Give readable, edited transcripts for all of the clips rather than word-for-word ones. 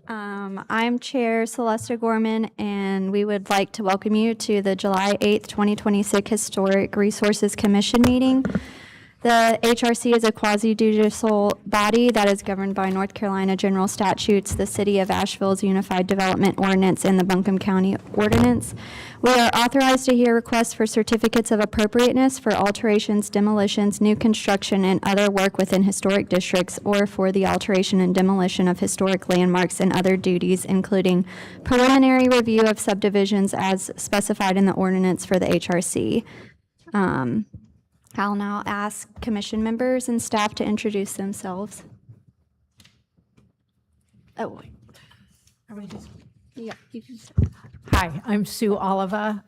I'm Chair Celesta Gorman, and we would like to welcome you to the July 8th, 2026 Historic Resources Commission meeting. The HRC is a quasi-judicial body that is governed by North Carolina general statutes, the City of Asheville's Unified Development Ordinance, and the Buncombe County Ordinance. We are authorized to hear requests for certificates of appropriateness for alterations, demolitions, new construction, and other work within historic districts, or for the alteration and demolition of historic landmarks and other duties, including preliminary review of subdivisions as specified in the ordinance for the HRC. I'll now ask commission members and staff to introduce themselves. Oh, are we just? Yeah, you can start. Hi, I'm Sue Oliva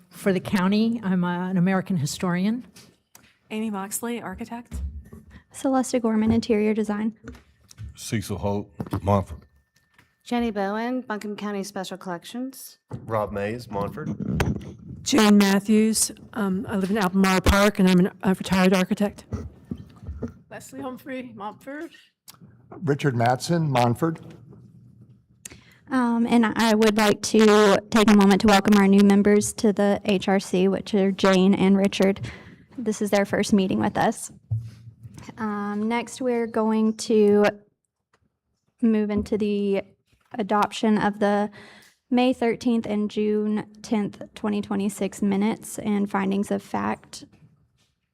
for the county. I'm an American historian. Amy Moxley, architect. Celesta Gorman, interior design. Cecil Holt, Montford. Jenny Bowen, Buncombe County Special Collections. Rob Mays, Montford. Jane Matthews. I live in Albemarle Park, and I'm a retired architect. Leslie Humphrey, Montford. Richard Mattson, Montford. And I would like to take a moment to welcome our new members to the HRC, which are Jane and Richard. This is their first meeting with us. Next, we're going to move into the adoption of the May 13th and June 10th, 2026 minutes and findings of fact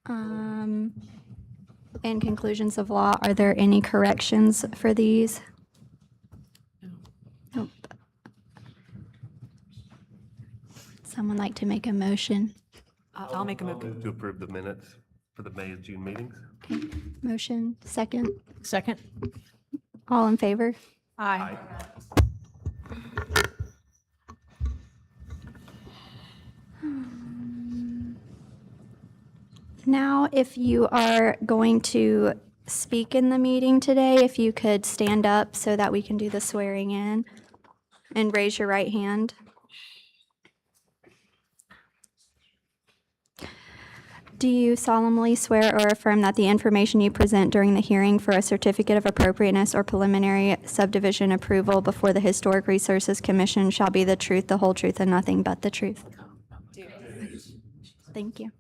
and conclusions of law. Are there any corrections for these? Nope. Someone like to make a motion? I'll make a I'll move. move to approve the minutes for the May and June meetings. Okay. Motion, second. Second. All in favor? Aye. Now, if you are going to speak in the meeting today, if you could stand up so that we can do the swearing in and raise your right hand. Do you solemnly swear or affirm that the information you present during the hearing for a certificate of appropriateness or preliminary subdivision approval before the Historic Resources Commission shall be the truth, the whole truth, and nothing but the truth? Thank you.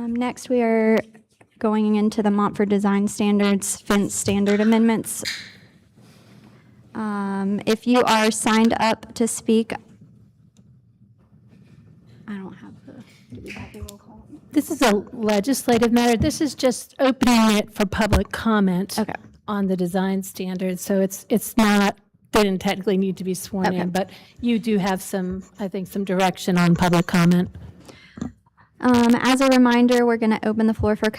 Next, we are going into the Montford Design Standards Fence Standard Amendments. If you are signed up to speak, I don't have do we have the roll call? This is a legislative matter. This is just opening it for public comment Okay. on the design standards. So it's not, they didn't technically need to be sworn Okay. in, but you do have some, I think, some direction on public comment. As a reminder, we're going to open the floor for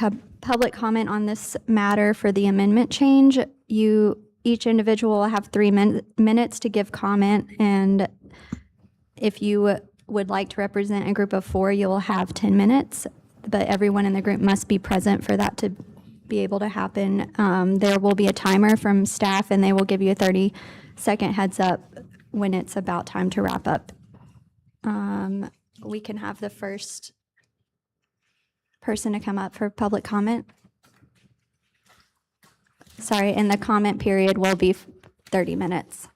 public comment on this matter for the amendment change. Each individual will have 3 minutes to give comment, and if you would like to represent a group of 4, you'll have 10 minutes, but everyone in the group must be present for that to be able to happen. There will be a timer from staff, and they will give you a 30-second heads up when it's about time to wrap up. We can have the first person to come up for public comment. Sorry, and the comment period will be 30 minutes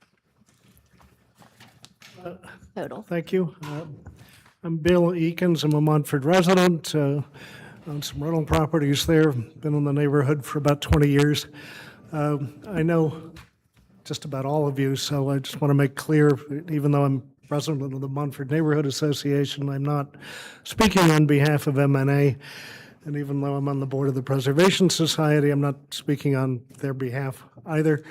total. Thank you. I'm Bill Eakins. I'm a Montford resident. Own some rental properties there. Been in the neighborhood for about 20 years. I know just about all of you, so I just want to make clear, even though I'm president of the Montford Neighborhood Association, I'm not speaking on behalf of MNA. And even though I'm on the board of the Preservation Society, I'm not speaking on their behalf either.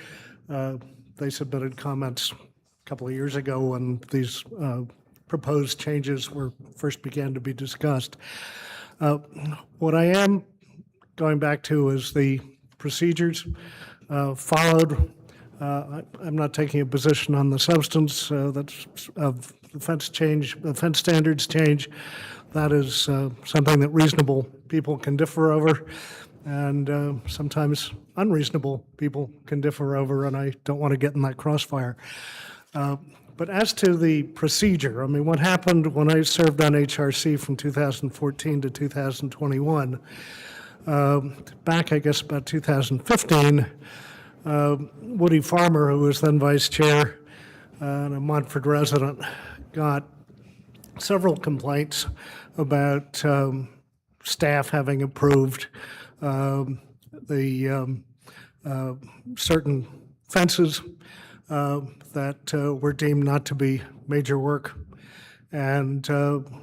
They submitted comments a couple of years ago when these proposed changes first began to be discussed. What I am going back to is the procedures followed. I'm not taking a position on the substance that's of the fence standards change. That is something that reasonable people can differ over, and sometimes unreasonable people can differ over, and I don't want to get in that crossfire. But as to the procedure, I mean, what happened when I served on HRC from 2014 to 2021, back, I guess, about 2015, Woody Farmer, who was then vice chair and a Montford resident, got several complaints about staff having approved the certain fences that were deemed not to be major work. And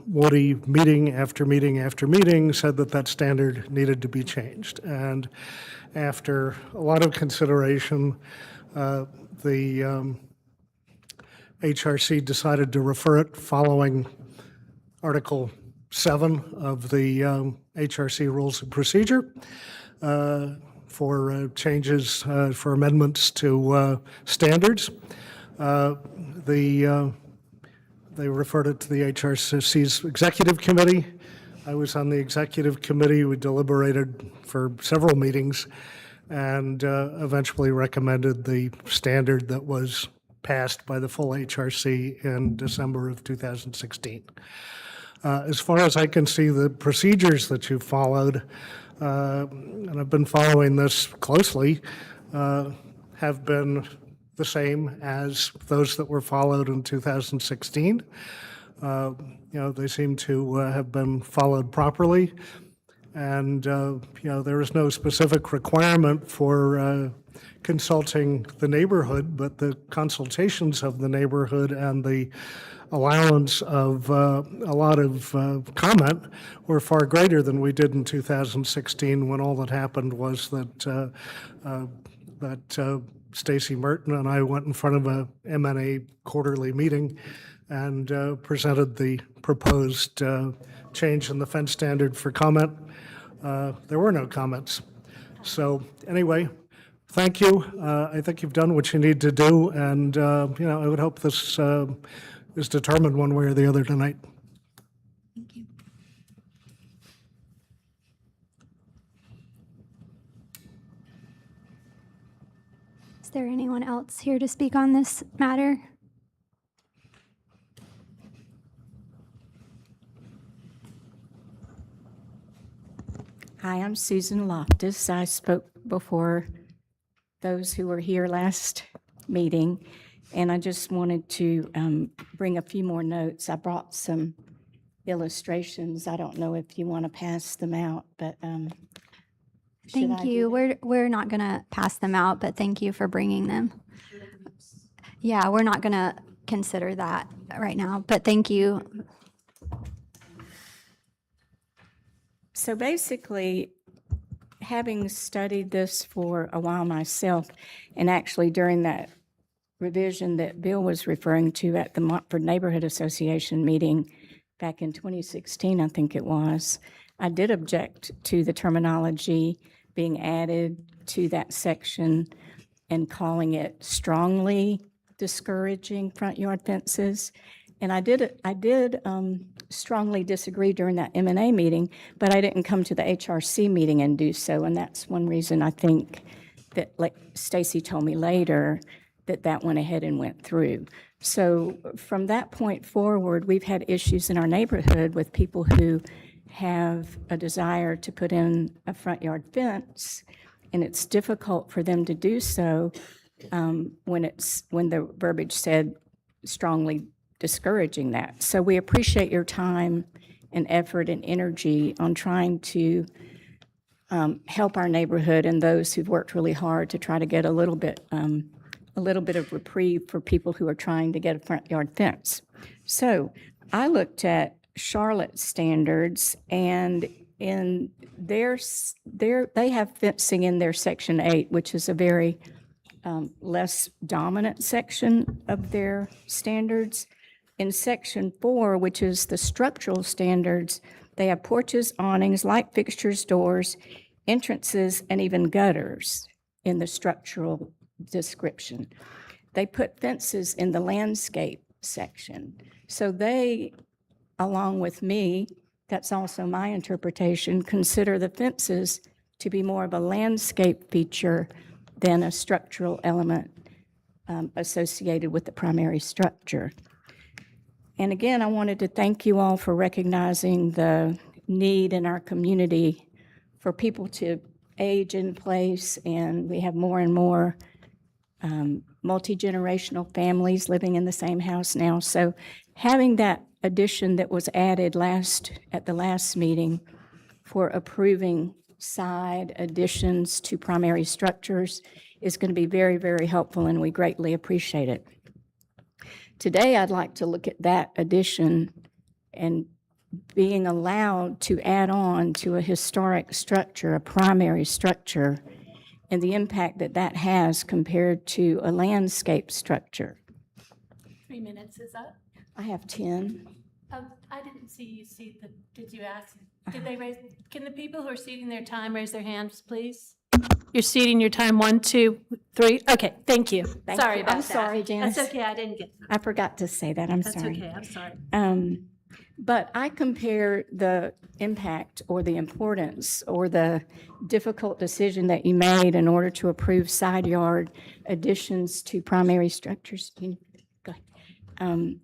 Woody, meeting after meeting after meeting, said that that standard needed to be changed. And after a lot of consideration, the HRC decided to refer it following Article 7 of the HRC Rules of Procedure for changes, for amendments to standards. They referred it to the HRC's Executive Committee. I was on the Executive Committee. We deliberated for several meetings and eventually recommended the standard that was passed by the full HRC in December of 2016. As far as I can see, the procedures that you followed, and I've been following this closely, have been the same as those that were followed in 2016. They seem to have been followed properly. And, there is no specific requirement for consulting the neighborhood, but the consultations of the neighborhood and the allowance of a lot of comment were far greater than we did in 2016, when all that happened was that Stacy Merton and I went in front of a MNA quarterly meeting and presented the proposed change in the fence standard for comment. There were no comments. So anyway, thank you. I think you've done what you need to do, and I would hope this is determined one way or the other tonight. Thank you. Is there anyone else here to speak on this matter? Hi, I'm Susan Loftus. I spoke before those who were here last meeting, and I just wanted to bring a few more notes. I brought some illustrations. I don't know if you want to pass them out, but should I Thank do you. that? We're not going to pass them out, but thank you for bringing them. Yeah, we're not going to consider that right now, but thank you. So basically, having studied this for a while myself, and actually during that revision that Bill was referring to at the Montford Neighborhood Association meeting back in 2016, I think it was, I did object to the terminology being added to that section and calling it strongly discouraging front yard fences. And I did strongly disagree during that M&A meeting, but I didn't come to the HRC meeting and do so. And that's one reason I think that, like Stacy told me later, that went ahead and went through. So from that point forward, we've had issues in our neighborhood with people who have a desire to put in a front yard fence, and it's difficult for them to do so when the verbiage said strongly discouraging that. So we appreciate your time and effort and energy on trying to help our neighborhood and those who've worked really hard to try to get a little bit of reprieve for people who are trying to get a front yard fence. So I looked at Charlotte's standards, and in they have fencing in their Section 8, which is a very less dominant section of their standards. In Section 4, which is the structural standards, they have porches, awnings, light fixtures, doors, entrances, and even gutters in the structural description. They put fences in the landscape section. So they, along with me, that's also my interpretation, consider the fences to be more of a landscape feature than a structural element associated with the primary structure. And again, I wanted to thank you all for recognizing the need in our community for people to age in place, and we have more and more multi-generational families living in the same house now. So having that addition that was added at the last meeting for approving side additions to primary structures is going to be very, very helpful, and we greatly appreciate it. Today, I'd like to look at that addition and being allowed to add on to a historic structure, a primary structure, and the impact that that has compared to a landscape structure. 3 minutes, is that? I have 10. I didn't see you did you ask? Did they raise, can the people who are ceding their time raise their hands, please? You're ceding your time, 1, 2, 3. Okay, thank you. Thank Sorry you. about I'm that. sorry, Janice. That's okay, I didn't get that. I forgot to say that, I'm That's sorry. okay, I'm sorry. But I compare the impact or the importance or the difficult decision that you made in order to approve side yard additions to primary structures. Go ahead.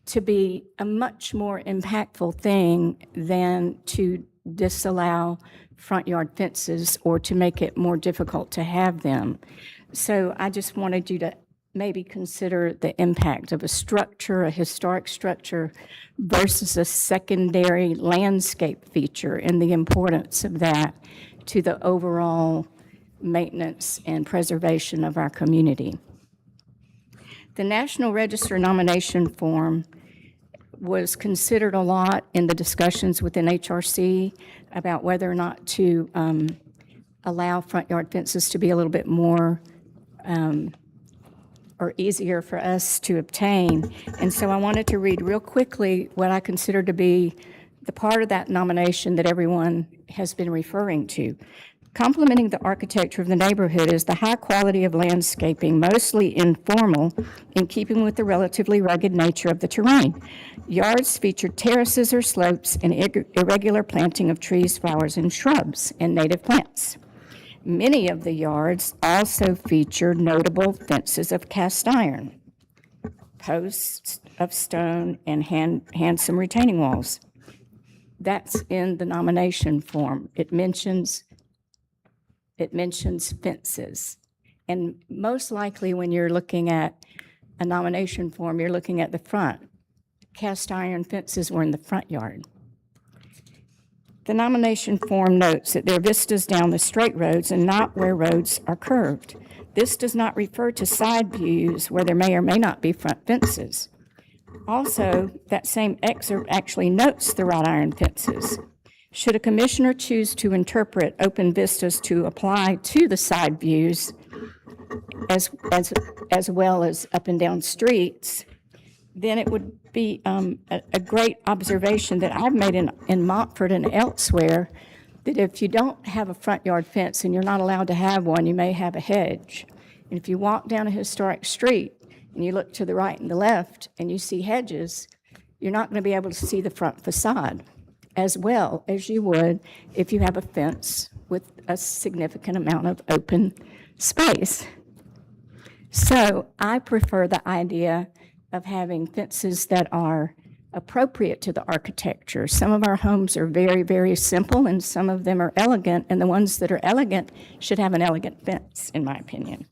To be a much more impactful thing than to disallow front yard fences or to make it more difficult to have them. So I just wanted you to maybe consider the impact of a structure, a historic structure, versus a secondary landscape feature and the importance of that to the overall maintenance and preservation of our community. The National Register nomination form was considered a lot in the discussions within HRC about whether or not to allow front yard fences to be a little bit more or easier for us to obtain. And so I wanted to read real quickly what I consider to be the part of that nomination that everyone has been referring to. Complementing the architecture of the neighborhood is the high quality of landscaping, mostly informal, in keeping with the relatively rugged nature of the terrain. Yards feature terraces or slopes and irregular planting of trees, flowers, and shrubs and native plants. Many of the yards also feature notable fences of cast iron, posts of stone, and handsome retaining walls. That's in the nomination form. It mentions fences. And most likely when you're looking at a nomination form, you're looking at the front. Cast iron fences were in the front yard. The nomination form notes that there are vistas down the straight roads and not where roads are curved. This does not refer to side views where there may or may not be front fences. Also, that same excerpt actually notes the wrought iron fences. Should a commissioner choose to interpret open vistas to apply to the side views as well as up and down streets, then it would be a great observation that I've made in Montford and elsewhere, that if you don't have a front yard fence and you're not allowed to have one, you may have a hedge. And if you walk down a historic street and you look to the right and the left and you see hedges, you're not going to be able to see the front facade as well as you would if you have a fence with a significant amount of open space. So I prefer the idea of having fences that are appropriate to the architecture. Some of our homes are very, very simple, and some of them are elegant, and the ones that are elegant should have an elegant fence, in my opinion.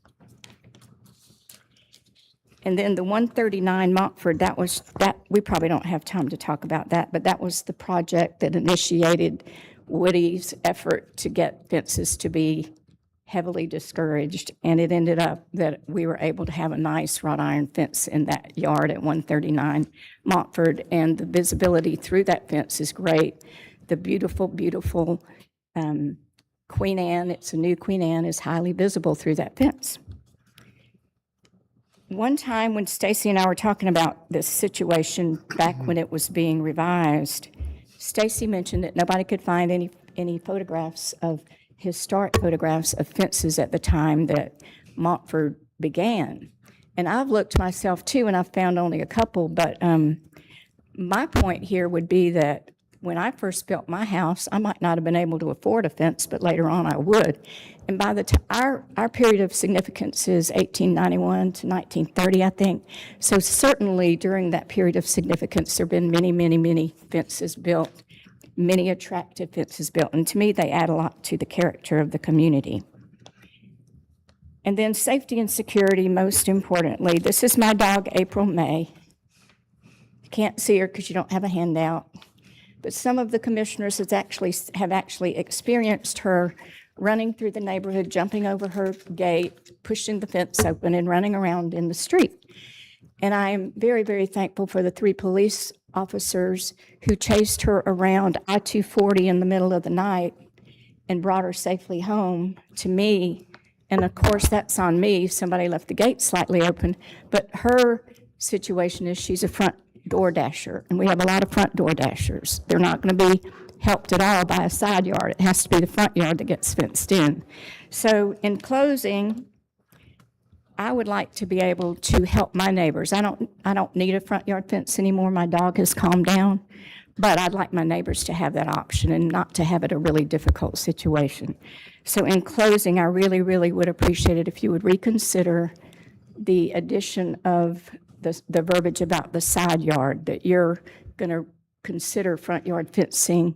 And then the 139 Montford, that we probably don't have time to talk about that, but that was the project that initiated Woody's effort to get fences to be heavily discouraged, and it ended up that we were able to have a nice wrought iron fence in that yard at 139 Montford, and the visibility through that fence is great. The beautiful, beautiful Queen Anne, it's a new Queen Anne, is highly visible through that fence. One time when Stacy and I were talking about this situation back when it was being revised, Stacy mentioned that nobody could find any photographs of historic photographs of fences at the time that Montford began. And I've looked myself too, and I've found only a couple, but my point here would be that when I first built my house, I might not have been able to afford a fence, but later on I would. And by the time, our period of significance is 1891 to 1930, I think. So certainly during that period of significance, there have been many, many, many fences built, many attractive fences built. And to me, they add a lot to the character of the community. And then safety and security, most importantly. This is my dog, April May. You can't see her because you don't have a handout. But some of the commissioners have actually experienced her running through the neighborhood, jumping over her gate, pushing the fence open, and running around in the street. And I am very, very thankful for the 3 police officers who chased her around I-240 in the middle of the night and brought her safely home to me. And of course, that's on me. Somebody left the gate slightly open. But her situation is she's a front door dasher, and we have a lot of front door dashers. They're not going to be helped at all by a side yard. It has to be the front yard that gets fenced in. So in closing, I would like to be able to help my neighbors. I don't need a front yard fence anymore. My dog has calmed down, but I'd like my neighbors to have that option and not to have it a really difficult situation. So in closing, I really, really would appreciate it if you would reconsider the addition of the verbiage about the side yard, that you're going to consider front yard fencing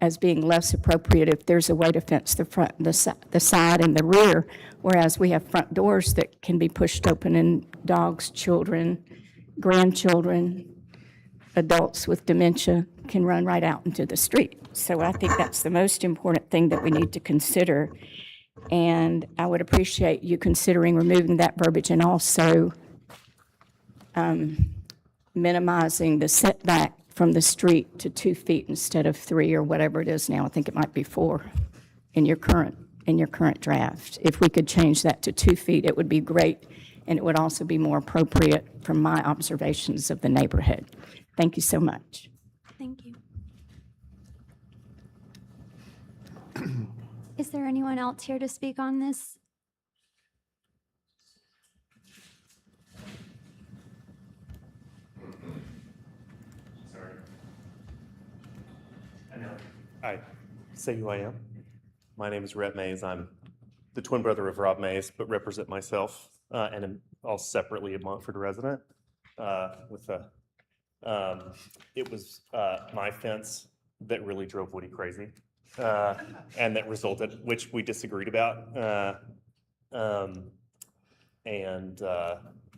as being less appropriate if there's a way to fence the front, the side, and the rear, whereas we have front doors that can be pushed open and dogs, children, grandchildren, adults with dementia can run right out into the street. So I think that's the most important thing that we need to consider. And I would appreciate you considering removing that verbiage and also minimizing the setback from the street to 2 feet instead of 3 or whatever it is now. I think it might be 4 in your current draft. If we could change that to 2 feet, it would be great, and it would also be more appropriate from my observations of the neighborhood. Thank you so much. Thank you. Is there anyone else here to speak on this? I say who I am. My name is Rhett Mays. I'm the twin brother of Rob Mays, but represent myself and am all separately a Montford resident. It was my fence that really drove Woody crazy, and that resulted, which we disagreed about.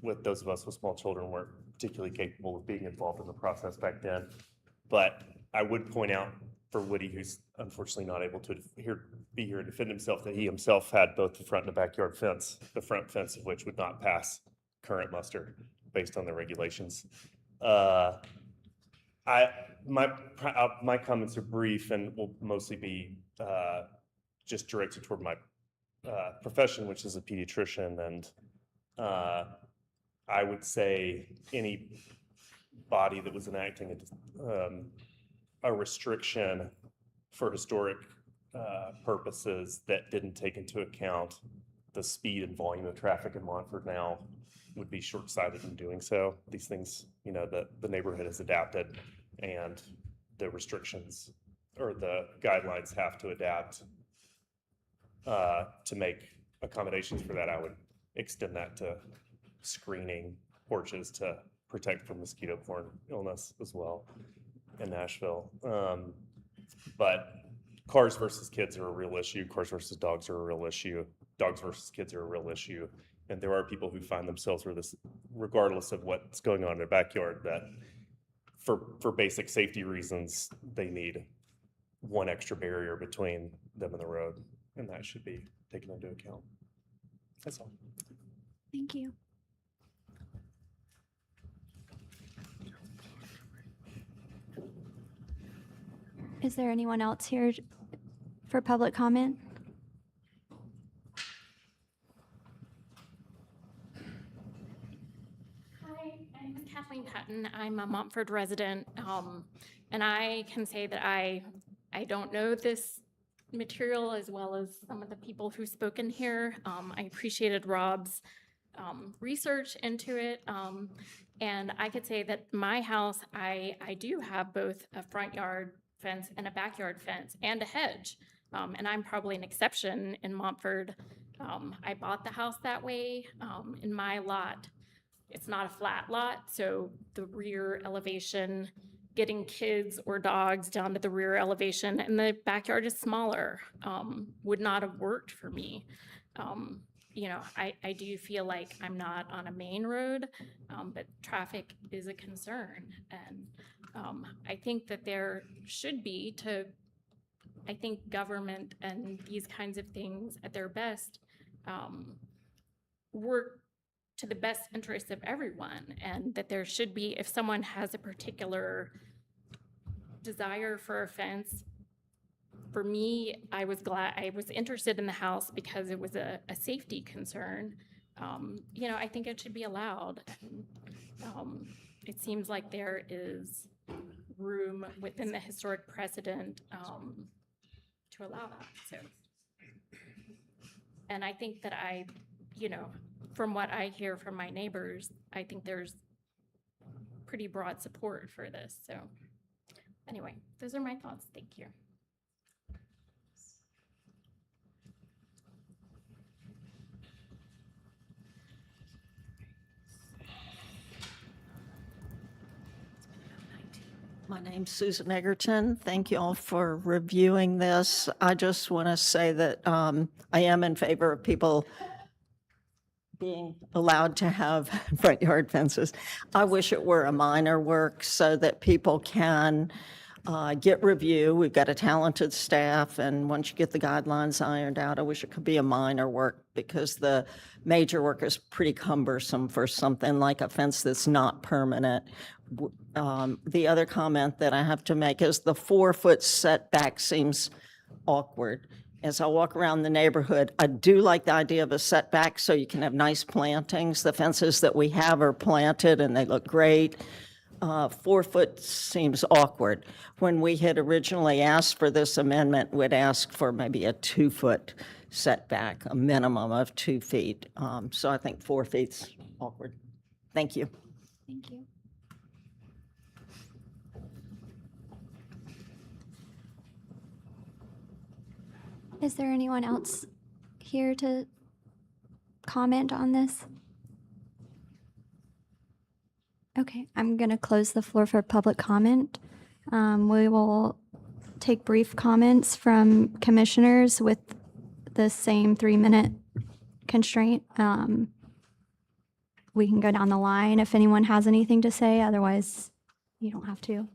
With those of us with small children weren't particularly capable of being involved in the process back then. But I would point out for Woody, who's unfortunately not able to be here and defend himself, that he himself had both the front and the backyard fence, the front fence of which would not pass current muster based on the regulations. My comments are brief and will mostly be just directed toward my profession, which is a pediatrician, and I would say any body that was enacting a restriction for historic purposes that didn't take into account the speed and volume of traffic in Montford now would be short-sighted in doing so. These things, the neighborhood has adapted, and the restrictions or the guidelines have to adapt to make accommodations for that. I would extend that to screening porches to protect from mosquito-borne illness as well in Nashville. But cars versus kids are a real issue. Cars versus dogs are a real issue. Dogs versus kids are a real issue. And there are people who find themselves where this, regardless of what's going on in their backyard, that for basic safety reasons, they need one extra barrier between them and the road. And that should be taken into account. That's all. Thank you. Is there anyone else here for public comment? Hi, I'm Kathleen Patton. I'm a Montford resident, and I can say that I don't know this material as well as some of the people who've spoken here. I appreciated Rob's research into it. And I could say that my house, I do have both a front yard fence and a backyard fence and a hedge. And I'm probably an exception in Montford. I bought the house that way. In my lot, it's not a flat lot, so the rear elevation, getting kids or dogs down to the rear elevation, and the backyard is smaller, would not have worked for me. You know, I do feel like I'm not on a main road, but traffic is a concern. And I think that there should be I think government and these kinds of things at their best work to the best interest of everyone, and that there should be, if someone has a particular desire for a fence, for me, I was interested in the house because it was a safety concern. You know, I think it should be allowed. It seems like there is room within the historic precedent to allow that, so. And I think that you know, from what I hear from my neighbors, I think there's pretty broad support for this, so. Anyway, those are my thoughts, thank you. My name's Susan Egerton. Thank you all for reviewing this. I just want to say that I am in favor of people being allowed to have front yard fences. I wish it were a minor work so that people can get review. We've got a talented staff, and once you get the guidelines ironed out, I wish it could be a minor work because the major work is pretty cumbersome for something like a fence that's not permanent. The other comment that I have to make is the 4-foot setback seems awkward. As I walk around the neighborhood, I do like the idea of a setback so you can have nice plantings. The fences that we have are planted and they look great. 4 foot seems awkward. When we had originally asked for this amendment, we'd ask for maybe a 2-foot setback, a minimum of 2 feet. So I think 4 feet's awkward. Thank you. Thank you. Is there anyone else here to comment on this? Okay, I'm going to close the floor for public comment. We will take brief comments from commissioners with the same 3-minute constraint. We can go down the line if anyone has anything to say, otherwise you don't have to.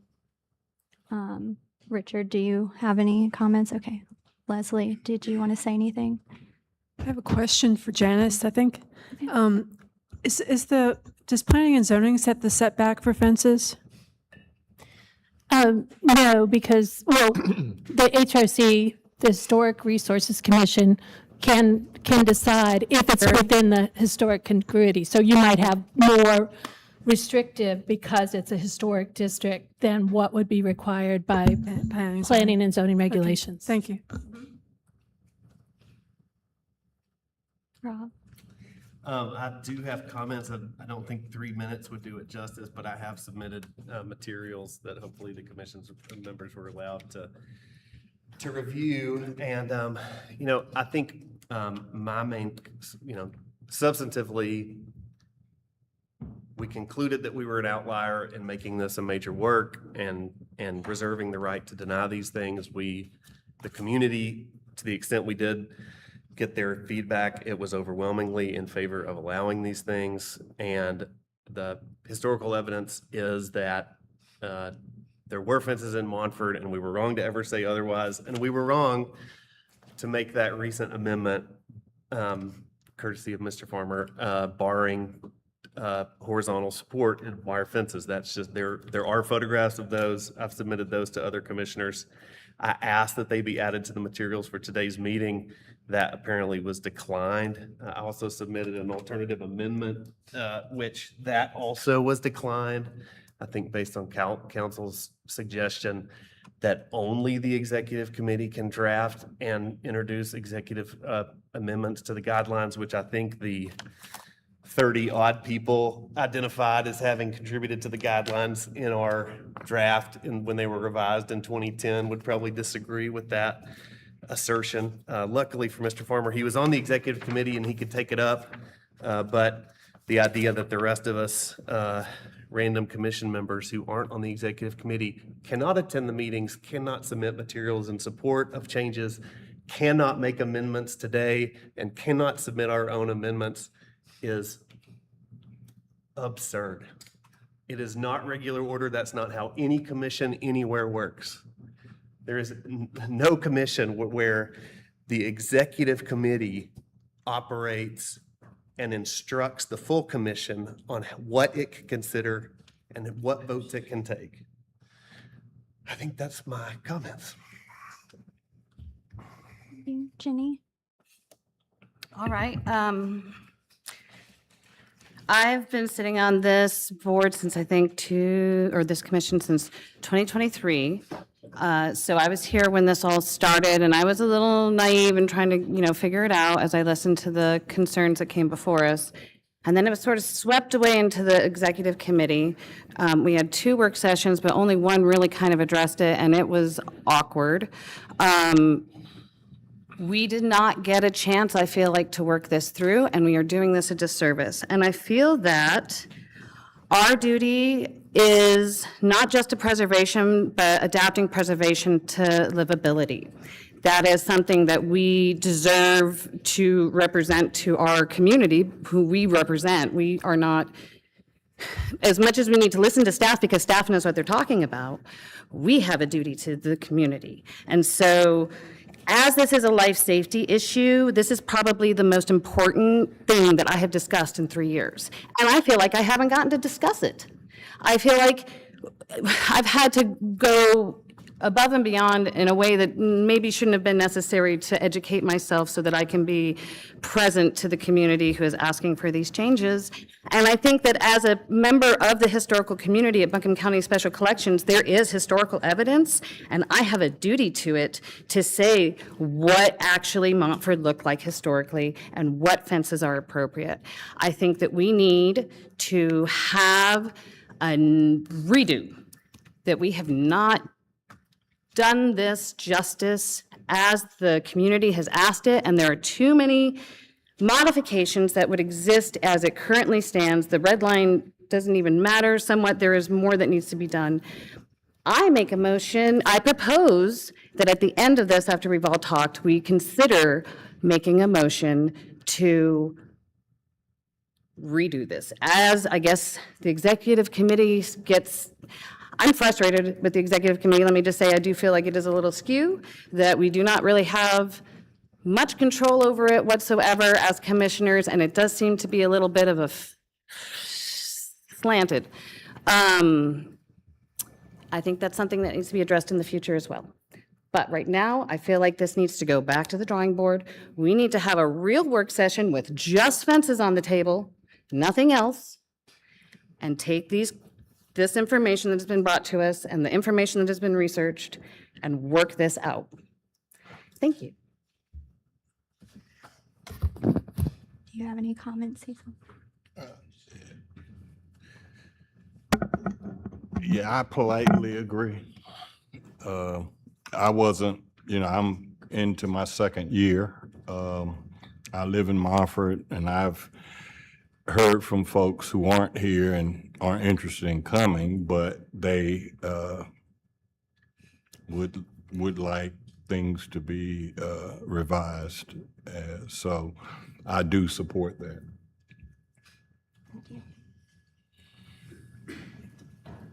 Richard, do you have any comments? Okay. Leslie, did you want to say anything? I have a question for Janice, I think. Does planning and zoning set the setback for fences? No, because, well, the HRC, the Historic Resources Commission, can decide if it's within the historic congruity. So you might have more restrictive because it's a historic district than what would be required by planning and zoning regulations. Okay, thank you. Rob? I do have comments. I don't think 3 minutes would do it justice, but I have submitted materials that hopefully the commission's members were allowed to review. And, you know, I think my main, you know, substantively, we concluded that we were an outlier in making this a major work and reserving the right to deny these things. The community, to the extent we did get their feedback, it was overwhelmingly in favor of allowing these things. And the historical evidence is that there were fences in Montford, and we were wrong to ever say otherwise. And we were wrong to make that recent amendment, courtesy of Mr. Farmer, barring horizontal support and wire fences. That's just, there are photographs of those. I've submitted those to other commissioners. I asked that they be added to the materials for today's meeting. That apparently was declined. I also submitted an alternative amendment, which that also was declined. I think based on council's suggestion that only the executive committee can draft and introduce executive amendments to the guidelines, which I think the 30-odd people identified as having contributed to the guidelines in our draft and when they were revised in 2010 would probably disagree with that assertion. Luckily for Mr. Farmer, he was on the executive committee and he could take it up. But the idea that the rest of us, random commission members who aren't on the executive committee, cannot attend the meetings, cannot submit materials in support of changes, cannot make amendments today, and cannot submit our own amendments is absurd. It is not regular order. That's not how any commission anywhere works. There is no commission where the executive committee operates and instructs the full commission on what it can consider and what votes it can take. I think that's my comments. Jenny? All right. I've been sitting on this board since I think this commission since 2023. So I was here when this all started, and I was a little naive and trying to, figure it out as I listened to the concerns that came before us. And then it was sort of swept away into the executive committee. We had 2 work sessions, but only one really kind of addressed it, and it was awkward. We did not get a chance, I feel like, to work this through, and we are doing this a disservice. And I feel that our duty is not just a preservation, but adapting preservation to livability. That is something that we deserve to represent to our community, who we represent. We are not, as much as we need to listen to staff because staff knows what they're talking about, we have a duty to the community. And so, as this is a life safety issue, this is probably the most important thing that I have discussed in 3 years. And I feel like I haven't gotten to discuss it. I feel like I've had to go above and beyond in a way that maybe shouldn't have been necessary to educate myself so that I can be present to the community who is asking for these changes. And I think that as a member of the historical community at Buncombe County Special Collections, there is historical evidence, and I have a duty to it to say what actually Montford looked like historically and what fences are appropriate. I think that we need to have a redo, that we have not done this justice as the community has asked it, and there are too many modifications that would exist as it currently stands. The red line doesn't even matter somewhat. There is more that needs to be done. I propose that at the end of this, after we've all talked, we consider making a motion to redo this. As I guess the executive committee I'm frustrated with the executive committee. Let me just say, I do feel like it is a little skew, that we do not really have much control over it whatsoever as commissioners, and it does seem to be a little bit of a slanted. I think that's something that needs to be addressed in the future as well. But right now, I feel like this needs to go back to the drawing board. We need to have a real work session with just fences on the table, nothing else, and take this information that has been brought to us and the information that has been researched and work this out. Thank you. Do you have any comments, Cecil? Yeah, I politely agree. I wasn't, I'm into my 2nd year. I live in Montford, and I've heard from folks who aren't here and aren't interested in coming, but they would like things to be revised. So I do support that. Thank you.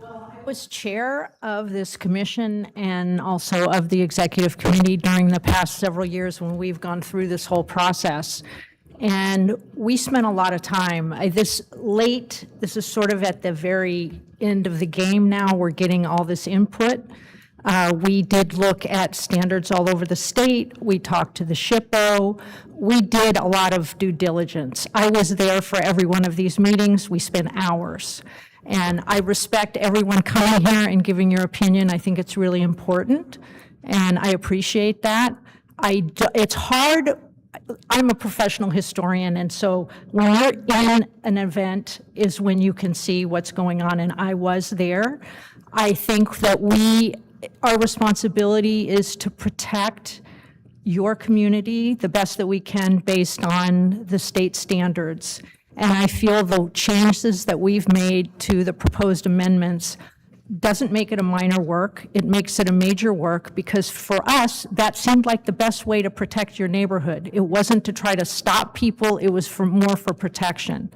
I was chair of this commission and also of the executive committee during the past several years when we've gone through this whole process. And we spent a lot of time. This is sort of at the very end of the game now. We're getting all this input. We did look at standards all over the state. We talked to the SHPO. We did a lot of due diligence. I was there for every one of these meetings. We spent hours. And I respect everyone coming here and giving your opinion. I think it's really important, and I appreciate that. It's hard I'm a professional historian, and so when you're in an event is when you can see what's going on, and I was there. I think that our responsibility is to protect your community the best that we can based on the state standards. And I feel the changes that we've made to the proposed amendments doesn't make it a minor work, it makes it a major work, because for us, that seemed like the best way to protect your neighborhood. It wasn't to try to stop people, it was more for protection.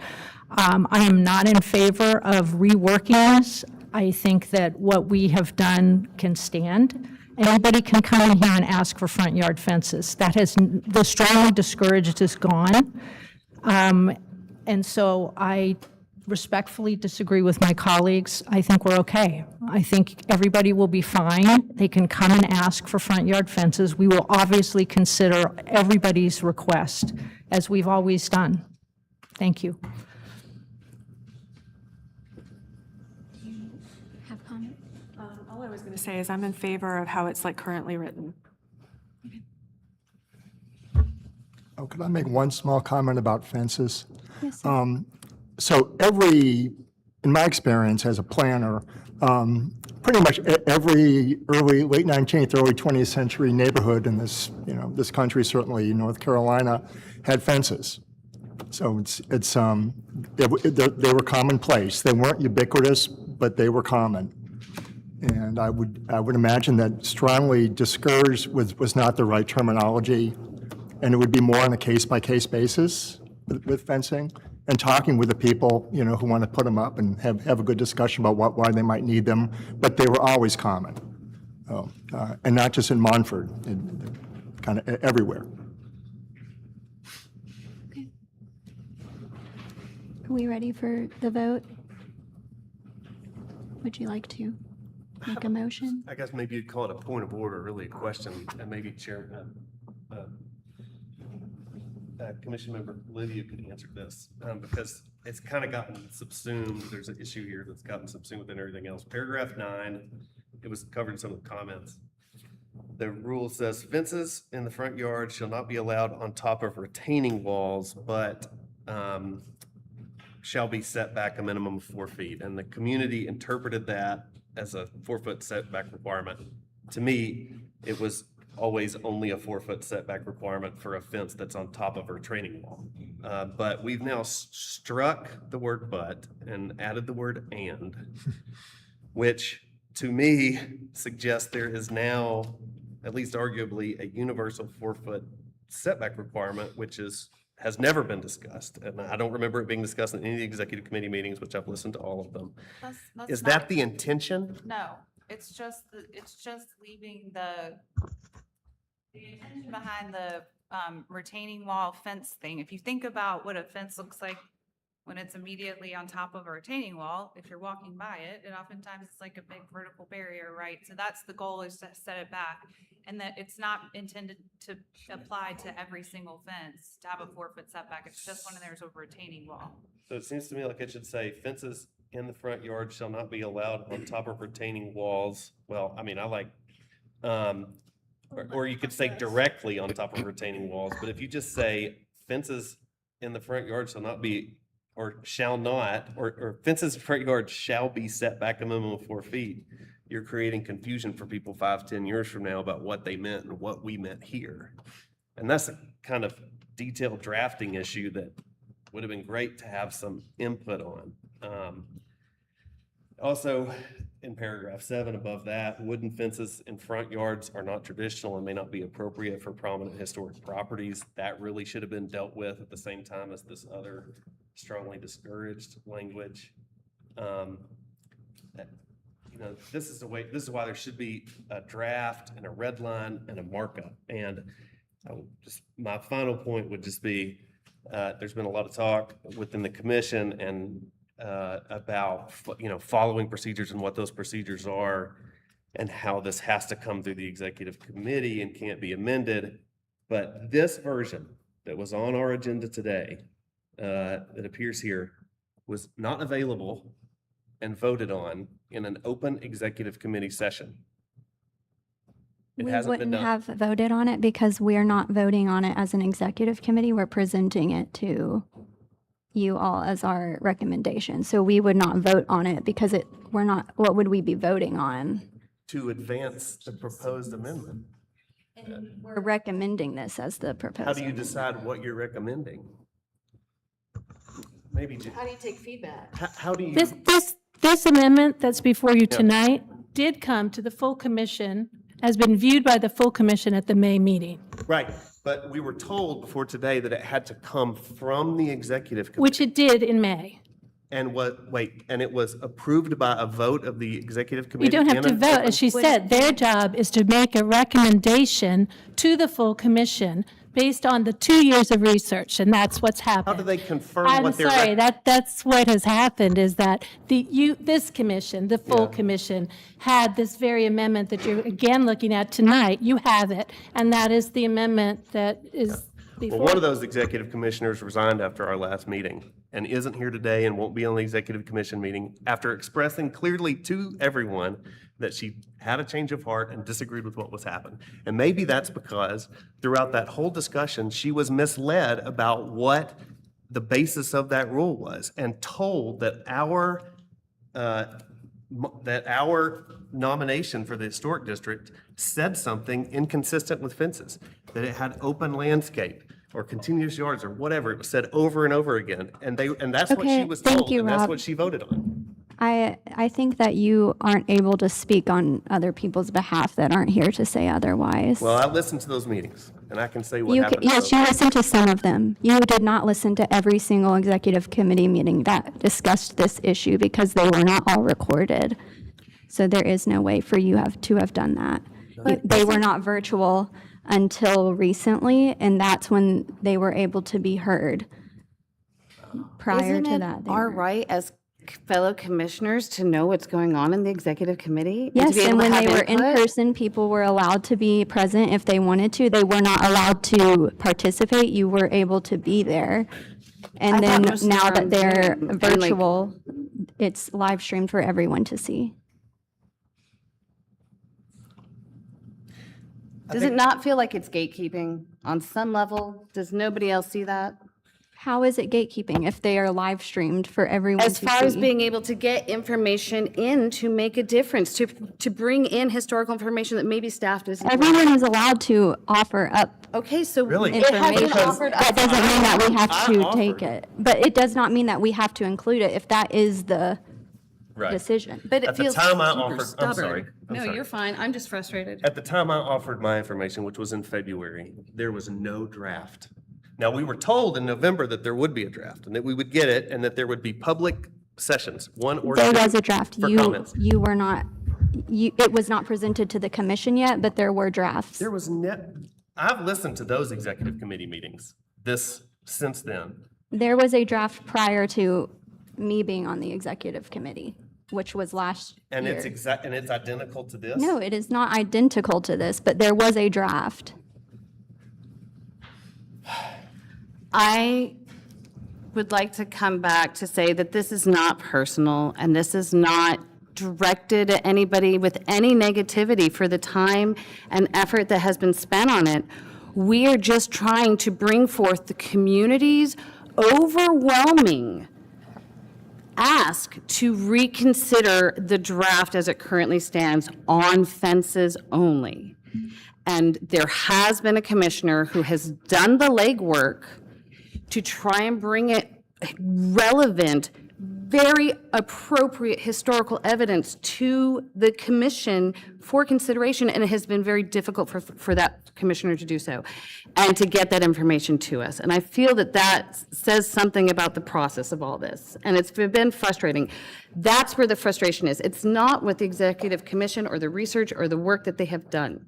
I am not in favor of reworking this. I think that what we have done can stand. Anybody can come in here and ask for front yard fences. The strongly discouraged is gone. And so I respectfully disagree with my colleagues. I think we're okay. I think everybody will be fine. They can come and ask for front yard fences. We will obviously consider everybody's request, as we've always done. Thank you. Have comment? All I was going to say is I'm in favor of how it's like currently written. Oh, could I make one small comment about fences? Yes, sir. So in my experience as a planner, pretty much every late 19th, early 20th century neighborhood in this country, certainly North Carolina, had fences. So they were commonplace. They weren't ubiquitous, but they were common. And I would imagine that strongly discouraged was not the right terminology, and it would be more on a case-by-case basis with fencing, and talking with the people, who want to put them up and have a good discussion about why they might need them, but they were always common. And not just in Montford, kind of everywhere. Okay. Are we ready for the vote? Would you like to make a motion? I guess maybe you'd call it a point of order, really a question, and maybe Commission Member Lydia could answer this, because it's kind of gotten subsumed. There's an issue here that's gotten subsumed within everything else. Paragraph 9, it was covered in some of the comments. The rule says fences in the front yard shall not be allowed on top of retaining walls, but shall be set back a minimum of 4 feet. And the community interpreted that as a 4-foot setback requirement. To me, it was always only a 4-foot setback requirement for a fence that's on top of a retaining wall. But we've now struck the word but and added the word and, which to me suggests there is now, at least arguably, a universal 4-foot setback requirement, which has never been discussed. And I don't remember it being discussed in any of the executive committee meetings, which I've listened to all of them. Is that the intention? No, it's just leaving the intention behind the retaining wall fence thing. If you think about what a fence looks like when it's immediately on top of a retaining wall, if you're walking by it, and oftentimes it's like a big vertical barrier, right? So that's the goal, is to set it back, and that it's not intended to apply to every single fence to have a 4-foot setback. It's just when there's a retaining wall. So it seems to me like it should say fences in the front yard shall not be allowed on top of retaining walls. Well, I mean, I like, or you could say directly on top of retaining walls, but if you just say fences in the front yard shall not be, or shall not, or fences in the front yard shall be set back a minimum of 4 feet, you're creating confusion for people 5-10 years from now about what they meant and what we meant here. And that's a kind of detailed drafting issue that would have been great to have some input on. Also, in paragraph 7 above that, wooden fences in front yards are not traditional and may not be appropriate for prominent historic properties. That really should have been dealt with at the same time as this other strongly discouraged language. This is why there should be a draft and a red line and a markup. And my final point would just be, there's been a lot of talk within the commission and about following procedures and what those procedures are, and how this has to come through the executive committee and can't be amended. But this version that was on our agenda today, that appears here, was not available and voted on in an open executive committee session. We hasn't been wouldn't done. have voted on it because we're not voting on it as an executive committee. We're presenting it to you all as our recommendation. So we would not vote on it because we're not, what would we be voting on? To advance the proposed amendment. We're recommending this as the proposal. How do you decide what you're recommending? Maybe, How do you take feedback? how do you? This amendment that's before you tonight did come to the full commission, has been viewed by the full commission at the May meeting, Right, but we were told before today that it had to come from the executive committee. which it did in May. And and it was approved by a vote of the executive You committee? don't have in to an vote, open- as she said, their job is to make a recommendation to the full commission based on the 2 years of research, and that's what's happened. How do they confirm I'm what they're? sorry, that's what has happened, is that this commission, the full commission, had this very amendment that you're again looking at tonight. You have it, and that is the amendment that is before. Well, one of those executive commissioners resigned after our last meeting and isn't here today and won't be on the executive commission meeting after expressing clearly to everyone that she had a change of heart and disagreed with what was happening. And maybe that's because throughout that whole discussion, she was misled about what the basis of that rule was and told that our nomination for the historic district said something inconsistent with fences, that it had open landscape or continuous yards or whatever. It was said over and over again. And that's what she Okay, was thank told, you, and that's Rob. what she voted on. I think that you aren't able to speak on other people's behalf that aren't here to say otherwise. Well, I listened to those meetings, and I can say what You happened. yes, so- you listened to some of them. You did not listen to every single executive committee meeting that discussed this issue because they were not all recorded. So there is no way for you to have done that. They were not virtual until recently, and that's when they were able to be heard. Prior to that, they our weren't. right as fellow commissioners to know what's going on in the executive committee? Yes, to be and able to when they have were in input? person, people were allowed to be present if they wanted to. They were not allowed to participate. You were able to be there. And I then thought most of now them that were they're on Zoom and, like- virtual, it's live streamed for everyone to see. Does it not feel like it's gatekeeping on some level? Does nobody else see that? How is it gatekeeping if they are live streamed for everyone to As see? far as being able to get information in to make a difference, to bring in historical information that maybe staff doesn't. Everyone is allowed to offer up Okay, so Really? it has been information. offered That up. doesn't mean that we have I to take offered. it. But it does not mean that we have to include it if that is the Right. decision. But it At the feels time I super offered- I'm stubborn. sorry. I'm No, sorry. you're fine. I'm just frustrated. At the time I offered my information, which was in February, there was no draft. Now, we were told in November that there would be a draft and that we would get it and that there would be public sessions, one or two. There was a draft. For You comments. were not, it was not presented to the commission yet, but there were drafts. There was I've listened to those executive committee meetings since then. There was a draft prior to me being on the executive committee, which was last And year. and it's identical to this? No, it is not identical to this, but there was a draft. I would like to come back to say that this is not personal and this is not directed at anybody with any negativity for the time and effort that has been spent on it. We are just trying to bring forth the community's overwhelming ask to reconsider the draft as it currently stands on fences only. And there has been a commissioner who has done the legwork to try and bring it relevant, very appropriate historical evidence to the commission for consideration, and it has been very difficult for that commissioner to do so, and to get that information to us. And I feel that that says something about the process of all this, and it's been frustrating. That's where the frustration is. It's not with the executive commission or the research or the work that they have done.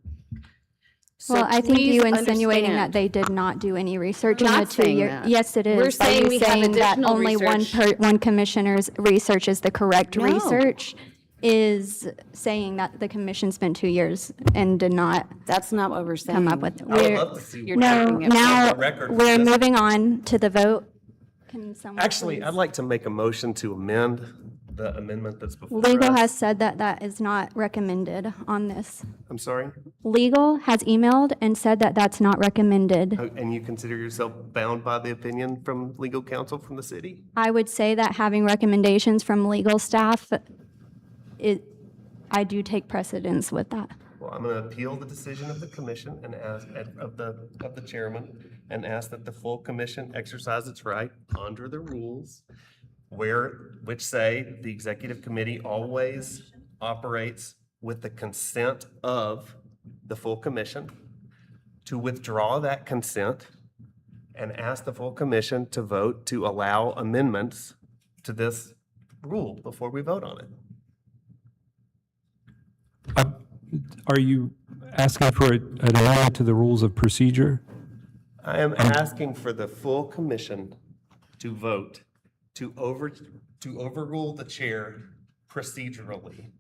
So Well, I think you please insinuating that understand. they did not do any research We're in the not saying 2 year. that. Yes, it is. We're By saying you we have saying that additional only research. one commissioner's research is the correct No. research is saying that the commission spent 2 years and did not That's not what we're saying. come up with. I would We're- love to see. You're No, taking it now off the record for we're this. moving on to the vote. Can someone Actually, please- I'd like to make a motion to amend the amendment that's before us. Legal has said that that is not recommended on this. I'm sorry? Legal has emailed and said that that's not recommended. Oh, and you consider yourself bound by the opinion from legal counsel from the city? I would say that having recommendations from legal staff, I do take precedence with that. Well, I'm going to appeal the decision of the commission and ask, of the chairman, and ask that the full commission exercise its right under the rules which say the executive committee always operates with the consent of the full commission, to withdraw that consent and ask the full commission to vote to allow amendments to this rule before we vote on it. Are you asking for an amendment to the rules of procedure? I am asking for the full commission to vote to overrule the chair procedurally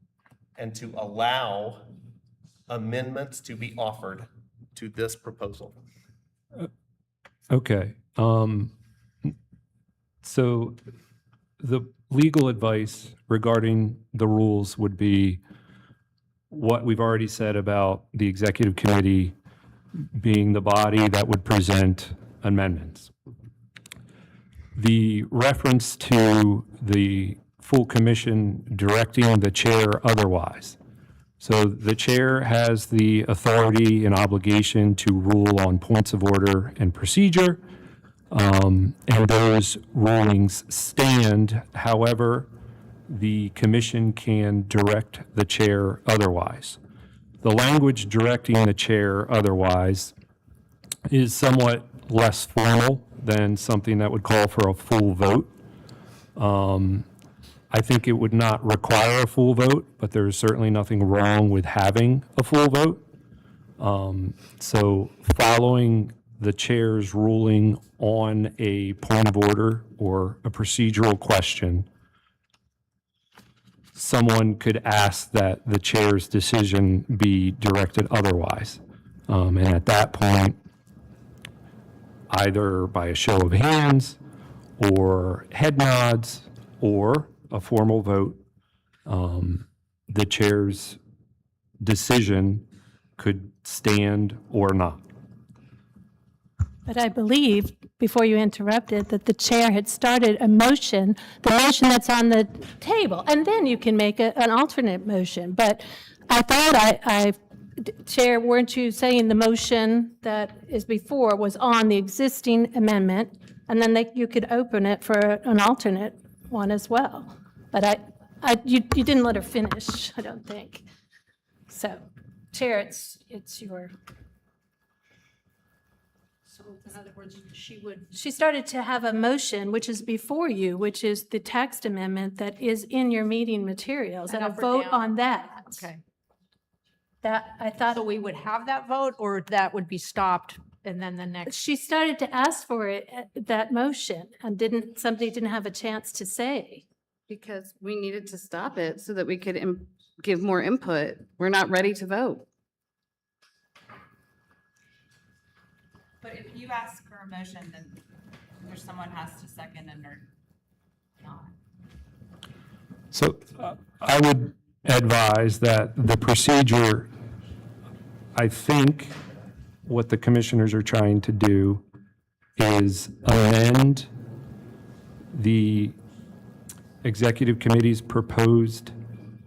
and to allow amendments to be offered to this proposal. Okay. So the legal advice regarding the rules would be what we've already said about the executive committee being the body that would present amendments. The reference to the full commission directing the chair otherwise. So the chair has the authority and obligation to rule on points of order and procedure, and those rulings stand. However, the commission can direct the chair otherwise. The language directing the chair otherwise is somewhat less formal than something that would call for a full vote. I think it would not require a full vote, but there is certainly nothing wrong with having a full vote. So following the chair's ruling on a point of order or a procedural question, someone could ask that the chair's decision be directed otherwise. And at that point, either by a show of hands or head nods or a formal vote, the chair's decision could stand or not. But I believe, before you interrupted, that the chair had started a motion, the motion that's on the table, and then you can make an alternate motion. But I thought Chair, weren't you saying the motion that is before was on the existing amendment, and then you could open it for an alternate one as well? But you didn't let her finish, I don't think. So, Chair, it's your. So in other words, she started to have a motion, which is before you, which is the text amendment that is in your meeting materials, and a vote on that. Okay. That, I thought. So we would have that vote, or that would be stopped, and then the next? She started to ask for it, that motion, and somebody didn't have a chance to say. Because we needed to stop it so that we could give more input. We're not ready to vote. But if you ask for a motion, then there's someone has to second and or not. So I would advise that the procedure, I think what the commissioners are trying to do is amend the executive committee's proposed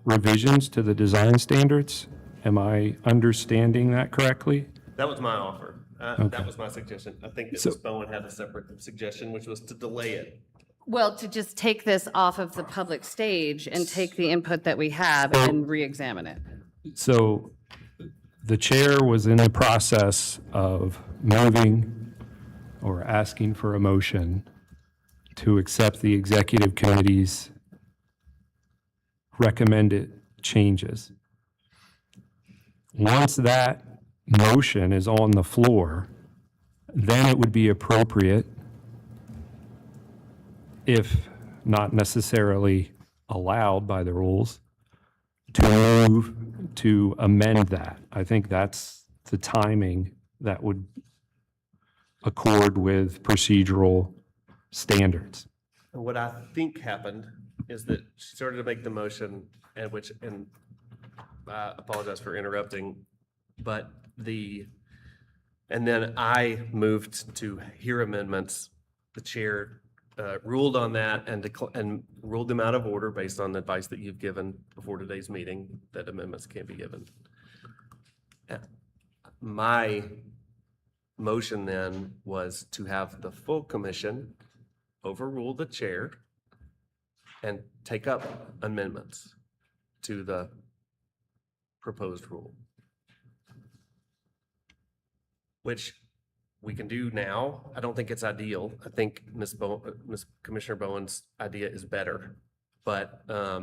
revisions to the design standards. Am I understanding that correctly? That was my offer. Okay. That was my suggestion. I think that So- Ms. Bowen had a separate suggestion, which was to delay it. Well, to just take this off of the public stage and take the input that we have and re-examine it. So the chair was in the process of moving or asking for a motion to accept the executive committee's recommended changes. Once that motion is on the floor, then it would be appropriate, if not necessarily allowed by the rules, to move to amend that. I think that's the timing that would accord with procedural standards. And what I think happened is that she started to make the motion, and I apologize for interrupting, but and then I moved to hear amendments. The chair ruled on that and ruled them out of order based on the advice that you've given before today's meeting, that amendments can't be given. My motion then was to have the full commission overrule the chair and take up amendments to the proposed rule, which we can do now. I don't think it's ideal. I think Commissioner Bowen's idea is better, but I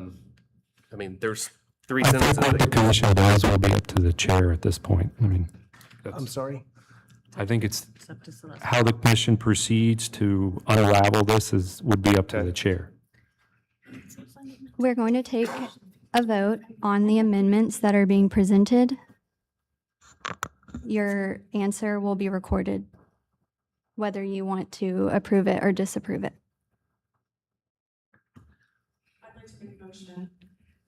mean, there's three I think sentences. what the commission does will be up to the chair at this point. I mean, I'm sorry? I think it's how the commission proceeds to unravel this would be up to the chair. We're going to take a vote on the amendments that are being presented. Your answer will be recorded, whether you want to approve it or disapprove it. I'd like to make a motion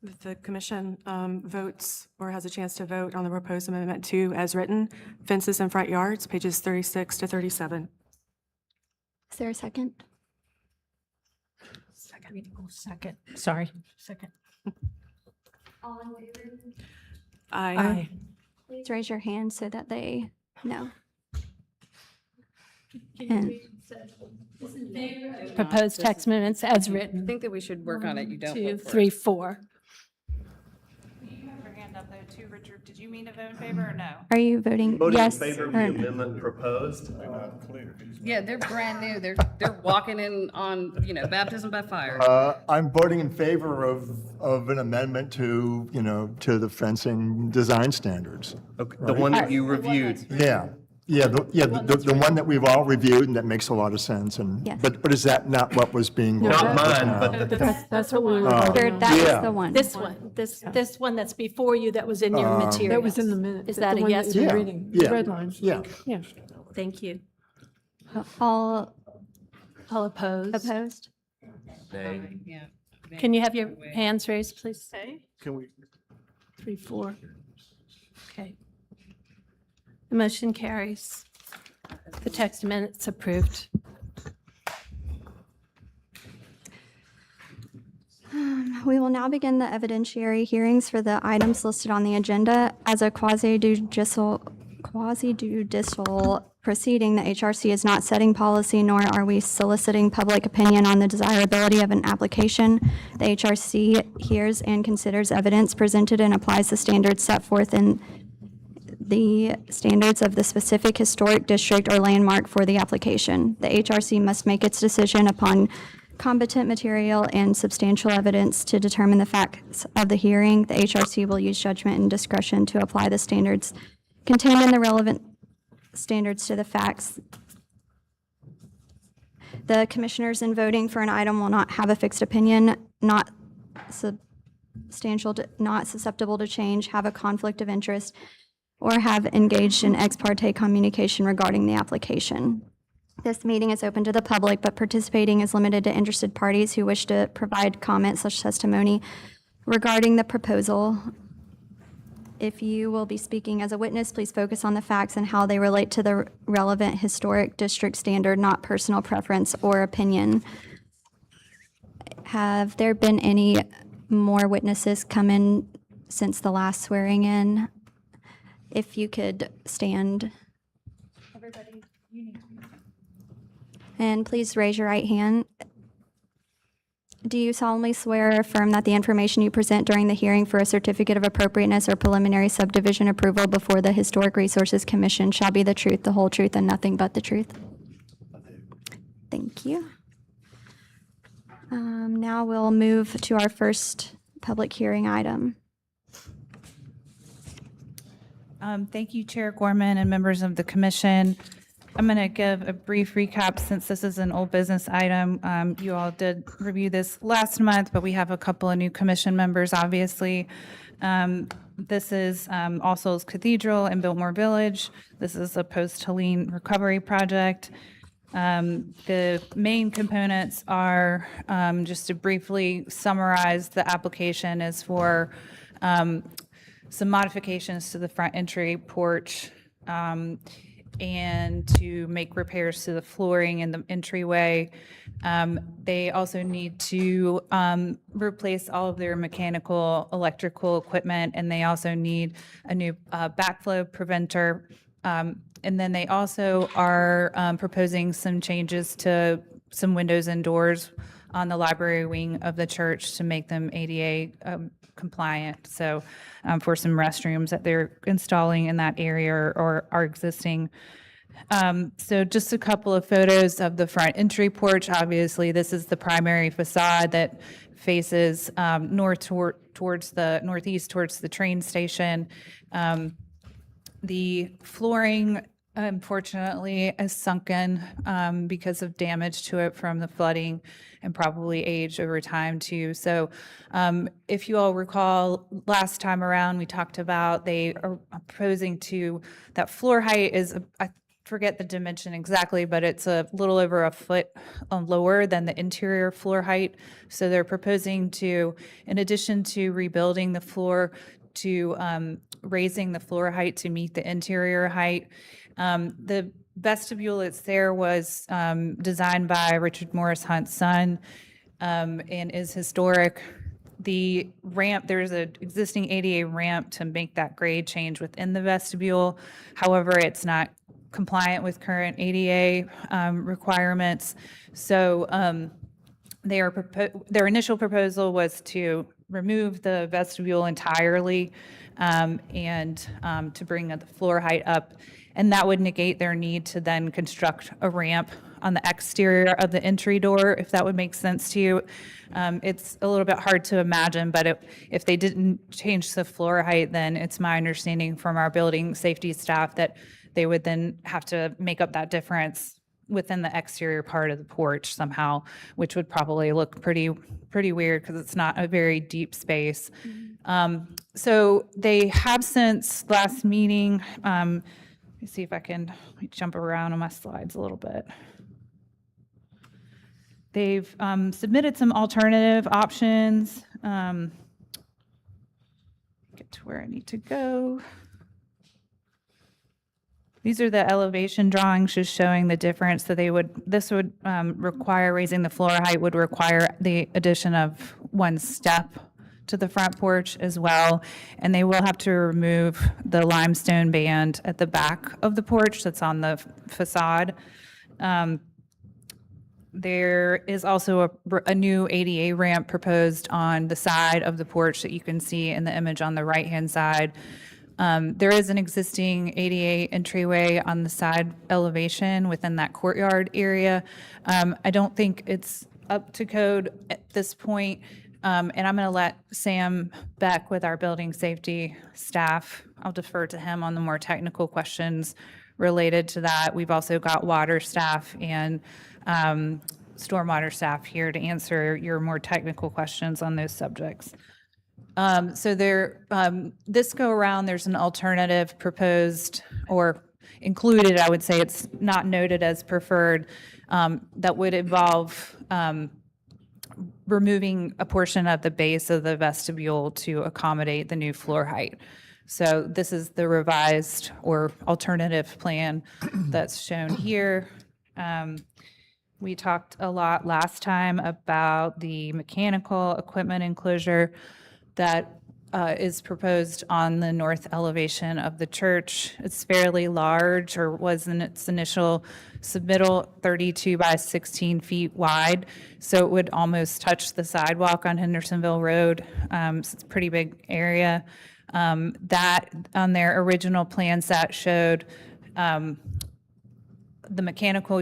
that the commission votes or has a chance to vote on the proposed amendment 2 as written, fences and front yards, pages 36 to 37. Is there a second? Second, sorry, second. All in favor? Aye. Please raise your hand so that they know. And Proposed text amendments as written. I think that we should work on it. You don't 2, vote for 3, it. 4. You have your hand up though too, Richard. Did you mean to vote in favor or no? are you voting Voting in yes? favor of or the no? amendment proposed? Yeah, they're brand new. They're walking in on, baptism by fire. I'm voting in favor of an amendment to, to the fencing design standards. Okay, the one that you reviewed. The one that we've all reviewed and that makes a lot of sense, and, Yes. but is that not what was being? Not voted on? mine, but That's what we were Or voting on. that Yeah. was the one. This one that's before you that was in your materials. That was in the minute. Is that a the one yes? you're Yeah, reading, yeah. the red lines. Yeah. Yeah. Thank you. All All opposed? opposed? nay. Yeah. Can you have your hands raised, please? Can we, 3, 4. Okay. The motion carries. The text amendment's approved. We will now begin the evidentiary hearings for the items listed on the agenda. As a quasi-judicial proceeding, the HRC is not setting policy, nor are we soliciting public opinion on the desirability of an application. The HRC hears and considers evidence presented and applies the standards set forth in the standards of the specific historic district or landmark for the application. The HRC must make its decision upon competent material and substantial evidence to determine the facts of the hearing. The HRC will use judgment and discretion to apply the standards contained in the relevant standards to the facts. The commissioners in voting for an item will not have a fixed opinion, not susceptible to change, have a conflict of interest, or have engaged in ex parte communication regarding the application. This meeting is open to the public, but participating is limited to interested parties who wish to provide comments/testimony regarding the proposal. If you will be speaking as a witness, please focus on the facts and how they relate to the relevant historic district standard, not personal preference or opinion. Have there been any more witnesses come in since the last swearing in? If you could stand. Everybody, you need to. And please raise your right hand. Do you solemnly swear or affirm that the information you present during the hearing for a certificate of appropriateness or preliminary subdivision approval before the Historic Resources Commission shall be the truth, the whole truth, and nothing but the truth? Thank you. Now we'll move to our first public hearing item. Thank you, Chair Gorman and members of the commission. I'm going to give a brief recap since this is an old business item. You all did review this last month, but we have a couple of new commission members, obviously. This is All Souls Cathedral in Biltmore Village. This is a post-Helene recovery project. The main components are, just to briefly summarize, the application is for some modifications to the front entry porch, and to make repairs to the flooring in the entryway. They also need to replace all of their mechanical, electrical equipment, and they also need a new backflow preventer. And then they also are proposing some changes to some windows and doors on the library wing of the church to make them ADA compliant. So for some restrooms that they're installing in that area or are existing. So just a couple of photos of the front entry porch. Obviously, this is the primary facade that faces towards the northeast, towards the train station. The flooring, unfortunately, is sunken because of damage to it from the flooding and probably age over time too. So if you all recall, last time around, we talked about they are proposing that floor height is, I forget the dimension exactly, but it's a little over a foot lower than the interior floor height. So they're proposing to, in addition to rebuilding the floor, to raising the floor height to meet the interior height. The vestibule that's there was designed by Richard Morris Hunt's son and is historic. The ramp, there's an existing ADA ramp to make that grade change within the vestibule. However, it's not compliant with current ADA requirements. So their initial proposal was to remove the vestibule entirely and to bring the floor height up. And that would negate their need to then construct a ramp on the exterior of the entry door, if that would make sense to you. It's a little bit hard to imagine, but if they didn't change the floor height, then it's my understanding from our building safety staff that they would then have to make up that difference within the exterior part of the porch somehow, which would probably look pretty weird because it's not a very deep space. So they have since last meeting, let me see if I can jump around on my slides a little bit. They've submitted some alternative options. Get to where I need to go. These are the elevation drawings just showing the difference. So this would require, raising the floor height would require the addition of one step to the front porch as well. And they will have to remove the limestone band at the back of the porch that's on the facade. There is also a new ADA ramp proposed on the side of the porch that you can see in the image on the right-hand side. There is an existing ADA entryway on the side elevation within that courtyard area. I don't think it's up to code at this point, and I'm going to let Sam Beck with our building safety staff, I'll defer to him on the more technical questions related to that. We've also got water staff and stormwater staff here to answer your more technical questions on those subjects. So this go around, there's an alternative proposed or included, I would say it's not noted as preferred, that would involve removing a portion of the base of the vestibule to accommodate the new floor height. So this is the revised or alternative plan that's shown here. We talked a lot last time about the mechanical equipment enclosure that is proposed on the north elevation of the church. It's fairly large, or was in its initial submittal, 32 by 16 feet wide. So it would almost touch the sidewalk on Hendersonville Road. So it's a pretty big area. That on their original plan set showed the mechanical,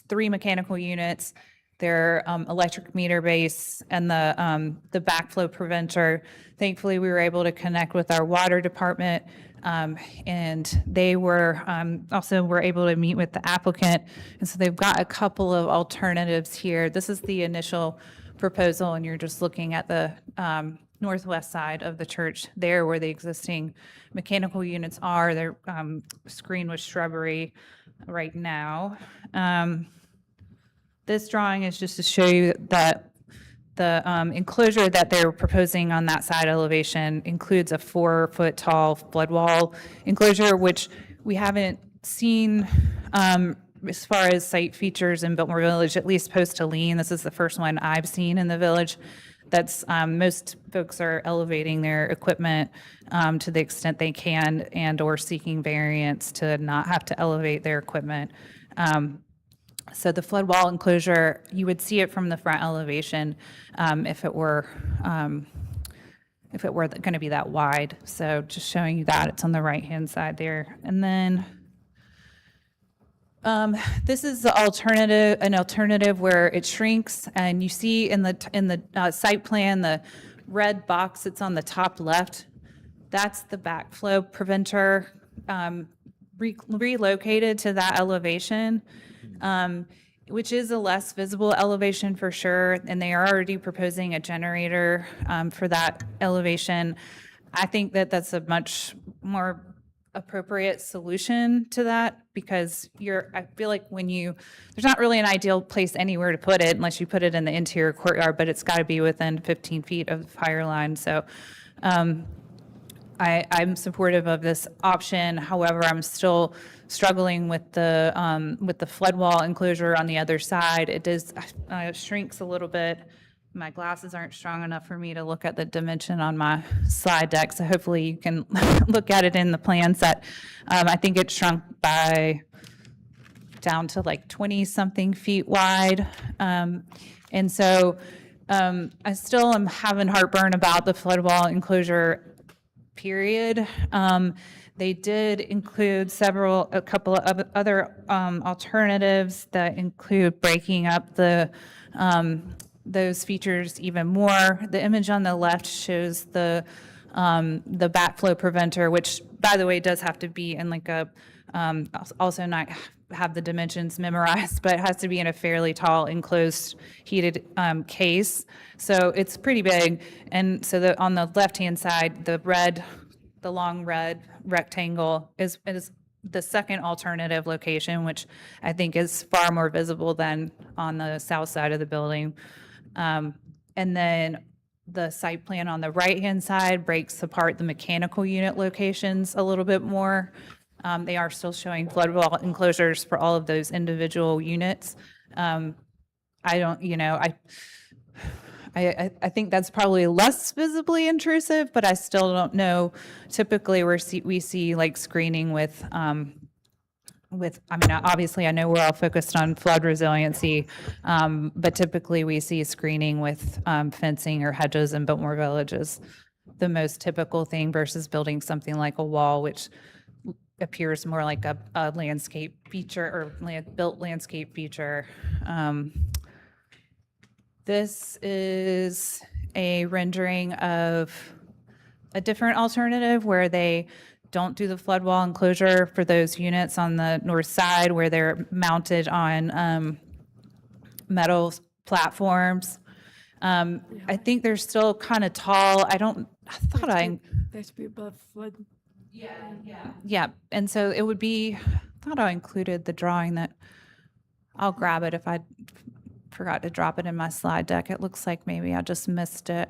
three mechanical units, their electric meter base, and the backflow preventer. Thankfully, we were able to connect with our water department, and they were also were able to meet with the applicant. And so they've got a couple of alternatives here. This is the initial proposal, and you're just looking at the northwest side of the church there where the existing mechanical units are. They're screened with shrubbery right now. This drawing is just to show you that the enclosure that they're proposing on that side elevation includes a 4-foot tall flood wall enclosure, which we haven't seen as far as site features in Biltmore Village, at least post-Helene. This is the first one I've seen in the village. That's, most folks are elevating their equipment to the extent they can and/or seeking variance to not have to elevate their equipment. So the flood wall enclosure, you would see it from the front elevation if it were going to be that wide. So just showing you that, it's on the right-hand side there. And then this is an alternative where it shrinks, and you see in the site plan, the red box that's on the top left, that's the backflow preventer relocated to that elevation, which is a less visible elevation for sure, and they are already proposing a generator for that elevation. I think that that's a much more appropriate solution to that, because I feel like there's not really an ideal place anywhere to put it unless you put it in the interior courtyard, but it's got to be within 15 feet of the fire line. So I'm supportive of this option. However, I'm still struggling with the flood wall enclosure on the other side. It does shrinks a little bit. My glasses aren't strong enough for me to look at the dimension on my slide deck, so hopefully you can look at it in the plan set. I think it shrunk down to like 20-something feet wide. And so I still am having heartburn about the flood wall enclosure, period. They did include a couple of other alternatives that include breaking up those features even more. The image on the left shows the backflow preventer, which, by the way, does have to be in like also not have the dimensions memorized, but it has to be in a fairly tall enclosed heated case. So it's pretty big. And so on the left-hand side, the long red rectangle is the second alternative location, which I think is far more visible than on the south side of the building. And then the site plan on the right-hand side breaks apart the mechanical unit locations a little bit more. They are still showing flood wall enclosures for all of those individual units. I think that's probably less visibly intrusive, but I still don't know. Typically, we see like screening with, obviously I know we're all focused on flood resiliency, but typically we see screening with fencing or hedges in Biltmore Village is the most typical thing versus building something like a wall, which appears more like a landscape feature or built landscape feature. This is a rendering of a different alternative where they don't do the flood wall enclosure for those units on the north side where they're mounted on metal platforms. I think they're still kind of tall. They have to be above flood. Yeah, and so it would be, I thought I included the drawing that, I'll grab it if I forgot to drop it in my slide deck. It looks like maybe I just missed it.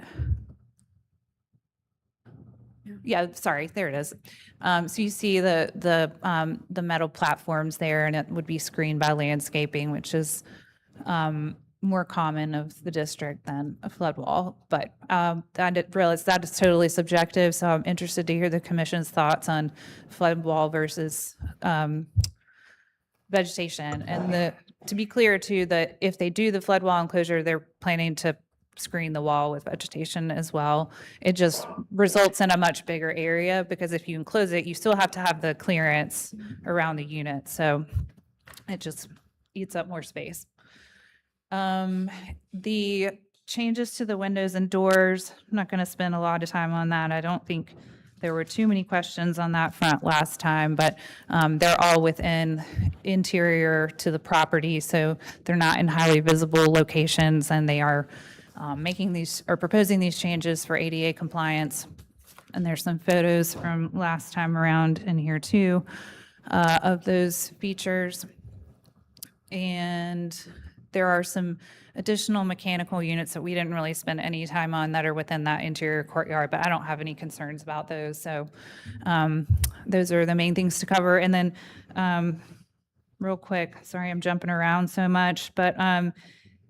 Yeah, sorry, there it is. So you see the metal platforms there, and it would be screened by landscaping, which is more common of the district than a flood wall. But I didn't realize that is totally subjective, so I'm interested to hear the commission's thoughts on flood wall versus vegetation. And to be clear too, that if they do the flood wall enclosure, they're planning to screen the wall with vegetation as well. It just results in a much bigger area because if you enclose it, you still have to have the clearance around the unit. So it just eats up more space. The changes to the windows and doors, I'm not going to spend a lot of time on that. I don't think there were too many questions on that front last time, but they're all within interior to the property, so they're not in highly visible locations, and they are proposing these changes for ADA compliance. And there's some photos from last time around in here too of those features. And There are some additional mechanical units that we didn't really spend any time on that are within that interior courtyard, but I don't have any concerns about those. So those are the main things to cover. And then real quick, sorry, I'm jumping around so much, but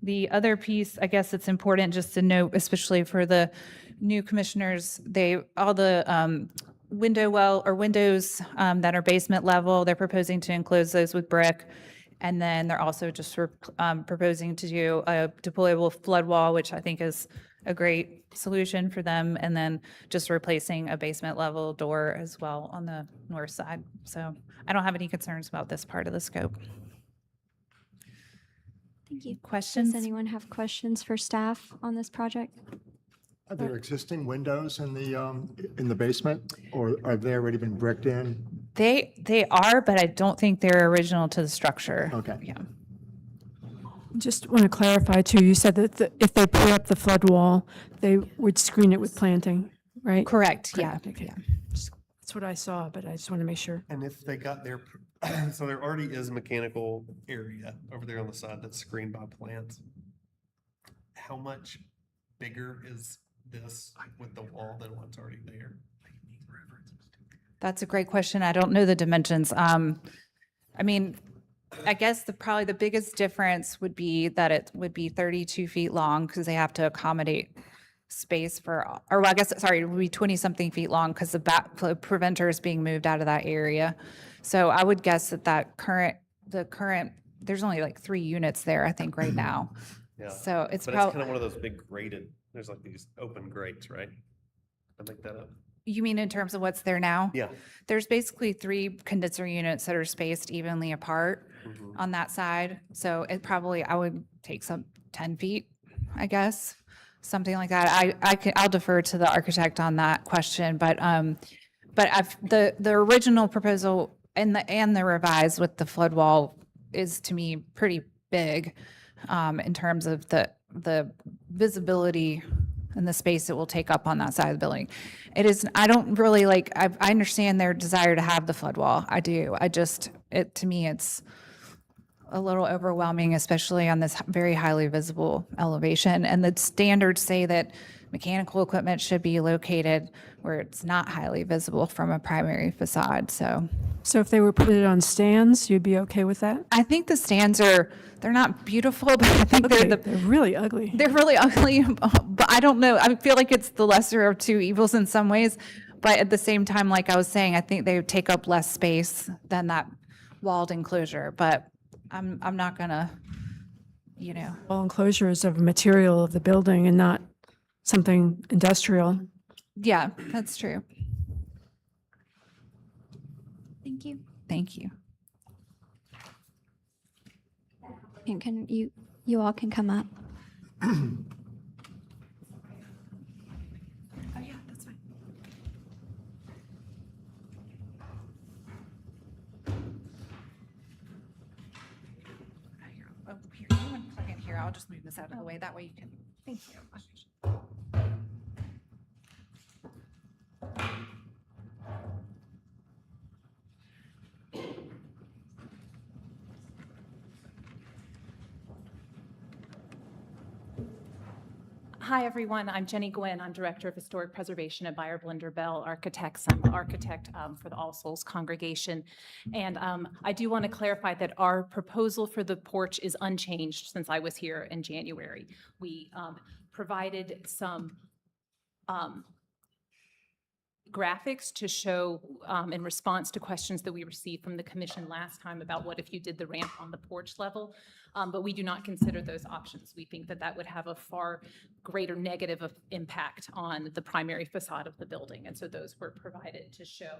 the other piece, I guess it's important just to note, especially for the new commissioners, all the windows that are basement level, they're proposing to enclose those with brick. And then they're also just proposing to do a deployable flood wall, which I think is a great solution for them. And then just replacing a basement level door as well on the north side. So I don't have any concerns about this part of the scope. Thank you. Questions? Does anyone have questions for staff on this project? Are there existing windows in the basement, or have they already been bricked in? They are, but I don't think they're original to the structure. Okay. Yeah. Just want to clarify too, you said that if they put up the flood wall, they would screen it with planting, right? Correct, yeah. Okay. That's what I saw, but I just want to make sure. And if they got their, so there already is a mechanical area over there on the side that's screened by plants. How much bigger is this with the wall than what's already there? That's a great question. I don't know the dimensions. I mean, I guess probably the biggest difference would be that it would be 32 feet long because they have to accommodate space for, or well, I guess, sorry, it would be 20-something feet long because the preventer is being moved out of that area. So I would guess that the current, there's only like 3 units there, I think, right now. Yeah. So it's But it's probably, kind of one of those big grated, there's like these open grates, right? I make that up. you mean in terms of what's there now? Yeah. There's basically 3 condenser units that are spaced evenly apart on that side. So it probably, I would take some 10 feet, I guess, something like that. I'll defer to the architect on that question, but the original proposal and the revised with the flood wall is to me pretty big in terms of the visibility and the space it will take up on that side of the building. It is, I don't really like, I understand their desire to have the flood wall. I do. To me, it's a little overwhelming, especially on this very highly visible elevation. And the standards say that mechanical equipment should be located where it's not highly visible from a primary facade, so. So if they were put it on stands, you'd be okay with that? I think the stands they're not beautiful, but I think They're really ugly. They're really ugly, but I don't know. I feel like it's the lesser of 2 evils in some ways. But at the same time, like I was saying, I think they take up less space than that walled enclosure. But I'm not gonna, Wall enclosure is of a material of the building and not something industrial. Yeah, that's true. Thank you. Thank you. And can you all can come up. Oh, yeah, that's fine. Oh, here, you want to plug in here? I'll just move this out of the way. That way you can. Thank you. Hi, everyone. I'm Jenny Gwynn. I'm Director of Historic Preservation at Buyer Blender Bell Architects. I'm the architect for the All Souls congregation. And I do want to clarify that our proposal for the porch is unchanged since I was here in January. We provided some graphics to show in response to questions that we received from the commission last time about what if you did the ramp on the porch level. But we do not consider those options. We think that that would have a far greater negative impact on the primary facade of the building. And so those were provided to show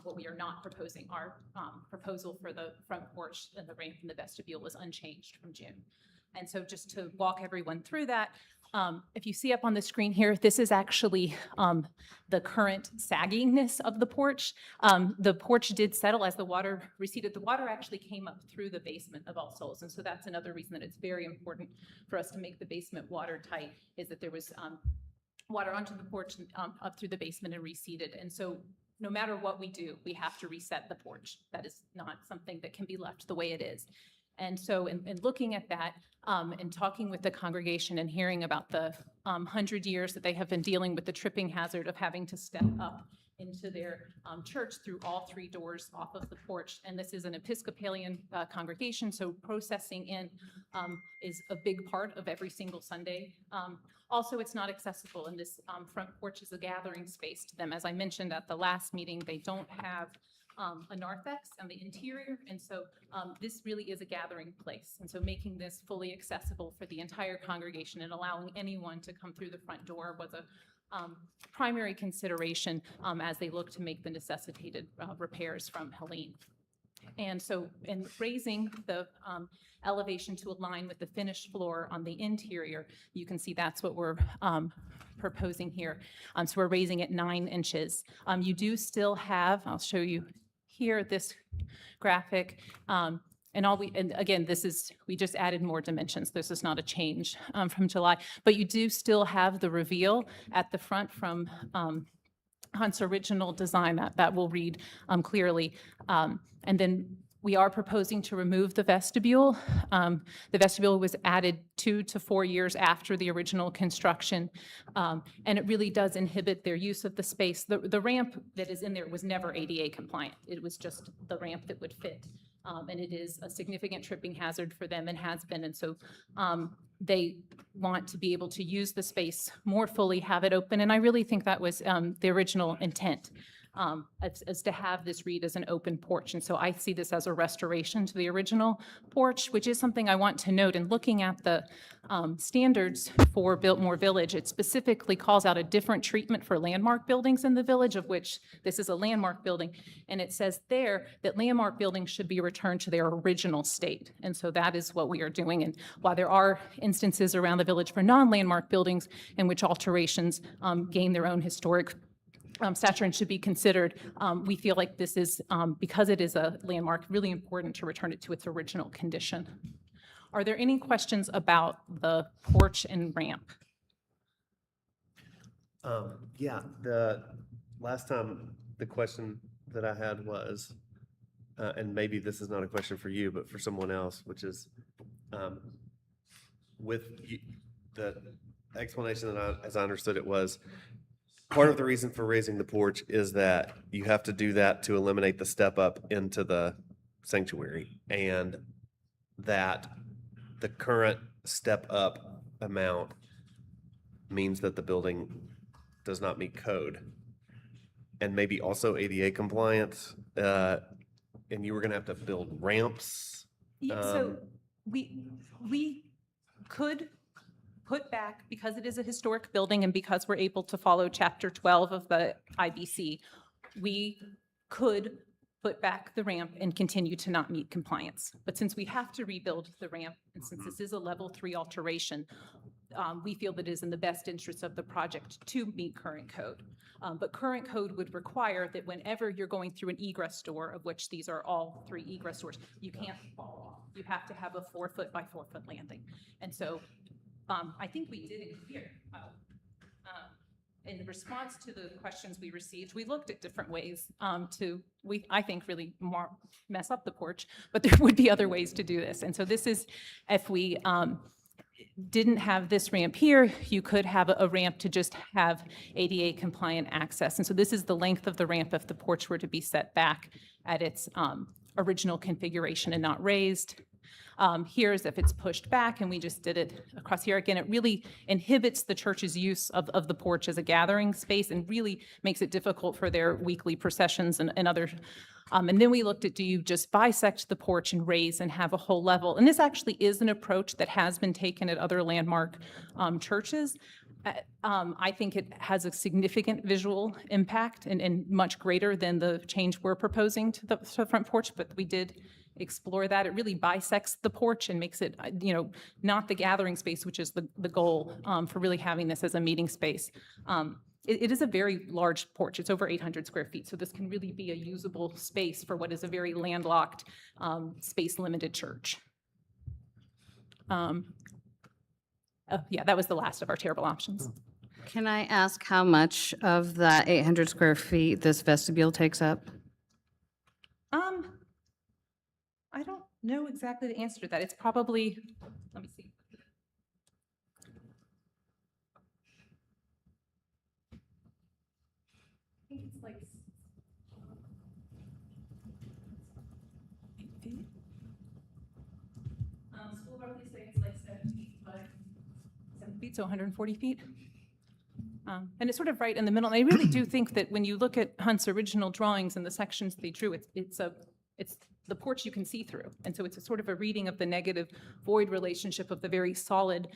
what we are not proposing. Our proposal for the front porch and the ramp in the vestibule was unchanged from June. And so just to walk everyone through that, if you see up on the screen here, this is actually the current saggingness of the porch. The porch did settle as the water receded. The water actually came up through the basement of All Souls. And so that's another reason that it's very important for us to make the basement watertight, is that there was water onto the porch and up through the basement and receded. And so no matter what we do, we have to reset the porch. That is not something that can be left the way it is. And so in looking at that and talking with the congregation and hearing about the 100 years that they have been dealing with the tripping hazard of having to step up into their church through all 3 doors off of the porch. And this is an Episcopalian congregation, so processing in is a big part of every single Sunday. Also, it's not accessible, and this front porch is a gathering space to them. As I mentioned at the last meeting, they don't have a narthex on the interior, and so this really is a gathering place. And so making this fully accessible for the entire congregation and allowing anyone to come through the front door was a primary consideration as they look to make the necessitated repairs from Helene. And so in raising the elevation to align with the finished floor on the interior, you can see that's what we're proposing here. So we're raising it 9 inches. You do still have, I'll show you here, this graphic. And again, we just added more dimensions. This is not a change from July, but you do still have the reveal at the front from Hunt's original design that will read clearly. And then we are proposing to remove the vestibule. The vestibule was added 2 to 4 years after the original construction, and it really does inhibit their use of the space. The ramp that is in there was never ADA compliant. It was just the ramp that would fit. And it is a significant tripping hazard for them and has been. And so they want to be able to use the space more fully, have it open. And I really think that was the original intent, as to have this read as an open porch. And so I see this as a restoration to the original porch, which is something I want to note. In looking at the standards for Biltmore Village, it specifically calls out a different treatment for landmark buildings in the village, of which this is a landmark building. And it says there that landmark buildings should be returned to their original state. And so that is what we are doing. And while there are instances around the village for non-landmark buildings in which alterations gain their own historic stature and should be considered, we feel like this is, because it is a landmark, really important to return it to its original condition. Are there any questions about the porch and ramp? Yeah, the last time the question that I had was, and maybe this is not a question for you, but for someone else, which is the explanation that as I understood it was, part of the reason for raising the porch is that you have to do that to eliminate the step up into the sanctuary, and that the current step up amount means that the building does not meet code, and maybe also ADA compliance, and you were going to have to build ramps. So we could put back, because it is a historic building and because we're able to follow Chapter 12 of the IBC, we could put back the ramp and continue to not meet compliance. But since we have to rebuild the ramp, and since this is a level 3 alteration, we feel that it is in the best interest of the project to meet current code. But current code would require that whenever you're going through an egress door, of which these are all 3 egress doors, you can't fall off. You have to have a 4-foot by 4-foot landing. And so I think we did it here. In response to the questions we received, we looked at different ways I think, really mess up the porch, but there would be other ways to do this. And so this is, if we didn't have this ramp here, you could have a ramp to just have ADA compliant access. And so this is the length of the ramp if the porch were to be set back at its original configuration and not raised. Here's if it's pushed back, and we just did it across here. Again, it really inhibits the church's use of the porch as a gathering space and really makes it difficult for their weekly processions and other. And then we looked at, do you just bisect the porch and raise and have a whole level? And this actually is an approach that has been taken at other landmark churches. I think it has a significant visual impact and much greater than the change we're proposing to the front porch, but we did explore that. It really bisects the porch and makes it, not the gathering space, which is the goal for really having this as a meeting space. It is a very large porch. It's over 800 square feet. So this can really be a usable space for what is a very landlocked, space-limited church. Yeah, that was the last of our terrible options. Can I ask how much of that 800 square feet this vestibule takes up? know exactly the answer to that. It's probably, let me see. I think it's like 8 feet. School roughly say it's like 7 feet, but 7 feet, so 140 feet. And it's sort of right in the middle. And I really do think that when you look at Hunt's original drawings and the sections they drew, it's the porch you can see through. And so it's a sort of a reading of the negative void relationship of the very solid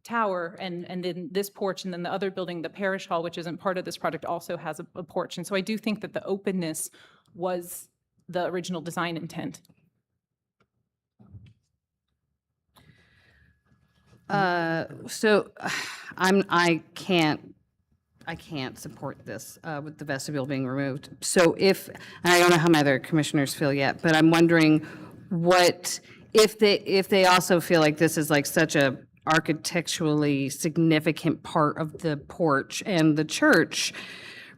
tower and then this porch, and then the other building, the parish hall, which isn't part of this project, also has a porch. And so I do think that the openness was the original design intent. So I can't support this with the vestibule being removed. So and I don't know how my other commissioners feel yet, but I'm wondering what, if they also feel like this is like such a architecturally significant part of the porch and the church,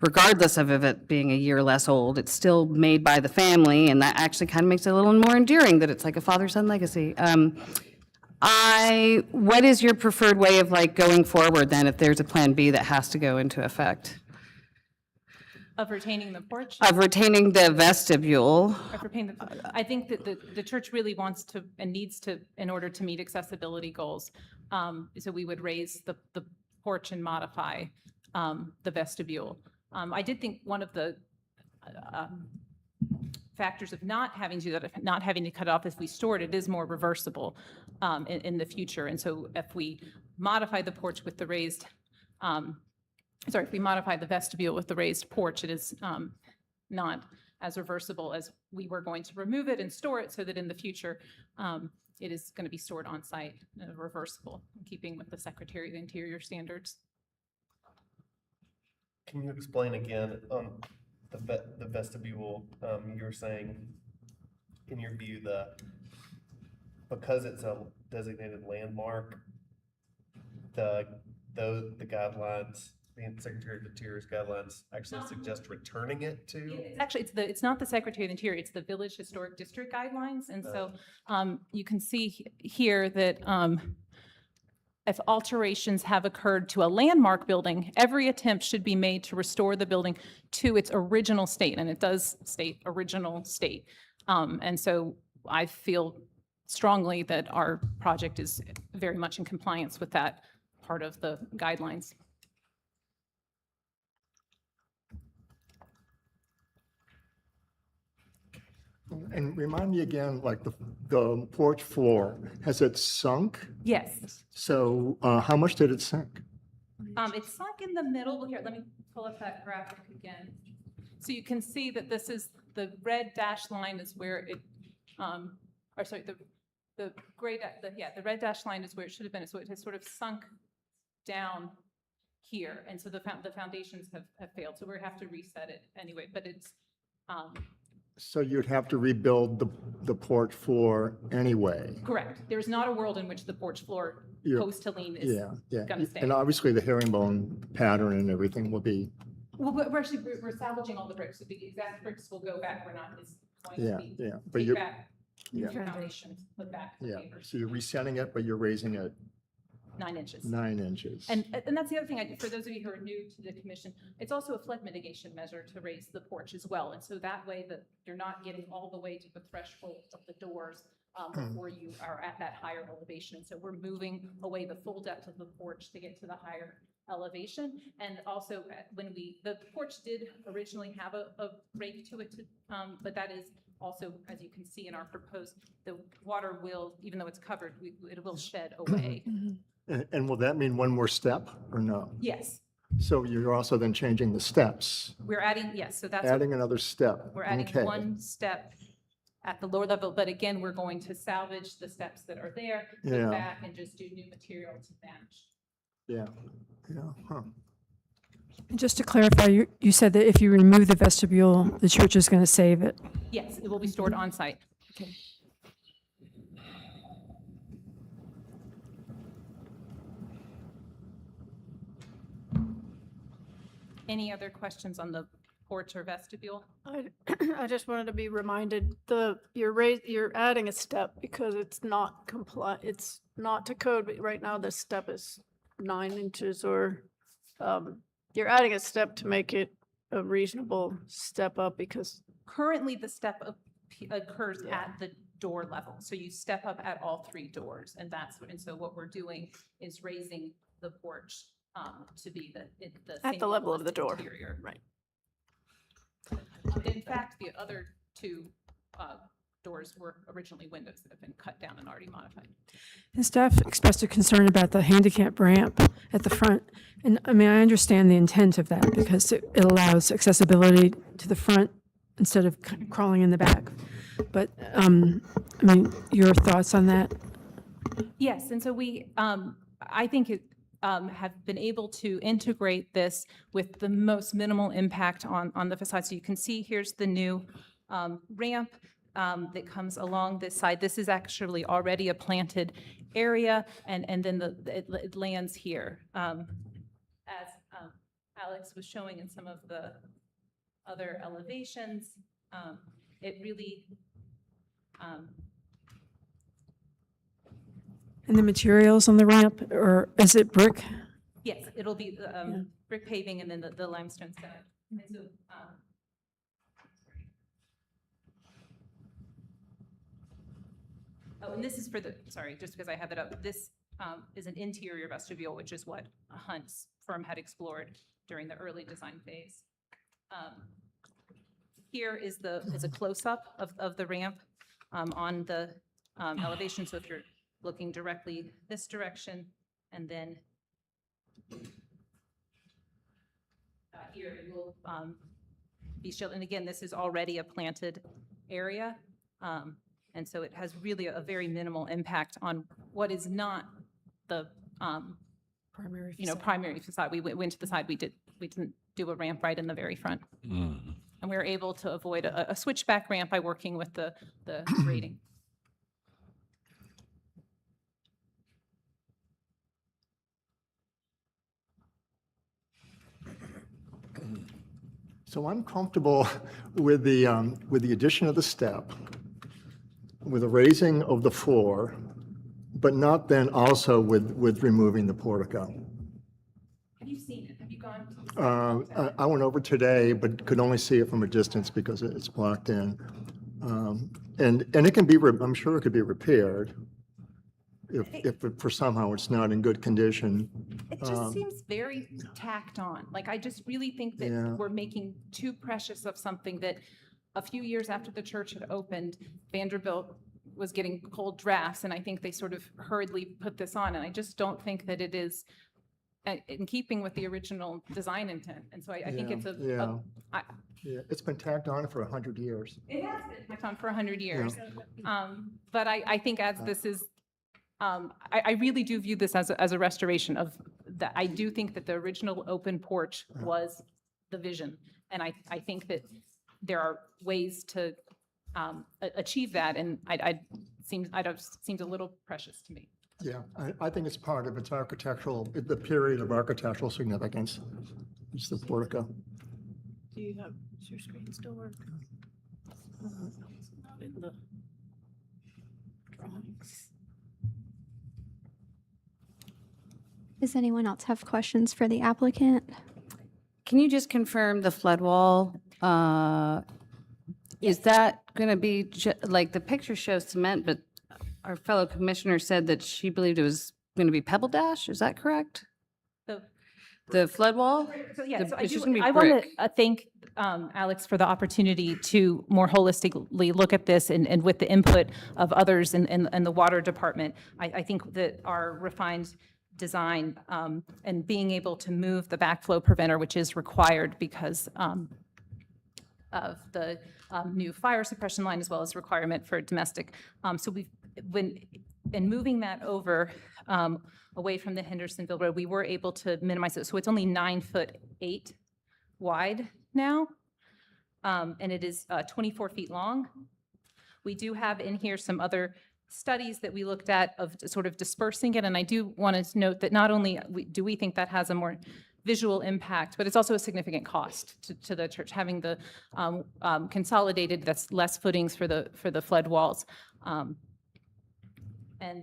regardless of it being a year less old, it's still made by the family, and that actually kind of makes it a little more endearing that it's like a father-son legacy. What is your preferred way of like going forward then if there's a plan B that has to go into effect? Of retaining the porch? Of retaining the vestibule. I think that the church really wants to and needs to, in order to meet accessibility goals. So we would raise the porch and modify the vestibule. I did think one of the factors of not having to do that, not having to cut it off if we store it, it is more reversible in the future. And so if we modify the porch with the raised, if we modify the vestibule with the raised porch, it is not as reversible as we were going to remove it and store it so that in the future it is going to be stored on site, reversible, in keeping with the Secretary of the Interior standards. Can you explain again the vestibule? You were saying, in your view, because it's a designated landmark, the guidelines, the Secretary of the Interior's guidelines actually suggest returning it to? It's not the Secretary of the Interior, it's the Village Historic District guidelines. And so you can see here that if alterations have occurred to a landmark building, every attempt should be made to restore the building to its original state. And it does state original state. And so I feel strongly that our project is very much in compliance with that part of the guidelines. And remind me again, like the porch floor, has it sunk? Yes. So how much did it sink? It's sunk in the middle. Here, let me pull up that graphic again. So you can see that this is the red dashed line is where it, or sorry, the red dashed line is where it should have been. So it has sort of sunk down here. And so the foundations have failed. So we have to reset it anyway, but it's, So you'd have to rebuild the porch floor anyway? correct. There's not a world in which the porch floor post-Helene is going to stay. And obviously the herringbone pattern and everything will be, Well, we're salvaging all the bricks. So the exact bricks will go back. We're not, it's going to be, but take you're, back foundations, put back the paper. so you're resetting it, but you're raising it 9 inches. 9 inches. And that's the other thing, for those of you who are new to the commission, it's also a flood mitigation measure to raise the porch as well. And so that way that you're not getting all the way to the threshold of the doors before you are at that higher elevation. And so we're moving away the full depth of the porch to get to the higher elevation. And also when the porch did originally have a rake to it, but that is also, as you can see in our proposed, the water will, even though it's covered, it will shed away. And will that mean one more step or no? Yes. So you're also then changing the steps? We're adding, yes, so that's. Adding another step? We're adding Okay. one step at the lower level, but again, we're going to salvage the steps that are there, Yeah. put back and just do new material to match. Yeah, huh. And just to clarify, you said that if you remove the vestibule, the church is going to save it. Yes, it will be stored on site. Okay. Any other questions on the porch or vestibule. I just wanted to be reminded, you're adding a step because it's not it's not to code, but right now the step is 9 inches or, you're adding a step to make it a reasonable step up because. Currently, the step up occurs at the door level. So you step up at all 3 doors, and so what we're doing is raising the porch to be the At same the level of the door. interior. Right. In fact, the other 2 doors were originally windows that have been cut down and already modified. The staff expressed a concern about the handicap ramp at the front. And I mean, I understand the intent of that because it allows accessibility to the front instead of crawling in the back. But, I mean, your thoughts on that? Yes, and so I think have been able to integrate this with the most minimal impact on the facade. So you can see here's the new ramp that comes along this side. This is actually already a planted area, and then it lands here. As Alex was showing in some of the other elevations, it really And the materials on the ramp, or is it brick? yes, it'll be brick paving and then the limestone side. And so, oh, and this is for sorry, just because I have it up, this is an interior vestibule, which is what Hunt's firm had explored during the early design phase. Here is a close-up of the ramp on the elevation. So if you're looking directly this direction, and then here it will be shielded. And again, this is already a planted area. And so it has really a very minimal impact on what is not the Primary primary facade. We went to the side. We didn't do a ramp right in the very front. And we were able to avoid a switchback ramp by working with the grading. So I'm comfortable with the addition of the step, with the raising of the floor, but not then also with removing the portico. Have you seen it? Have you gone to the site? I went over today, but could only see it from a distance because it's blocked in. And it can be, I'm sure it could be repaired if for somehow it's not in good condition. It just seems very tacked on. Like, I just really think that Yeah. we're making too precious of something that a few years after the church had opened, Vanderbilt was getting cold drafts, and I think they sort of hurriedly put this on, and I just don't think that it is in keeping with the original design intent. And so I think it's Yeah, it's been tacked on for 100 years. It has been tacked on for 100 years. But I think as this is, I really do view this as a restoration of that. I do think that the original open porch was the vision. And I think that there are ways to achieve that, and it seems a little precious to me. Yeah, I think it's part of its architectural, the period of architectural significance. It's the portico. Does your screen still work? It's not in the drawings. Does anyone else have questions for the applicant? Can you just confirm the flood wall? Is that going to be, like, the picture shows cement, but our fellow commissioner said that she believed it was going to be pebble dash. Is that correct? The flood wall? So yeah, so It's just gonna be I want brick. to thank Alex for the opportunity to more holistically look at this and with the input of others in the water department. I think that our refined design and being able to move the backflow preventer, which is required because of the new fire suppression line, as well as requirement for domestic. So in moving that over away from the Hendersonville Road, we were able to minimize it. So it's only 9'8" wide now, and it is 24 feet long. We do have in here some other studies that we looked at of sort of dispersing it, and I do want to note that not only do we think that has a more visual impact, but it's also a significant cost to the church, having the consolidated, that's less footings for the flood walls. And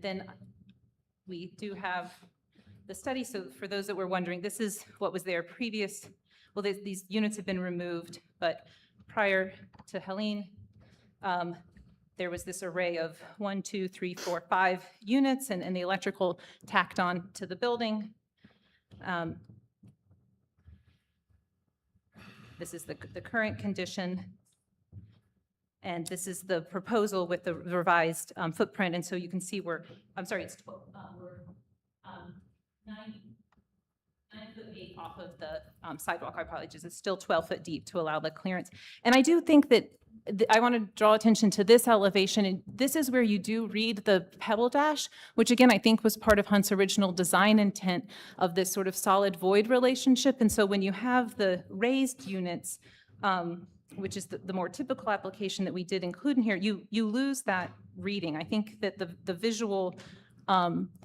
then we do have the study. So for those that were wondering, this is what was there previous. Well, these units have been removed, but prior to Helene, there was this array of 1, 2, 3, 4, 5 units and the electrical tacked on to the building. This is the current condition. And this is the proposal with the revised footprint. And so you can see I'm sorry, it's 12, we're 9'8" off of the sidewalk. I apologize. It's still 12 foot deep to allow the clearance. And I do think that I want to draw attention to this elevation. And this is where you do read the pebble dash, which again, I think was part of Hunt's original design intent of this sort of solid void relationship. And so when you have the raised units, which is the more typical application that we did include in here, you lose that reading. I think that the visual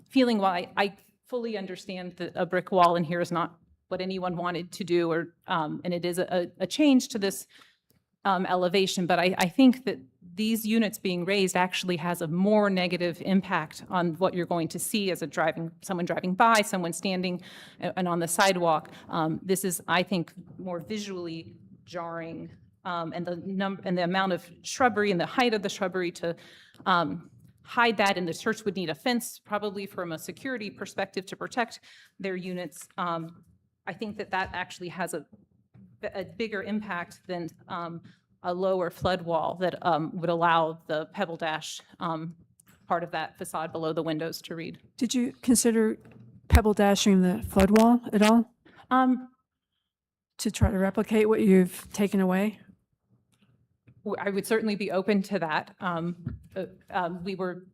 feeling, while I fully understand that a brick wall in here is not what anyone wanted to do, and it is a change to this elevation, but I think that these units being raised actually has a more negative impact on what you're going to see as someone driving by, someone standing and on the sidewalk. This is, I think, more visually jarring. And the amount of shrubbery and the height of the shrubbery to hide that, and the church would need a fence probably from a security perspective to protect their units. I think that actually has a bigger impact than a lower flood wall that would allow the pebble dash part of that facade below the windows to read. Did you consider pebble dashing the flood wall at all? To try to replicate what you've taken away? I would certainly be open to that. We were,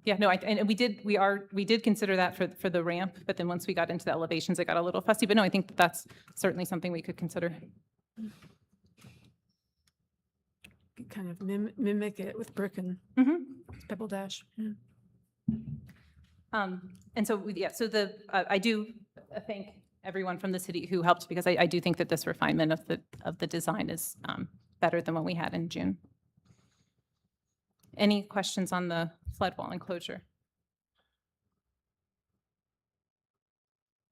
yeah, no, and we did consider that for the ramp, but then once we got into the elevations, it got a little fussy. But no, I think that's certainly something we could consider. Kind of mimic it with brick and pebble dash. Yeah. And so, yeah, so I do thank everyone from the city who helped, because I do think that this refinement of the design is better than what we had in June. Any questions on the flood wall enclosure?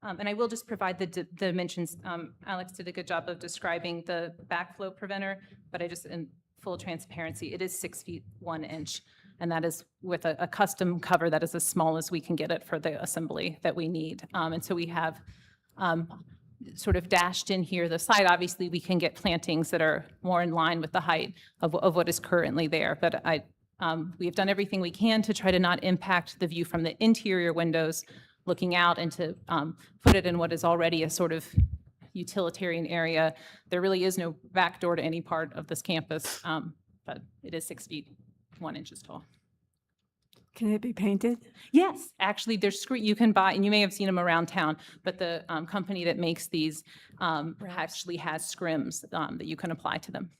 And I will just provide the dimensions. Alex did a good job of describing the backflow preventer, but I just, in full transparency, it is 6 feet 1 inch. And that is with a custom cover that is as small as we can get it for the assembly that we need. And so we have sort of dashed in here the side. Obviously, we can get plantings that are more in line with the height of what is currently there. But we have done everything we can to try to not impact the view from the interior windows looking out, and to put it in what is already a sort of utilitarian area. There really is no back door to any part of this campus, but it is 6 feet 1 inches tall. Can it be painted? Yes, actually, there's you can buy, and you may have seen them around town, but the company that makes these actually has scrims that you can apply to them.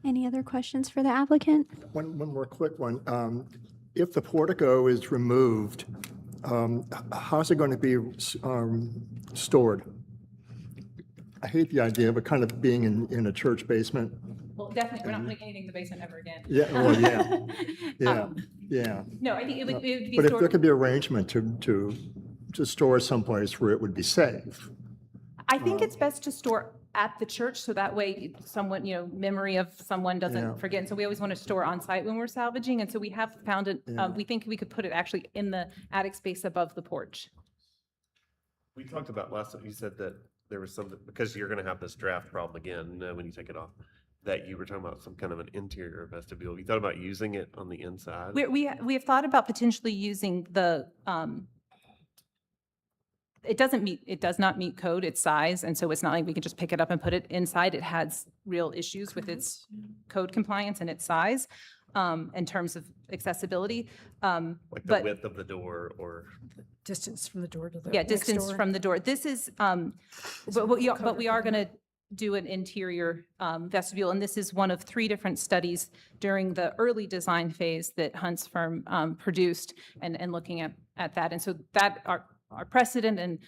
Any other questions for the applicant? One more quick one. If the portico is removed, how's it going to be stored? I hate the idea of it kind of being in a church basement. Well, definitely, we're not putting anything in the basement ever again. Yeah, well, yeah, yeah, yeah. No, I think it would be But if stored. there could be arrangement to store someplace where it would be safe. I think it's best to store at the church, so that way someone, memory of someone doesn't forget. And so we always want to store on site when we're salvaging. And so we have found it, we think we could put it actually in the attic space above the porch. We talked about last time, you said that there was something, because you're going to have this draft problem again when you take it off, that you were talking about some kind of an interior vestibule. You thought about using it on the inside? We have thought about potentially using the, it does not meet code, its size, and so it's not like we can just pick it up and put it inside. It has real issues with its code compliance and its size in terms of accessibility. Like the width of the door, or Distance from the door to the yeah, next distance door. from the door. This is, but we are going to do an interior vestibule, and this is one of 3 different studies during the early design phase that Hunt's firm produced, and looking at that. And so that our precedent and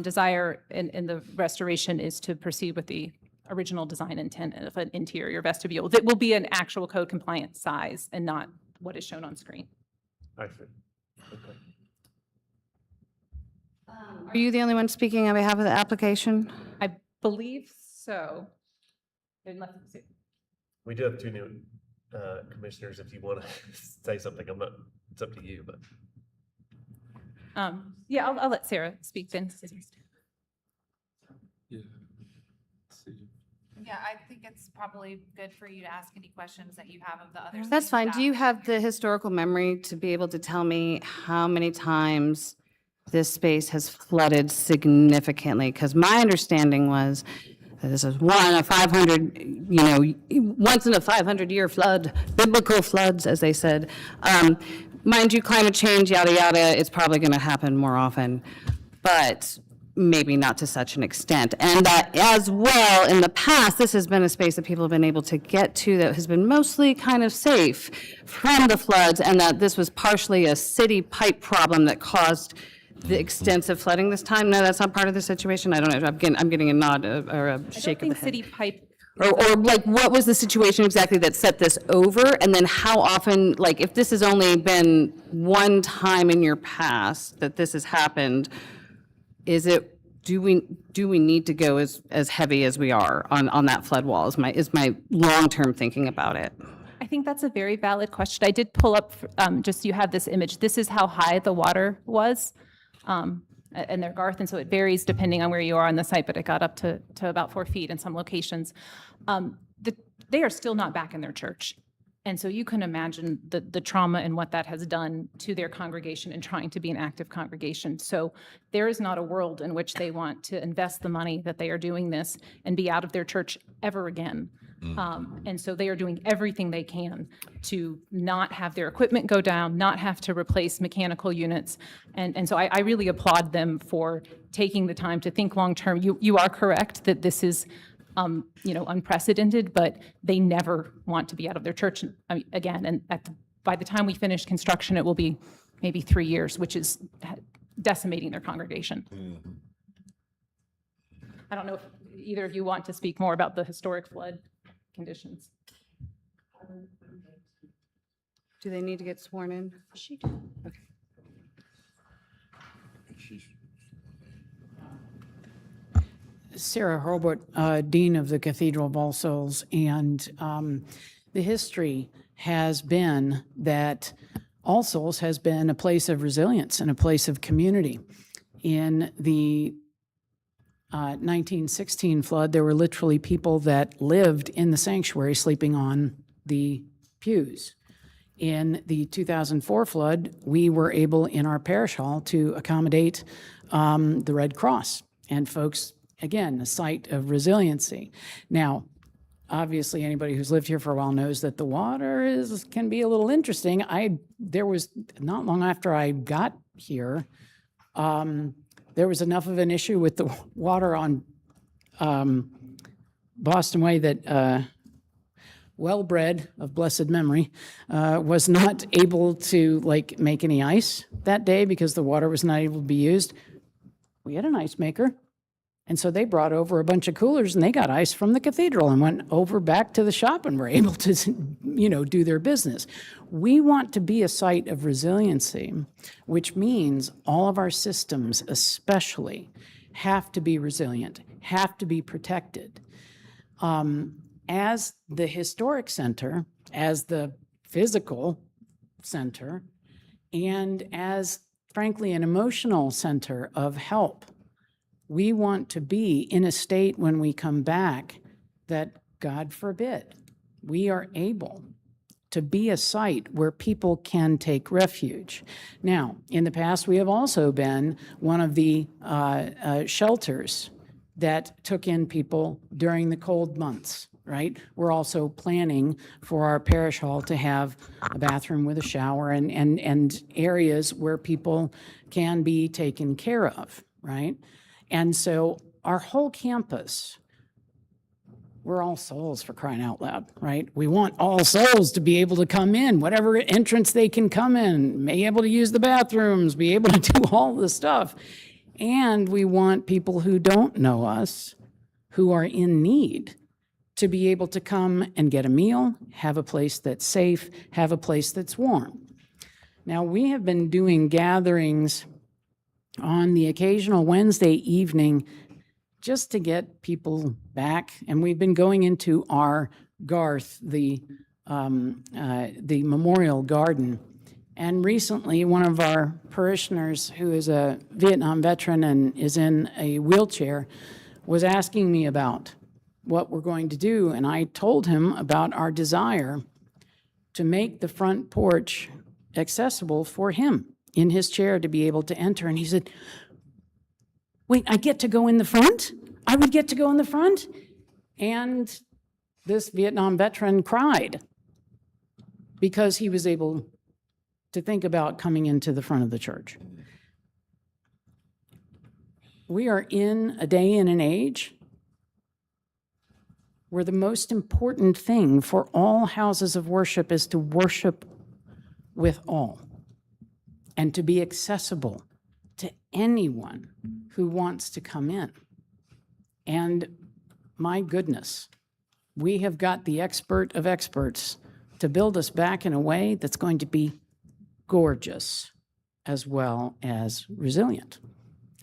desire in the restoration is to proceed with the original design intent of an interior vestibule that will be an actual code compliant size and not what is shown on screen. I see. Okay. Are you the only one speaking on behalf of the application? I believe so. Unless- We do have 2 new commissioners. If you want to say something, it's up to you, but. Yeah, I'll let Sarah speak then. Yeah, I think it's probably good for you to ask any questions that you have of the others. That's fine. Do you have the historical memory to be able to tell me how many times this space has flooded significantly? Because my understanding was that this is once in a 500-year flood, biblical floods, as they said. Mind you, climate change, yada, yada, it's probably going to happen more often, but maybe not to such an extent. And that as well, in the past, this has been a space that people have been able to get to that has been mostly kind of safe from the floods, and that this was partially a city pipe problem that caused the extensive flooding this time. No, that's not part of the situation? I don't know. I'm getting a nod or a shake of the head. City pipe. Or like, what was the situation exactly that set this over? And then how often, like, if this has only been one time in your past that this has happened, do we need to go as heavy as we are on that flood wall, is my long-term thinking about it. I think that's a very valid question. I did pull up, just so you have this image. This is how high the water was in their garth, and so it varies depending on where you are on the site, but it got up to about 4 feet in some locations. They are still not back in their church. And so you can imagine the trauma and what that has done to their congregation and trying to be an active congregation. So there is not a world in which they want to invest the money that they are doing this and be out of their church ever again. And so they are doing everything they can to not have their equipment go down, not have to replace mechanical units. And so I really applaud them for taking the time to think long-term. You are correct that this is unprecedented, but they never want to be out of their church again. And by the time we finish construction, it will be maybe 3 years, which is decimating their congregation. I don't know if either of you want to speak more about the historic flood conditions. Do they need to get sworn in? She did. Okay. Sarah Hurlbut, Dean of the Cathedral of All Souls, and the history has been that All Souls has been a place of resilience and a place of community. In the 1916 flood, there were literally people that lived in the sanctuary sleeping on the pews. In the 2004 flood, we were able in our parish hall to accommodate the Red Cross and folks. Again, a site of resiliency. Now, obviously, anybody who's lived here for a while knows that the water can be a little interesting. There was, not long after I got here, there was enough of an issue with the water on Boston Way that Wellbred of blessed memory was not able to make any ice that day because the water was not able to be used. We had an ice maker. And so they brought over a bunch of coolers and they got ice from the cathedral and went over back to the shop and were able to, do their business. We want to be a site of resiliency, which means all of our systems especially have to be resilient, have to be protected. As the historic center, as the physical center, and as, frankly, an emotional center of help, we want to be in a state when we come back that, God forbid, we are able to be a site where people can take refuge. Now, in the past, we have also been one of the shelters that took in people during the cold months, right? We're also planning for our parish hall to have a bathroom with a shower and areas where people can be taken care of, right? And so our whole campus We're all souls, for crying out loud, right? We want all souls to be able to come in, whatever entrance they can come in, be able to use the bathrooms, be able to do all the stuff. And we want people who don't know us, who are in need, to be able to come and get a meal, have a place that's safe, have a place that's warm. Now, we have been doing gatherings on the occasional Wednesday evening just to get people back, and we've been going into our Garth, the memorial garden. And recently, one of our parishioners, who is a Vietnam veteran and is in a wheelchair, was asking me about what we're going to do, and I told him about our desire to make the front porch accessible for him in his chair to be able to enter. And he said, wait, I get to go in the front? I would get to go in the front? And this Vietnam veteran cried because he was able to think about coming into the front of the church. We are in a day and an age where the most important thing for all houses of worship is to worship with all and to be accessible to anyone who wants to come in. And my goodness, we have got the expert of experts to build us back in a way that's going to be gorgeous as well as resilient.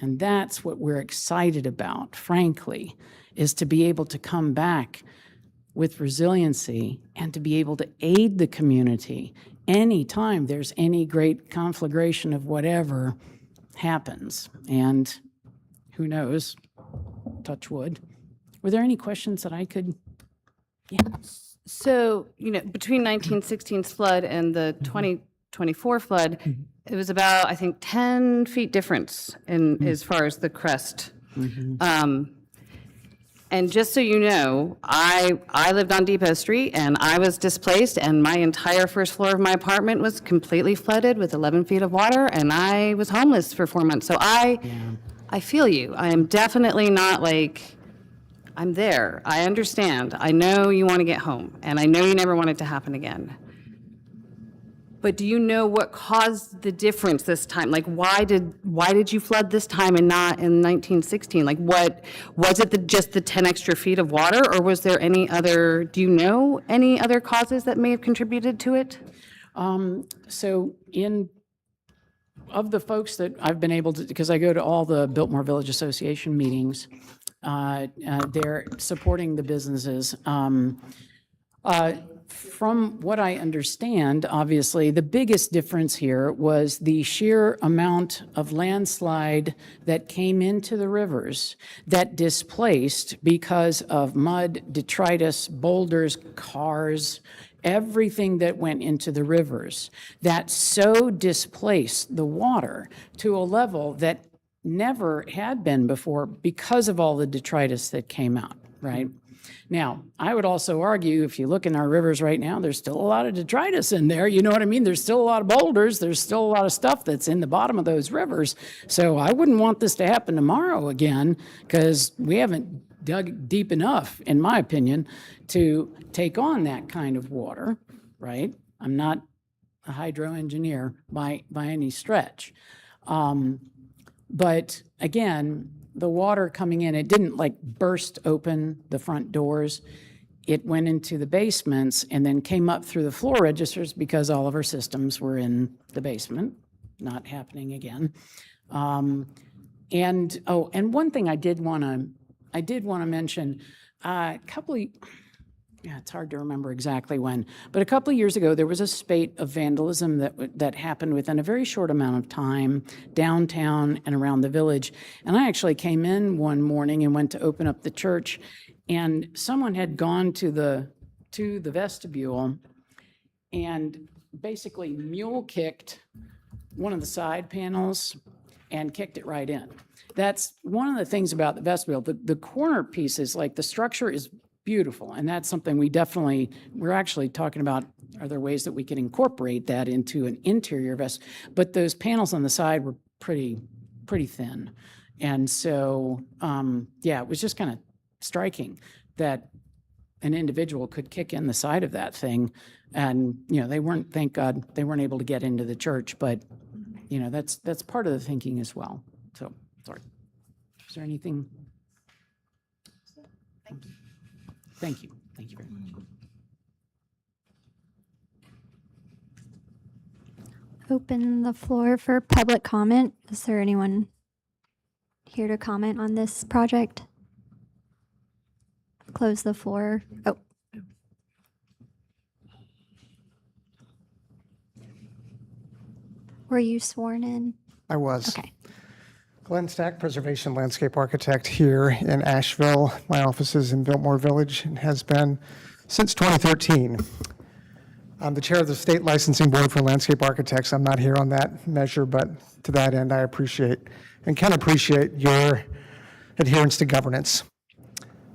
And that's what we're excited about, frankly, is to be able to come back with resiliency and to be able to aid the community anytime there's any great conflagration of whatever happens. And who knows, touch wood. Were there any questions that I could? Yeah. So, between 1916's flood and the 2024 flood, it was about, I think, 10 feet difference in as far as the crest. And just so you know, I lived on Depot Street and I was displaced and my entire first floor of my apartment was completely flooded with 11 feet of water and I was homeless for 4 months. So I feel you. I am definitely not like, I'm there. I understand. I know you want to get home and I know you never want it to happen again. But do you know what caused the difference this time? Like, why did you flood this time and not in 1916? Like, what was it? Just the 10 extra feet of water, or was there any other? Do you know any other causes that may have contributed to it? So, of the folks that I've been able to, because I go to all the Biltmore Village Association meetings, they're supporting the businesses. From what I understand, obviously, the biggest difference here was the sheer amount of landslide that came into the rivers that displaced because of mud, detritus, boulders, cars, everything that went into the rivers that so displaced the water to a level that never had been before because of all the detritus that came out, right? Now, I would also argue, if you look in our rivers right now, there's still a lot of detritus in there. You know what I mean? There's still a lot of boulders. There's still a lot of stuff that's in the bottom of those rivers. So I wouldn't want this to happen tomorrow again because we haven't dug deep enough, in my opinion, to take on that kind of water, right? I'm not a hydro engineer by any stretch. But again, the water coming in, it didn't like burst open the front doors. It went into the basements and then came up through the floor registers because all of our systems were in the basement, not happening again. And one thing I did want to mention, it's hard to remember exactly when, but a couple of years ago, there was a spate of vandalism that happened within a very short amount of time downtown and around the village. And I actually came in one morning and went to open up the church, and someone had gone to the vestibule and basically mule kicked one of the side panels and kicked it right in. That's one of the things about the vestibule. The corner pieces, like the structure is beautiful, and that's something we're actually talking about, are there ways that we can incorporate that into an interior vest? But those panels on the side were pretty thin. And so, it was just kind of striking that an individual could kick in the side of that thing and, they weren't, thank God, they weren't able to get into the church, but, that's part of the thinking as well. So, sorry. Is there anything? Thank you. Thank you very much. Open the floor for public comment. Is there anyone here to comment on this project? Close the floor. Oh. Were you sworn in? I was. Okay. Glenn Stack, Preservation Landscape Architect here in Asheville. My office is in Biltmore Village and has been since 2013. I'm the chair of the State Licensing Board for Landscape Architects. I'm not here on that measure, but to that end, I appreciate and can appreciate your adherence to governance.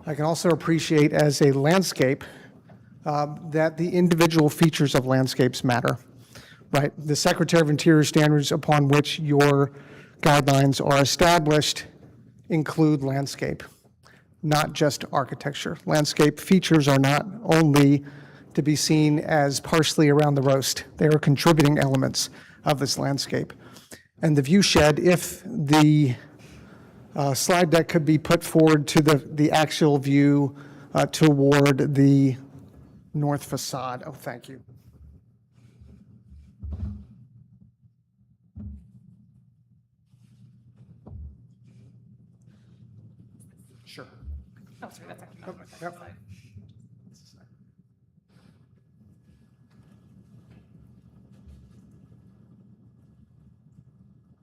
I can also appreciate as a landscape that the individual features of landscapes matter, right? The Secretary of Interior standards upon which your guidelines are established include landscape, not just architecture. Landscape features are not only to be seen as parsley around the roast. They are contributing elements of this landscape. And the view shed, if the slide deck could be put forward to the actual view toward the north facade. Oh, thank you. Sure. Oh, sorry, that's actually not what I Yep. thought.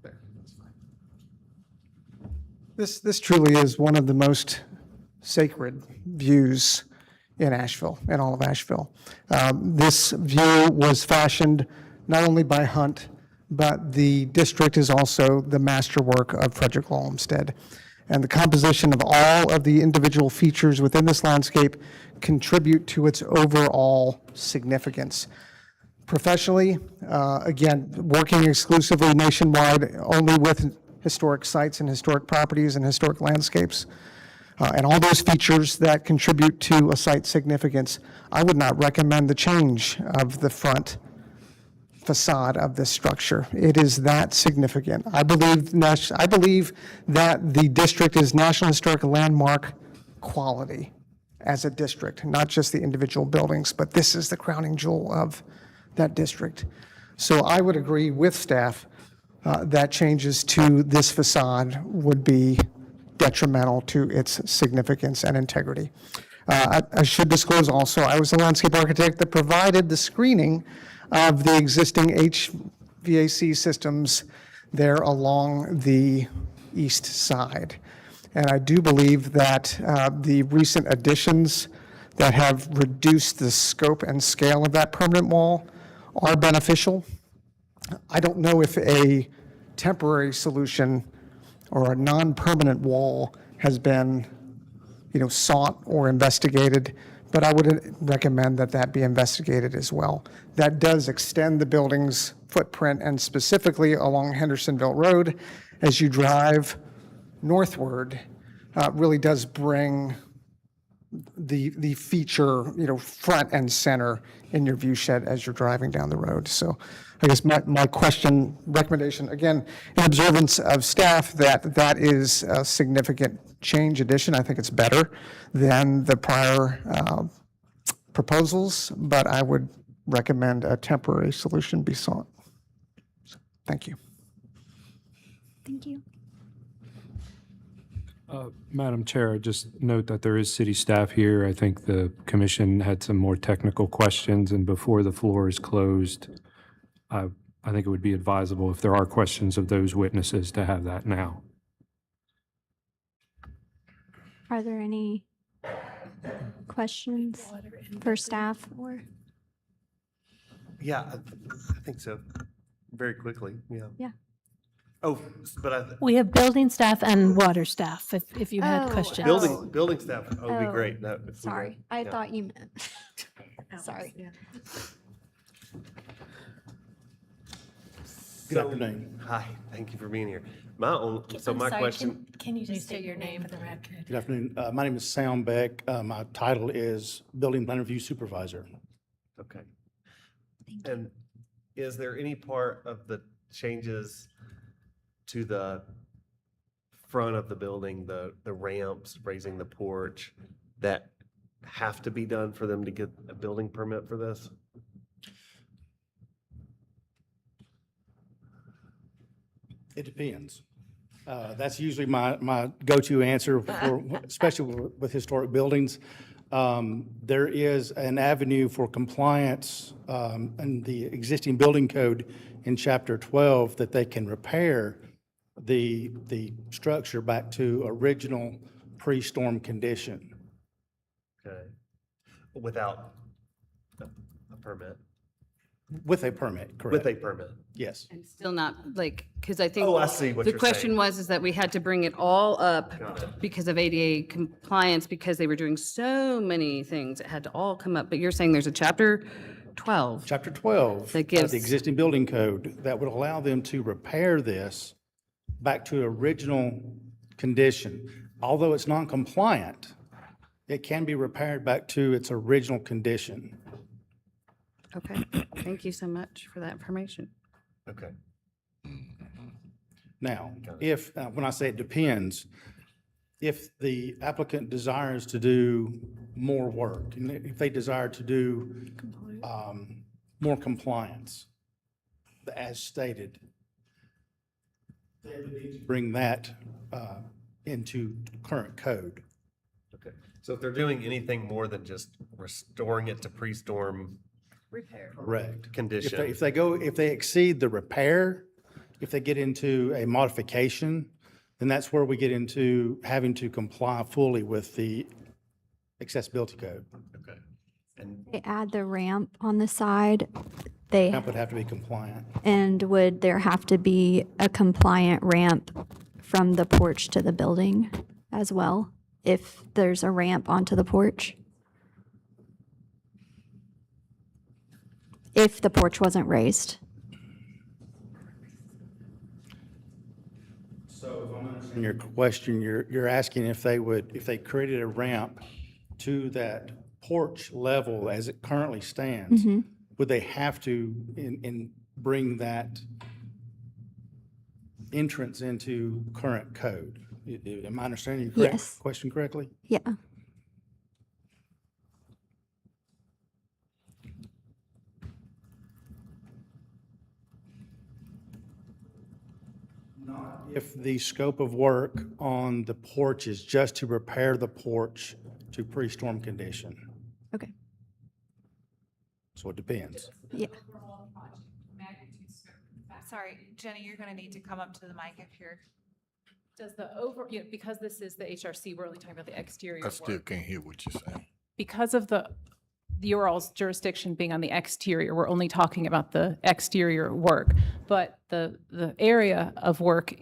There, that's fine. This truly is one of the most sacred views in Asheville, in all of Asheville. This view was fashioned not only by Hunt, but the district is also the masterwork of Frederick Law Olmsted. And the composition of all of the individual features within this landscape contribute to its overall significance. Professionally, again, working exclusively nationwide, only with historic sites and historic properties and historic landscapes, and all those features that contribute to a site's significance, I would not recommend the change of the front facade of this structure. It is that significant. I believe that the district is National Historic Landmark quality as a district, not just the individual buildings, but this is the crowning jewel of that district. So I would agree with staff that changes to this facade would be detrimental to its significance and integrity. I should disclose also, I was the landscape architect that provided the screening of the existing HVAC systems there along the east side. And I do believe that the recent additions that have reduced the scope and scale of that permanent wall are beneficial. I don't know if a temporary solution or a non-permanent wall has been, sought or investigated, but I would recommend that that be investigated as well. That does extend the building's footprint, and specifically along Hendersonville Road, as you drive northward, really does bring the feature, front and center in your view shed as you're driving down the road. So I guess my recommendation, again, in observance of staff, that is a significant change addition. I think it's better than the prior proposals, but I would recommend a temporary solution be sought. So, thank you. Thank you. Madam Chair, just note that there is city staff here. I think the commission had some more technical questions, and before the floor is closed, I think it would be advisable if there are questions of those witnesses to have that now. Are there any questions for staff or? Yeah, I think so. Very quickly, yeah. Yeah. Oh, but We have building staff and water staff, if you had questions. building staff, would be great. That- if we Sorry, had- I yeah. thought you meant. Sorry. Good afternoon. Hi, thank you for being here. My question, Can you just say your name for the record? Good afternoon. My name is Sam Beck. My title is Building Plan Review Supervisor. okay. And is there any part of the changes to the front of the building, the ramps, raising the porch, that have to be done for them to get a building permit for this? It depends. That's usually my go-to answer, especially with historic buildings. There is an avenue for compliance in the existing building code in Chapter 12 that they can repair the structure back to original pre-storm condition. Okay. Without a permit? With a permit, correct. With a permit? Yes. And still not, like, because I think. Oh, I see what the you're question saying. was, is that we had to bring it all up because of ADA compliance, because they were doing so many things. It had to all come up. But you're saying there's a Chapter 12. Chapter 12 That of gives. the existing building code that would allow them to repair this back to original condition. Although it's non-compliant, it can be repaired back to its original condition. Okay, thank you so much for that information. Okay. Now, if, when I say it depends, if the applicant desires to do more work, and if they desire to do more compliance, as stated, they would need to bring that into current code. Okay. So if they're doing anything more than just restoring it to pre-storm Correct. condition. If they exceed the repair, if they get into a modification, then that's where we get into having to comply fully with the accessibility code. Okay. And They add the ramp on the side, they, That would have to be compliant. and would there have to be a compliant ramp from the porch to the building as well, if there's a ramp onto the porch? If the porch wasn't raised? So if I'm understanding your question, you're asking if they created a ramp to that porch level as it currently stands, would they have to bring that entrance into current code? Am I understanding your Yes. question correctly? Yeah. If the scope of work on the porch is just to repair the porch to pre-storm condition. Okay. So it depends. Yeah. Sorry, Jenny, you're going to need to come up to the mic if you're. Does because this is the HRC, we're only talking about the exterior I work. still can't hear what you're saying. Because of your all's jurisdiction being on the exterior, we're only talking about the exterior work. But the area of work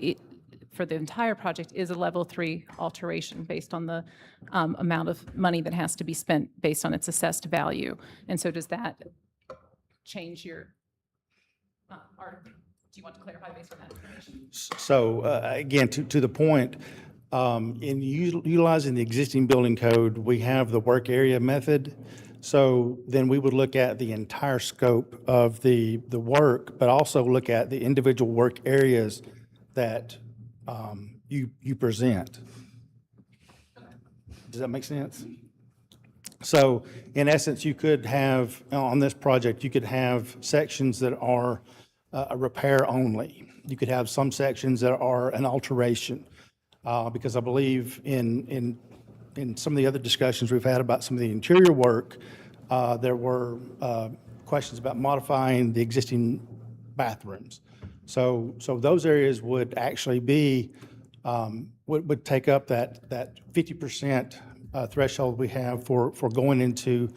for the entire project is a level 3 alteration based on the amount of money that has to be spent based on its assessed value. And so does that change your, or do you want to clarify based on that information? So again, to the point, in utilizing the existing building code, we have the work area method. So then we would look at the entire scope of the work, but also look at the individual work areas that you present. Does that make sense? So in essence, you could have, on this project, you could have sections that are a repair only. You could have some sections that are an alteration. Because I believe in some of the other discussions we've had about some of the interior work, there were questions about modifying the existing bathrooms. So those areas would actually be, would take up that 50% threshold we have for going into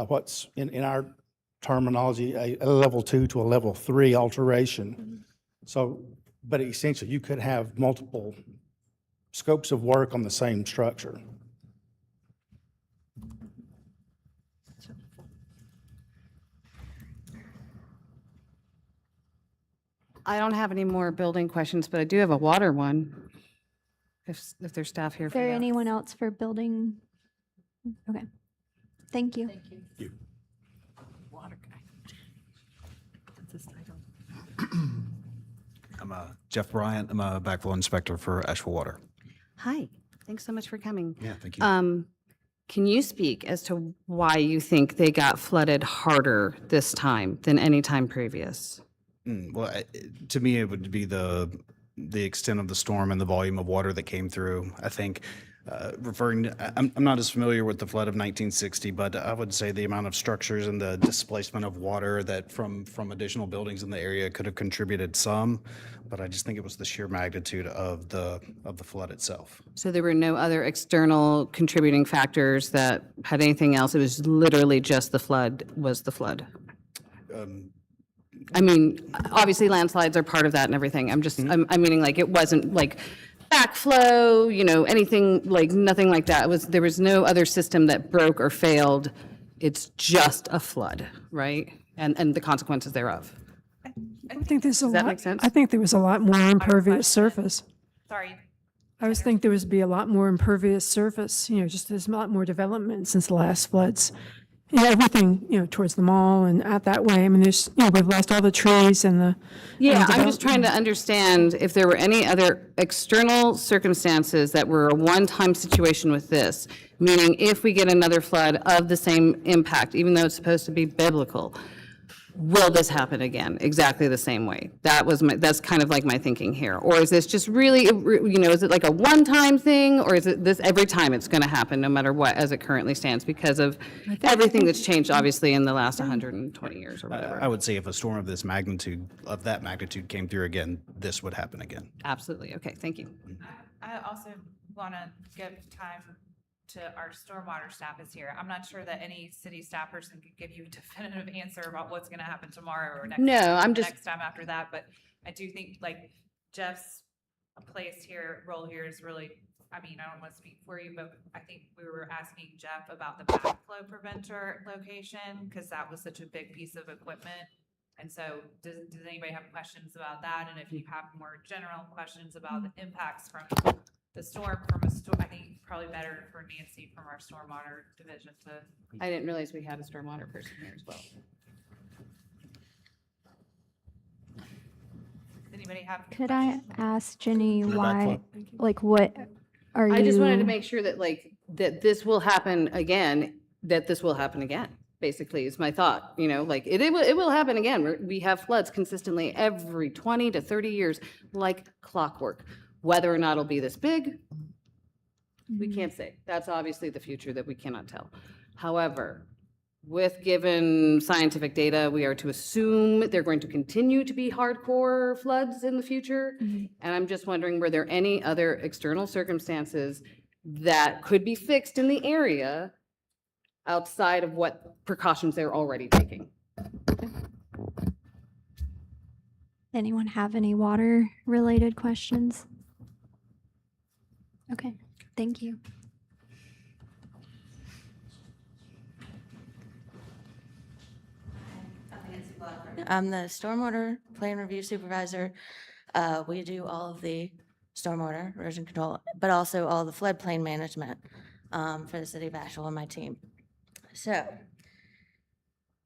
what's in our terminology, a level 2 to a level 3 alteration. So, but essentially you could have multiple scopes of work on the same structure. I don't have any more building questions, but I do have a water one. If there's staff here Is for there that. anyone else for building? Okay, thank you. I'm Jeff Bryant. I'm a backflow inspector for Asheville Water. Hi, thanks so much for coming. Yeah, thank you. Can you speak as to why you think they got flooded harder this time than any time previous? Well, to me, it would be the extent of the storm and the volume of water that came through. I think I'm not as familiar with the flood of 1960, but I would say the amount of structures and the displacement of water that from additional buildings in the area could have contributed some, but I just think it was the sheer magnitude of the flood itself. So there were no other external contributing factors that had anything else? It was literally just the flood was the flood? I mean, obviously landslides are part of that and everything. I'm meaning like it wasn't like backflow, anything like nothing like that. There was no other system that broke or failed. It's just a flood, right? And the consequences thereof. I think there's a Does that lot, make sense? I think there was a lot more impervious surface. Sorry. I was think there would be a lot more impervious surface, just there's a lot more development since the last floods. Everything, towards the mall and out that way. I mean, there's, we've lost all the trees and the. Yeah, and I'm just trying to understand if there were any other external circumstances that were a one-time situation with this, meaning if we get another flood of the same impact, even though it's supposed to be biblical, will this happen again exactly the same way? That's kind of like my thinking here. Or is this just really, is it like a one-time thing, or is it this every time it's going to happen no matter what as it currently stands because of everything that's changed obviously in the last 120 years or whatever? I would say if a storm of that magnitude came through again, this would happen again. Absolutely. Okay, thank you. I also want to give time to our stormwater staff is here. I'm not sure that any city staff person could give you a definitive answer about what's going to happen tomorrow or next. No, I'm the just- next time after that. But I do think like Jeff's role here is really. I mean, I don't want to speak for you, but I think we were asking Jeff about the backflow preventer location because that was such a big piece of equipment. And so, does anybody have questions about that? And if you have more general questions about the impacts from the storm, I think probably better for Nancy from our stormwater division to. I didn't realize we had a stormwater person here as well. Does anybody have? Could I ask Jenny The why, like, what are you? I just wanted to make sure that that this will happen again, basically is my thought, it will happen again. We have floods consistently every 20 to 30 years, like clockwork. Whether or not it'll be this big, we can't say. That's obviously the future that we cannot tell. However, with given scientific data, we are to assume they're going to continue to be hardcore floods in the future. And I'm just wondering, were there any other external circumstances that could be fixed in the area outside of what precautions they're already taking? Anyone have any water-related questions? Okay, thank you. I'm the stormwater plan review supervisor. We do all of the stormwater erosion control, but also all the floodplain management for the city of Asheville and my team. So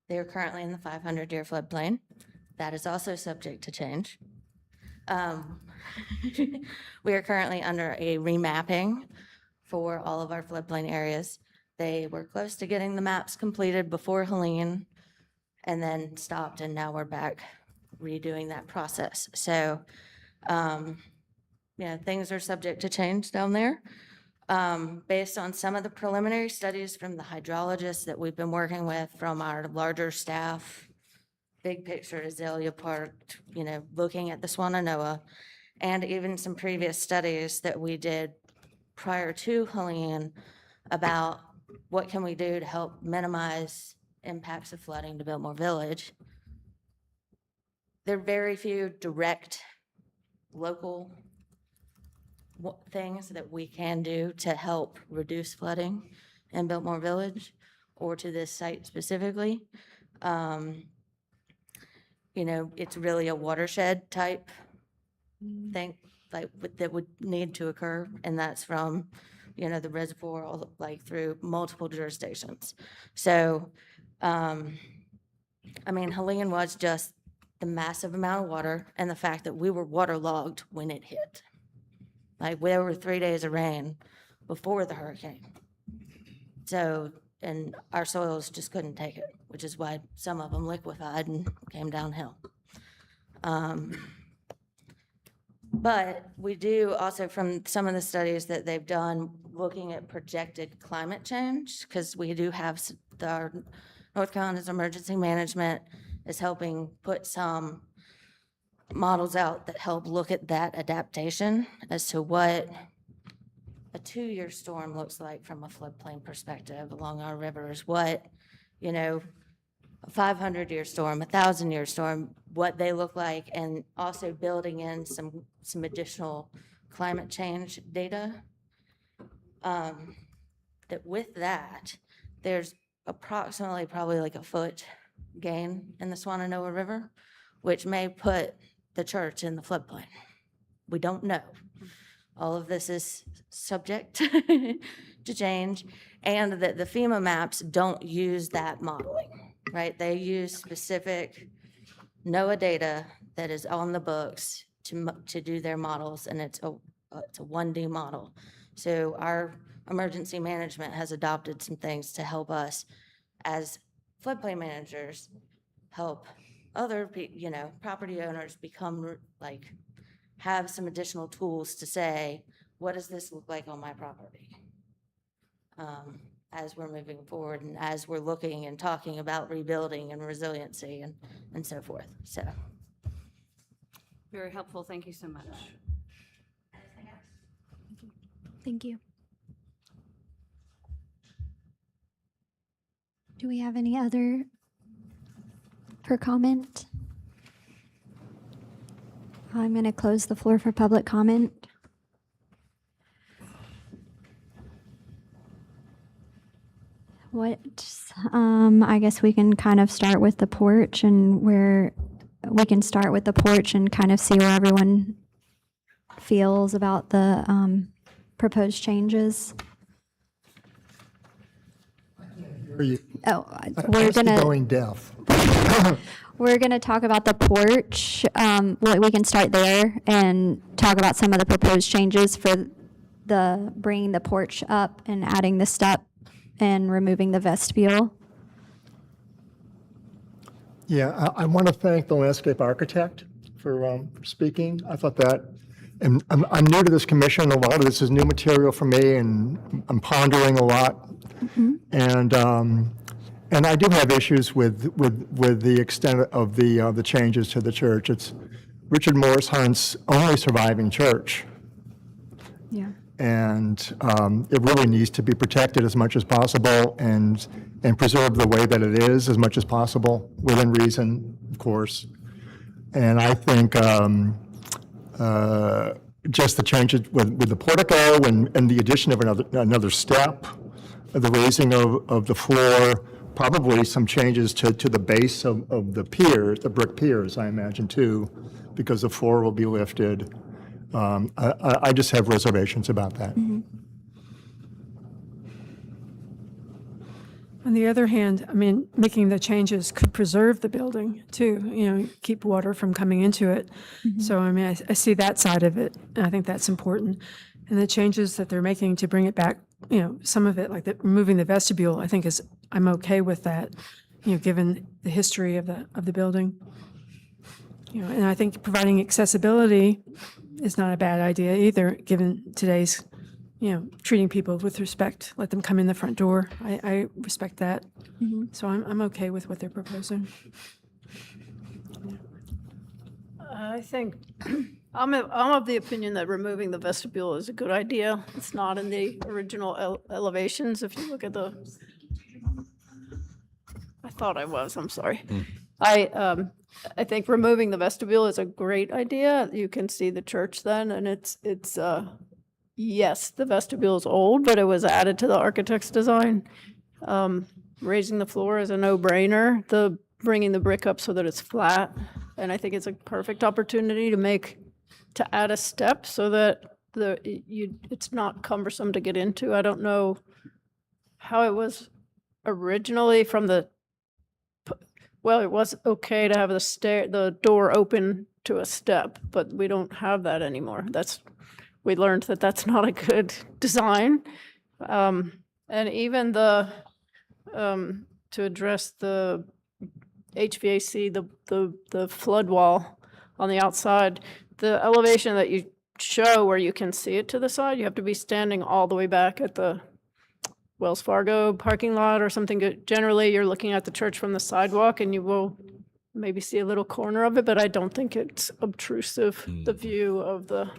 they're currently in the 500-year floodplain. That is also subject to change. We are currently under a remapping for all of our floodplain areas. They were close to getting the maps completed before Helene and then stopped, and now we're back redoing that process. So, things are subject to change down there. Based on some of the preliminary studies from the hydrologists that we've been working with from our larger staff, big picture Azalea Park, looking at the Swananoa, and even some previous studies that we did prior to Helene about what can we do to help minimize impacts of flooding to Biltmore Village. There are very few direct local things that we can do to help reduce flooding in Biltmore Village or to this site specifically. it's really a watershed type thing, like that would need to occur, and that's from, the reservoir like through multiple jurisdictions. So, Helene was just the massive amount of water and the fact that we were waterlogged when it hit. Like there were 3 days of rain before the hurricane. So, and our soils just couldn't take it, which is why some of them liquefied and came downhill. But we do also, from some of the studies that they've done, looking at projected climate change, because we do have our North Carolina's emergency management is helping put some models out that help look at that adaptation as to what a 2-year storm looks like from a floodplain perspective along our rivers, what, a 500-year storm, a 1,000-year storm, what they look like, and also building in some additional climate change data. That with that, there's approximately probably like a foot gain in the Swananoa River, which may put the church in the floodplain. We don't know. All of this is subject to change, and that the FEMA maps don't use that modeling, right? They use specific NOAA data that is on the books to do their models, and it's a 1D model. So our emergency management has adopted some things to help us as floodplain managers, help other, property owners become have some additional tools to say, what does this look like on my property? As we're moving forward and as we're looking and talking about rebuilding and resiliency and so forth. So. Very helpful. Thank you so much. Thank you. Do we have any other for comment? I'm going to close the floor for public comment. I guess we can kind of start with the porch and kind of see where everyone feels about the proposed changes. Oh, we're gonna going deaf. We're gonna talk about the porch. We can start there and talk about some of the proposed changes for bringing the porch up and adding the step and removing the vestibule. Yeah, I want to thank the landscape architect for speaking. I thought that, and I'm new to this commission. A lot of this is new material for me, and I'm pondering a lot. Mm-hmm. And I do have issues with the extent of the changes to the church. It's Richard Morris Hunt's only surviving church. Yeah. And it really needs to be protected as much as possible and preserved the way that it is as much as possible, within reason, of course. And I think just the changes with the portico and the addition of another step, the raising of the floor, probably some changes to the base of the piers, the brick piers, I imagine too, because the floor will be lifted. I just have reservations about that. Mm-hmm. On the other hand, making the changes could preserve the building too, keep water from coming into it. Mm-hmm. So, I see that side of it, and I think that's important. And the changes that they're making to bring it back, some of it, like removing the vestibule, I think I'm okay with that, given the history of the building. And I think providing accessibility is not a bad idea either, given today's, treating people with respect, let them come in the front door. I respect that. Mm-hmm. So I'm okay with what they're proposing. I think I'm of the opinion that removing the vestibule is a good idea. It's not in the original elevations. If you look at I thought I was, I'm sorry. I think removing the vestibule is a great idea. You can see the church then, and it's yes, the vestibule is old, but it was added to the architect's design. Raising the floor is a no-brainer. The bringing the brick up so that it's flat. And I think it's a perfect opportunity to add a step so that it's not cumbersome to get into. I don't know how it was originally from well, it was okay to have the door open to a step, but we don't have that anymore. We learned that that's not a good design. And even to address the HVAC, the flood wall on the outside, the elevation that you show where you can see it to the side, you have to be standing all the way back at the Wells Fargo parking lot or something. Generally, you're looking at the church from the sidewalk and you will maybe see a little corner of it, but I don't think it's obtrusive, the view of the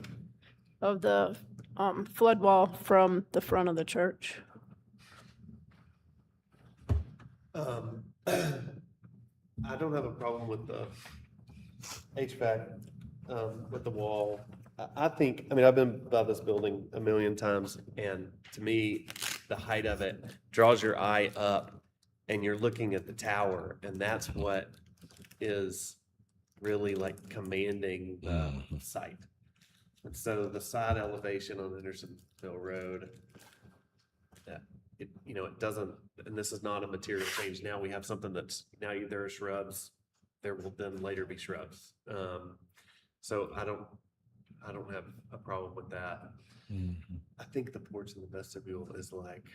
flood wall from the front of the church. I don't have a problem with the HVAC, with the wall. I think, I mean, I've been by this building a million times, and to me, the height of it draws your eye up, and you're looking at the tower, and that's what is really like commanding the site. And so the side elevation on Hendersonville Road, it doesn't, and this is not a material change. Now we have something that's, now there are shrubs, there will then later be shrubs. So I don't have a problem with that. I think the porch in the vestibule is like,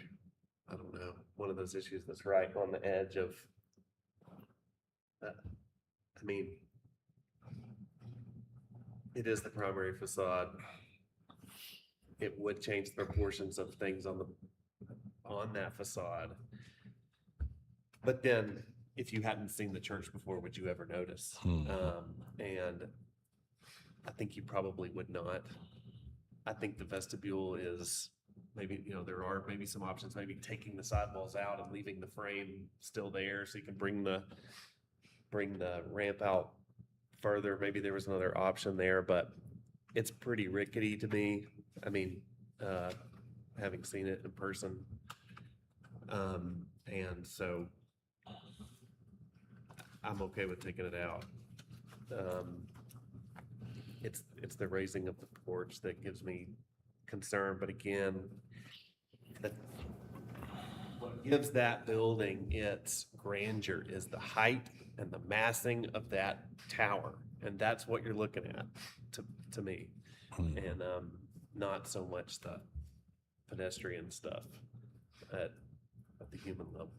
I don't know, one of those issues that's right on the edge of, I mean, it is the primary facade. It would change the proportions of things on that facade. But then, if you hadn't seen the church before, would you ever notice? And I think you probably would not. I think the vestibule is maybe, there are maybe some options, maybe taking the sidewalls out and leaving the frame still there so you can bring the ramp out further. Maybe there was another option there, but it's pretty rickety to me. I mean, having seen it in person. And so I'm okay with taking it out. It's the raising of the porch that gives me concern, but again, what gives that building its grandeur is the height and the massing of that tower, and that's what you're looking at to me, and not so much the pedestrian stuff at the human level.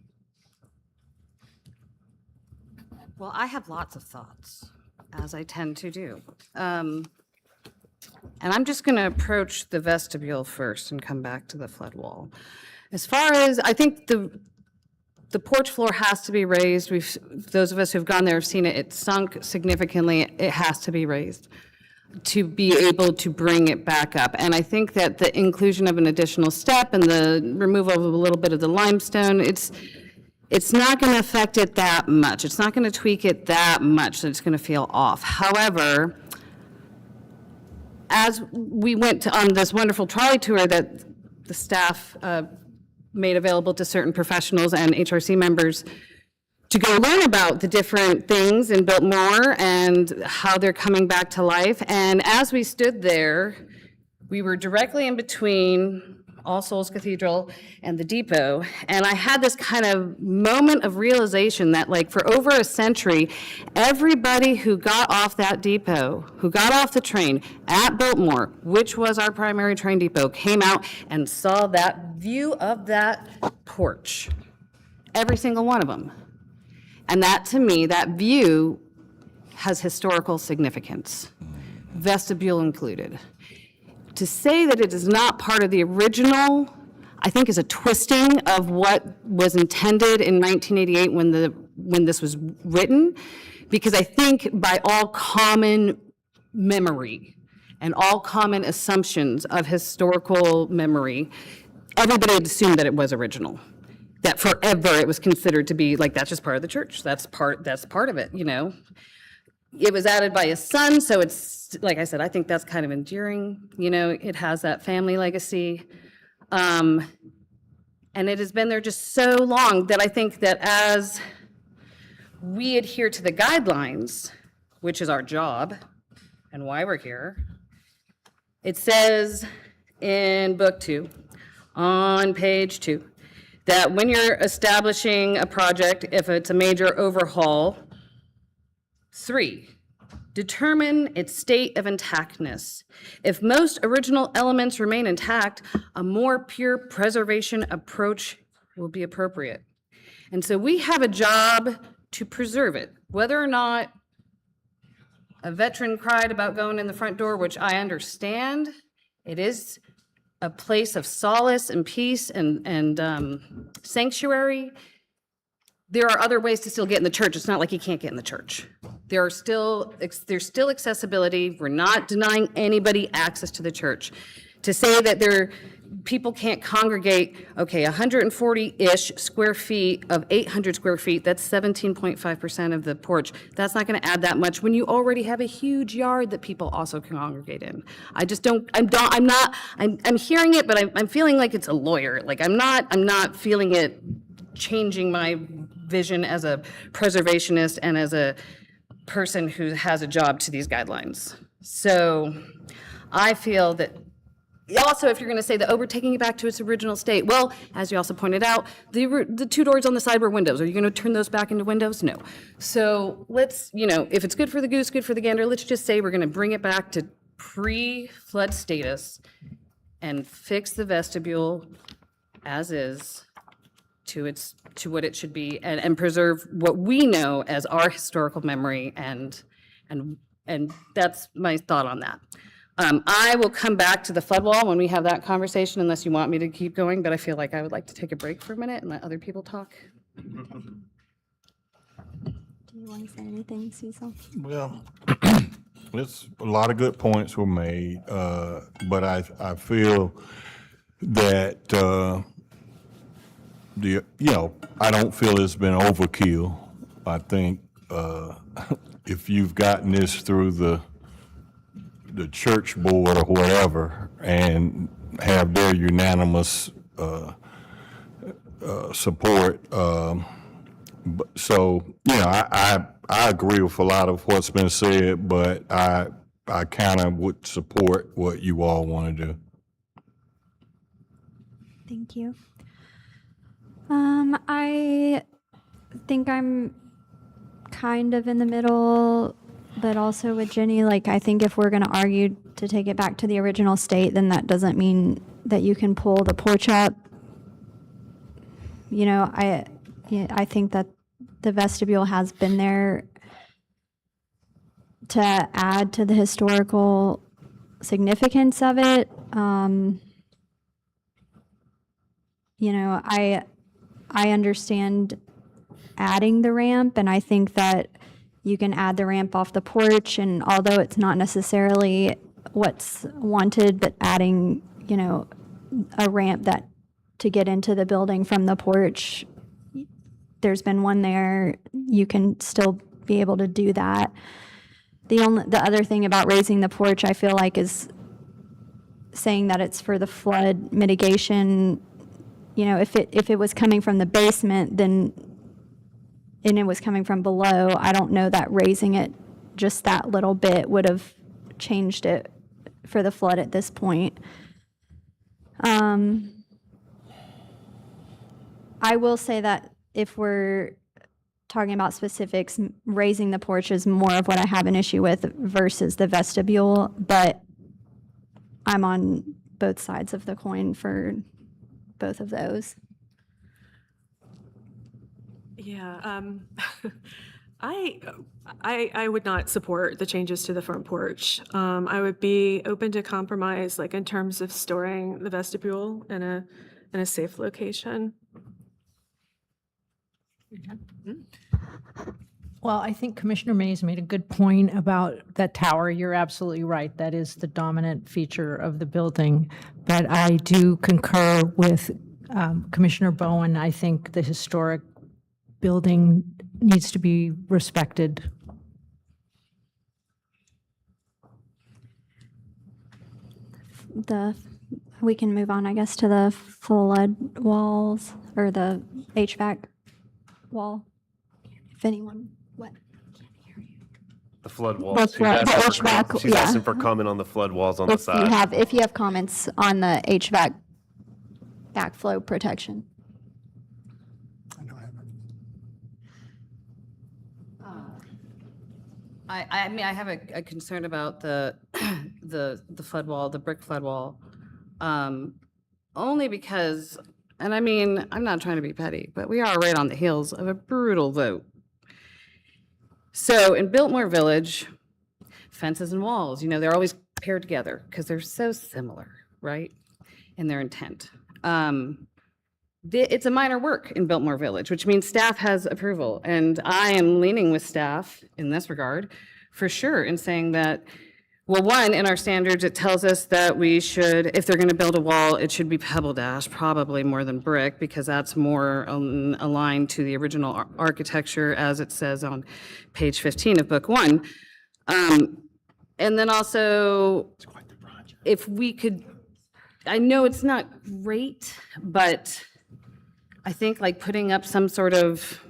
Well, I have lots of thoughts, as I tend to do. And I'm just going to approach the vestibule first and come back to the flood wall. As far as, I think the porch floor has to be raised. Those of us who've gone there have seen it. It's sunk significantly. It has to be raised to be able to bring it back up. And I think that the inclusion of an additional step and the removal of a little bit of the limestone, it's not going to affect it that much. It's not going to tweak it that much that it's going to feel off. However, as we went on this wonderful trolley tour that the staff made available to certain professionals and HRC members to go learn about the different things in Biltmore and how they're coming back to life. And as we stood there, we were directly in between All Souls Cathedral and the depot. And I had this kind of moment of realization that, like, for over a century, everybody who got off that depot, who got off the train at Biltmore, which was our primary train depot, came out and saw that view of that porch. Every single one of them. And that, to me, that view has historical significance, vestibule included. To say that it is not part of the original, I think, is a twisting of what was intended in 1988 when this was written, because I think by all common memory and all common assumptions of historical memory, everybody had assumed that it was original. That forever it was considered to be like, that's just part of the church. That's part of it, you know. It was added by his son, so it's, like I said, I think that's kind of endearing. You know, it has that family legacy. And it has been there just so long that I think that as we adhere to the guidelines, which is our job and why we're here. It says in book 2, on page 2, that when you're establishing a project, if it's a major overhaul, 3, determine its state of intactness. If most original elements remain intact, a more pure preservation approach will be appropriate. And so we have a job to preserve it, whether or not a veteran cried about going in the front door, which I understand. It is a place of solace and peace and sanctuary. There are other ways to still get in the church. It's not like you can't get in the church. There's still accessibility. We're not denying anybody access to the church. To say that people can't congregate, okay, 140-ish square feet of 800 square feet, that's 17.5% of the porch. That's not going to add that much when you already have a huge yard that people also can congregate in. I just don't, I'm hearing it, but I'm feeling like it's a lawyer. Like I'm not feeling it changing my vision as a preservationist and as a person who has a job to these guidelines. So I feel that also, if you're going to say that, oh, we're taking it back to its original state, well, as you also pointed out, the 2 doors on the side were windows. Are you going to turn those back into windows? No. So let's, if it's good for the goose, good for the gander, let's just say we're going to bring it back to pre-flood status and fix the vestibule as is to what it should be, and preserve what we know as our historical memory, and that's my thought on that. I will come back to the flood wall when we have that conversation, unless you want me to keep going, but I feel like I would like to take a break for a minute and let other people talk. Do you want to say anything, Cecil? Well, it's a lot of good points were made, but I feel that I don't feel it's been overkill. I think if you've gotten this through the church board or whatever and have their unanimous support. So, I agree with a lot of what's been said, but I kind of would support what you all want to do. Thank you. I think I'm kind of in the middle, but also with Jenny, I think if we're going to argue to take it back to the original state, then that doesn't mean that you can pull the porch up. I think that the vestibule has been there to add to the historical significance of it. I understand adding the ramp, and I think that you can add the ramp off the porch, and although it's not necessarily what's wanted, but adding, a ramp to get into the building from the porch, there's been one there, you can still be able to do that. The other thing about raising the porch, I feel like, is saying that it's for the flood mitigation. If it was coming from the basement, and it was coming from below, I don't know that raising it just that little bit would have changed it for the flood at this point. I will say that if we're talking about specifics, raising the porch is more of what I have an issue with versus the vestibule, but I'm on both sides of the coin for both of those. Yeah, I would not support the changes to the front porch. I would be open to compromise, in terms of storing the vestibule in a safe location. Well, I think Commissioner Mays made a good point about that tower. You're absolutely right. That is the dominant feature of the building. But I do concur with Commissioner Bowen. I think the historic building needs to be respected. We can move on, I guess, to the flood walls or the HVAC wall. if anyone, what? The flood The walls. flood- the HVAC, She's yeah. asking for comment on the flood walls on the side. If you have comments on the HVAC backflow protection. I mean, I have a concern about the flood wall, the brick flood wall. Only because, and I mean, I'm not trying to be petty, but we are right on the heels of a brutal vote. So in Biltmore Village, fences and walls, they're always paired together because they're so similar, right? In their intent. It's a minor work in Biltmore Village, which means staff has approval. And I am leaning with staff in this regard, for sure, in saying that, well, one, in our standards, it tells us that we should, if they're going to build a wall, it should be pebble dash, probably more than brick, because that's more aligned to the original architecture as it says on page 15 of book 1. And then also, if we could, I know it's not great, but I think like putting up some sort of,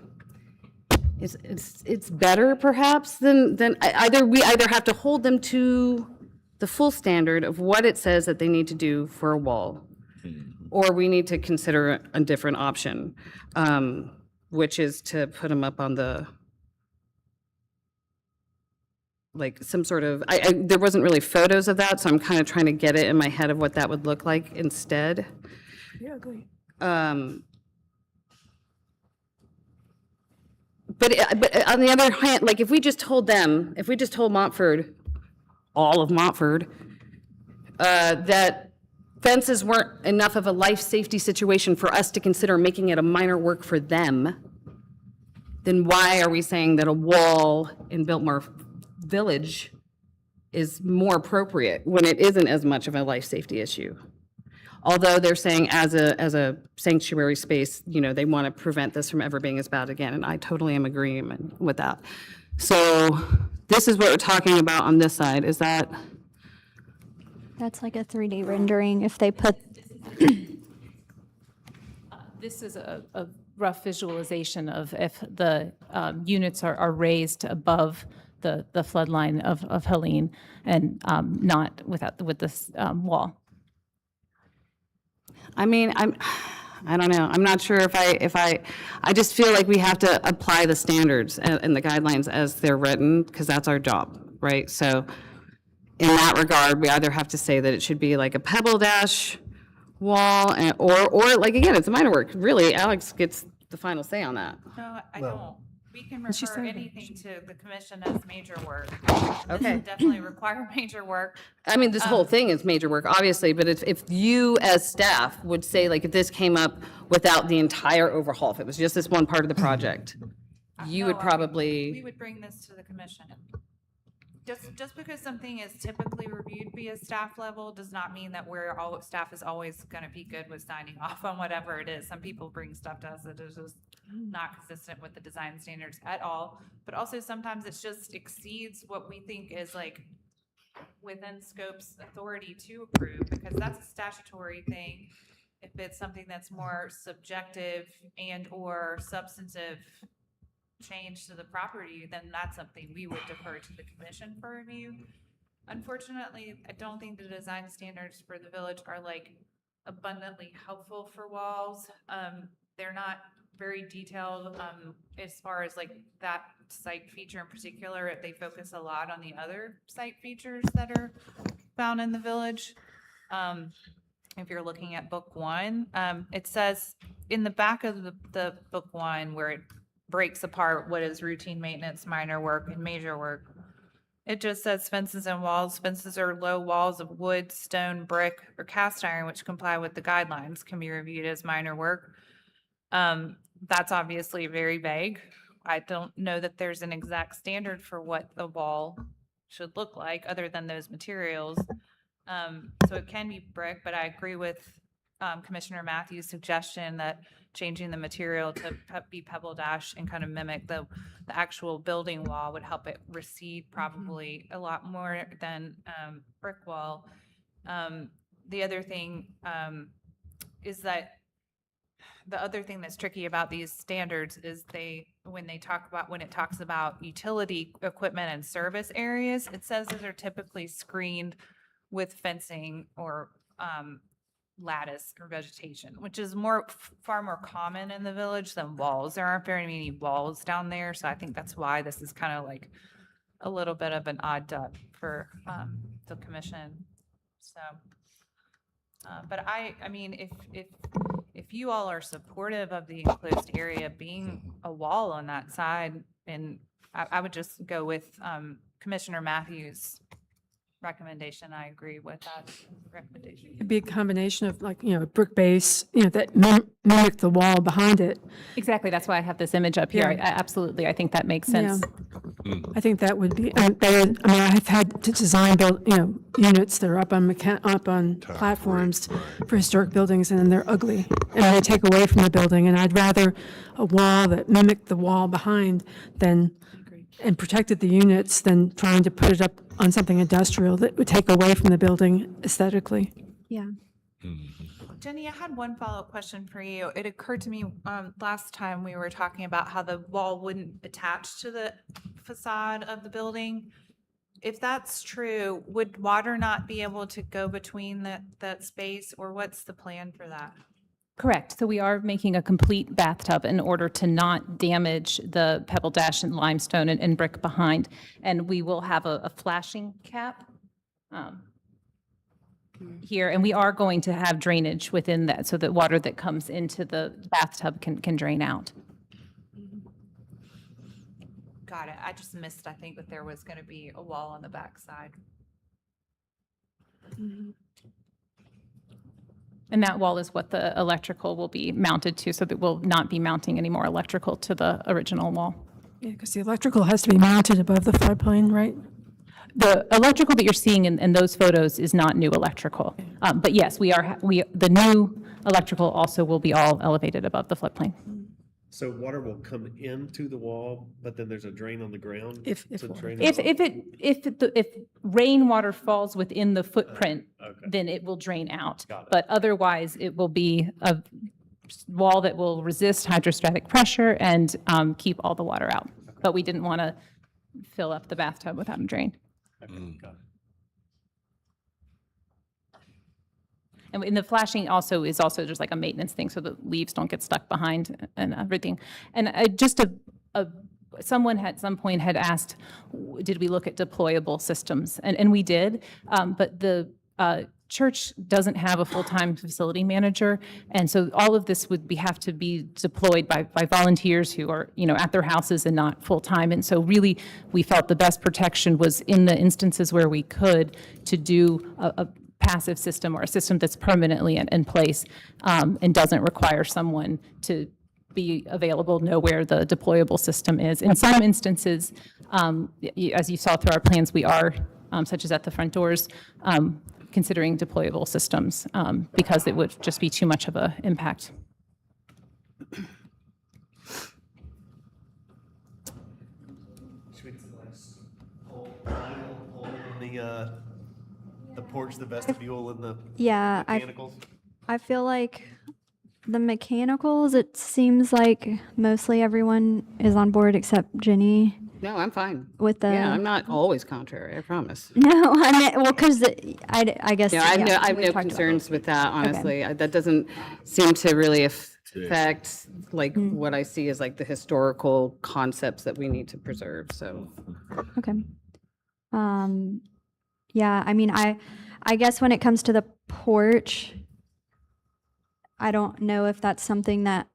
it's better perhaps than we either have to hold them to the full standard of what it says that they need to do for a wall, or we need to consider a different option, which is to put them up on the, like some sort of, there wasn't really photos of that, so I'm kind of trying to get it in my head of what that would look like instead. Yeah, agree. But on the other hand, like if we just told Montford, all of Montford, that fences weren't enough of a life safety situation for us to consider making it a minor work for them, then why are we saying that a wall in Biltmore Village is more appropriate when it isn't as much of a life safety issue? Although they're saying as a sanctuary space, they want to prevent this from ever being as bad again, and I totally am agreeing with that. So this is what we're talking about on this side, is that? That's like a 3D rendering if they put. This is a rough visualization of if the units are raised above the flood line of Helene and not with this wall. I mean, I don't know. I'm not sure if I just feel like we have to apply the standards and the guidelines as they're written, because that's our job, right? So in that regard, we either have to say that it should be like a pebble dash wall, or like, again, it's a minor work. Really, Alex gets the final say on that. No, I don't. We can She refer said anything to the commission as major work. This Okay. would definitely require major work. I mean, this whole thing is major work, obviously, but if you as staff would say, like, if this came up without the entire overhaul, if it was just this one part of the project, you would We probably, would bring this to the commission. Just because something is typically reviewed via staff level does not mean that staff is always going to be good with signing off on whatever it is. Some people bring stuff to us that is just not consistent with the design standards at all. But also sometimes it just exceeds what we think is like within scope's authority to approve, because that's a statutory thing. If it's something that's more subjective and or substantive change to the property, then that's something we would defer to the commission for review. Unfortunately, I don't think the design standards for the village are like abundantly helpful for walls. They're not very detailed as far as like that site feature in particular. They focus a lot on the other site features that are found in the village. If you're looking at book 1, it says in the back of the book 1 where it breaks apart what is routine maintenance, minor work, and major work. It just says fences and walls. Fences are low walls of wood, stone, brick, or cast iron which comply with the guidelines can be reviewed as minor work. That's obviously very vague. I don't know that there's an exact standard for what the wall should look like other than those materials. So it can be brick, but I agree with Commissioner Matthews' suggestion that changing the material to be pebble dash and kind of mimic the actual building wall would help it recede probably a lot more than brick wall. The other thing is that the other thing that's tricky about these standards is when it talks about utility equipment and service areas, it says those are typically screened with fencing or lattice or vegetation, which is far more common in the village than walls. There aren't very many walls down there, so I think that's why this is kind of like a little bit of an odd duck for the commission. So, but I mean, if you all are supportive of the enclosed area being a wall on that side, and I would just go with Commissioner Matthews' recommendation. I agree with that recommendation. It'd be a combination of like, a brick base, that mimic the wall behind it. Exactly, that's why I have this image up here. Yeah. Absolutely, I think that makes sense. I think that would be, I've had to design units that are up on platforms for historic buildings, and they're ugly, and they take away from the building, and I'd rather a wall that mimicked the wall behind and protected the units than trying to put it up on something industrial that would take away from the building aesthetically. Yeah. Jenny, I had one follow-up question for you. It occurred to me last time we were talking about how the wall wouldn't attach to the facade of the building. If that's true, would water not be able to go between that space, or what's the plan for that? Correct. So we are making a complete bathtub in order to not damage the pebble dash and limestone and brick behind. And we will have a flashing cap here, and we are going to have drainage within that so that water that comes into the bathtub can drain out. Got it. I just missed, I think, that there was going to be a wall on the backside. And that wall is what the electrical will be mounted to, so that we'll not be mounting any more electrical to the original wall. Yeah, because the electrical has to be mounted above the floodplain, right? The electrical that you're seeing in those photos is not new electrical. But yes, the new electrical also will be all elevated above the floodplain. So water will come into the wall, but then there's a drain on the ground? If rainwater falls within the footprint, then it will drain out. But otherwise, it will be a wall that will resist hydrostatic pressure and keep all the water out. But we didn't want to fill up the bathtub without a drain. Got it. And the flashing is also just like a maintenance thing, so the leaves don't get stuck behind and everything. And someone at some point had asked, did we look at deployable systems? And we did, but the church doesn't have a full-time facility manager, and so all of this would have to be deployed by volunteers who are, at their houses and not full-time. And so really, we felt the best protection was in the instances where we could to do a passive system or a system that's permanently in place and doesn't require someone to be available, know where the deployable system is. In some instances, as you saw through our plans, we are, such as at the front doors, considering deployable systems because it would just be too much of an impact. Should we hold the porch, the vestibule, and the mechanicals? I feel like the mechanicals, it seems like mostly everyone is on board except Jenny. No, I'm fine. Yeah, I'm not always contrary, I promise. No, I mean, well, because I guess. I have no concerns with that, honestly. That doesn't seem to really affect, what I see as the historical concepts that we need to preserve, so. Okay. Yeah, I mean, I guess when it comes to the porch, I don't know if that's something that,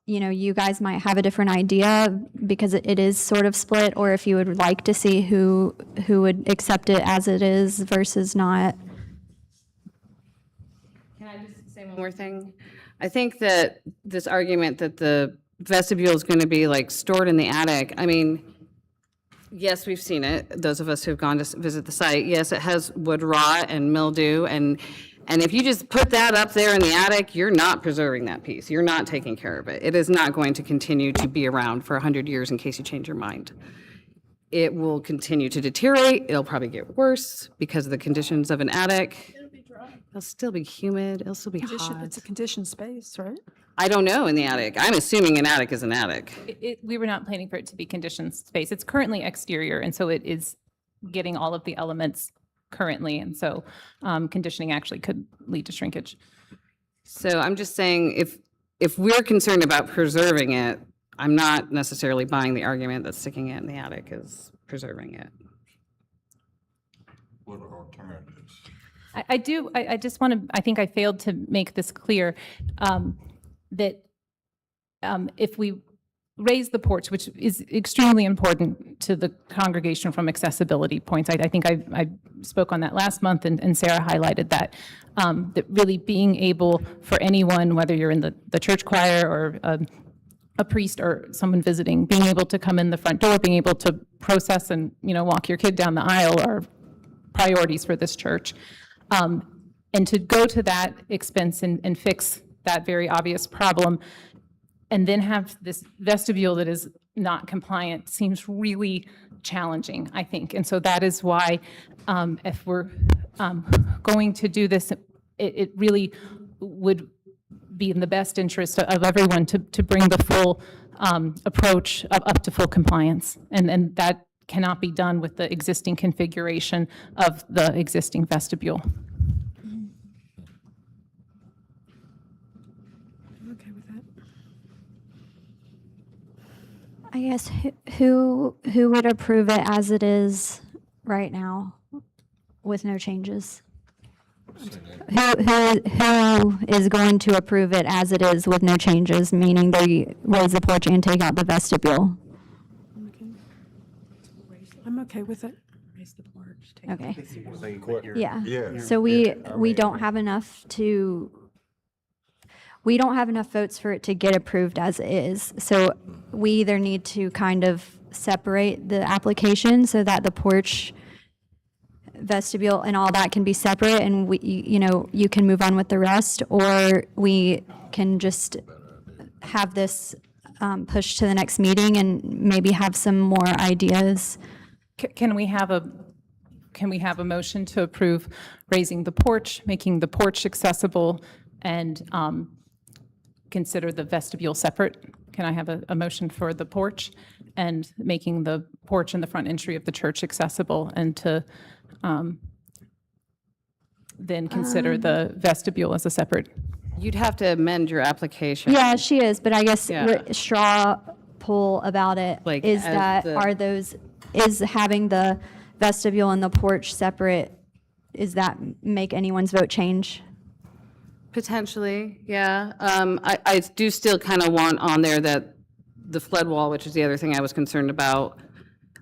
you guys might have a different idea because it is sort of split, or if you would like to see who would accept it as it is versus not. Can I just say one more thing? I think that this argument that the vestibule is going to be stored in the attic, I mean, yes, we've seen it, those of us who've gone to visit the site. Yes, it has wood rot and mildew, and if you just put that up there in the attic, you're not preserving that piece. You're not taking care of it. It is not going to continue to be around for 100 years in case you change your mind. It will continue to deteriorate. It'll probably get worse because of the conditions of an attic. It'll be dry. It'll still be humid. It'll still be hot. It's a conditioned space, right? I don't know in the attic. I'm assuming an attic is an attic. We were not planning for it to be conditioned space. It's currently exterior, and so it is getting all of the elements currently, and so conditioning actually could lead to shrinkage. So I'm just saying, if we're concerned about preserving it, I'm not necessarily buying the argument that sticking it in the attic is preserving it. What are alternatives? I just want to, I think I failed to make this clear, that if we raise the porch, which is extremely important to the congregation from accessibility points, I think I spoke on that last month, and Sarah highlighted that, that really being able for anyone, whether you're in the church choir or a priest or someone visiting, being able to come in the front door, being able to process and, walk your kid down the aisle are priorities for this church. And to go to that expense and fix that very obvious problem, and then have this vestibule that is not compliant seems really challenging, I think. And so that is why, if we're going to do this, it really would be in the best interest of everyone to bring the full approach up to full compliance. And that cannot be done with the existing configuration of the existing vestibule. I guess who would approve it as it is right now with no changes? Who is going to approve it as it is with no changes, meaning they raise the porch and take out the vestibule? I'm okay with it. Okay. Yeah. Yeah. So we don't have enough votes for it to get approved as it is. So we either need to kind of separate the application so that the porch, vestibule, and all that can be separate, and you can move on with the rest, or we can just have this pushed to the next meeting and maybe have some more ideas. Can we have a motion to approve raising the porch, making the porch accessible, and consider the vestibule separate? Can I have a motion for the porch and making the porch and the front entry of the church accessible, and to then consider the vestibule as a separate? You'd have to amend your application. Yeah, she is, but I guess Yeah. straw poll about it Like, is as that is having the vestibule and the porch separate, is that make anyone's vote change? Potentially, yeah. I do still kind of want on there that the flood wall, which is the other thing I was concerned about.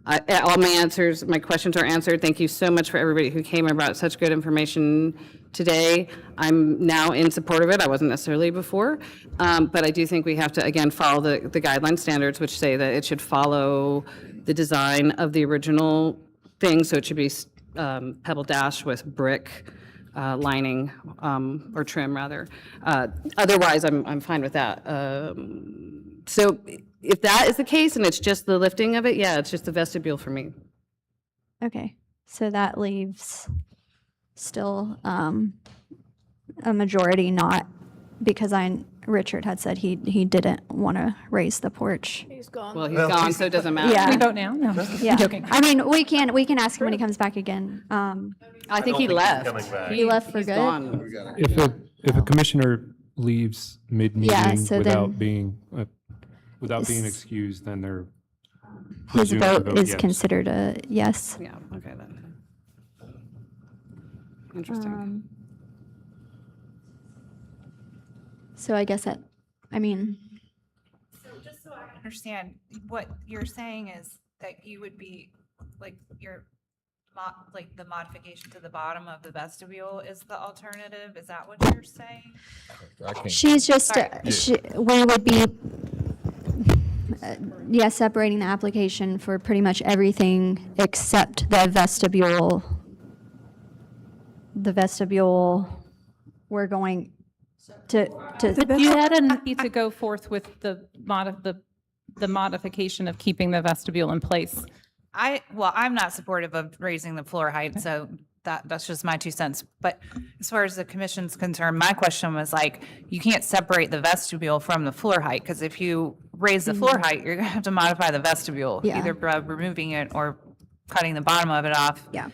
All my questions are answered. Thank you so much for everybody who came and brought such good information today. I'm now in support of it. I wasn't necessarily before. But I do think we have to, again, follow the guideline standards, which say that it should follow the design of the original thing. So it should be pebble dash with brick lining, or trim rather. Otherwise, I'm fine with that. So if that is the case and it's just the lifting of it, yeah, it's just the vestibule for me. Okay, so that leaves still a majority not, because Richard had said he didn't want to raise the porch. He's gone. Well, he's gone, so it doesn't matter. Yeah. We vote now? No, Yeah, I'm joking. I mean, we can ask him when he comes back again. I think he don't think he's left. coming back. He left for He's good? gone. If a commissioner leaves mid-meeting Yeah, so without then- being excused, then they're His presumed to vote is yes. considered a yes. Yeah, okay then. Interesting. So I guess I mean, So just so I understand, what you're saying is that you would be, like, like the modification to the bottom of the vestibule is the alternative? Is that what you're saying? she's just, we would be, separating the application for pretty much everything except the vestibule. The vestibule, we're going to. But you had a need to go forth with the modification of keeping the vestibule in place. I'm not supportive of raising the floor height, so that's just my 2 cents. But as far as the commission's concerned, my question was like, you can't separate the vestibule from the floor height, because if you raise the floor height, you're gonna have to modify the vestibule, Yeah. either by removing it or cutting the bottom of it off. Yeah.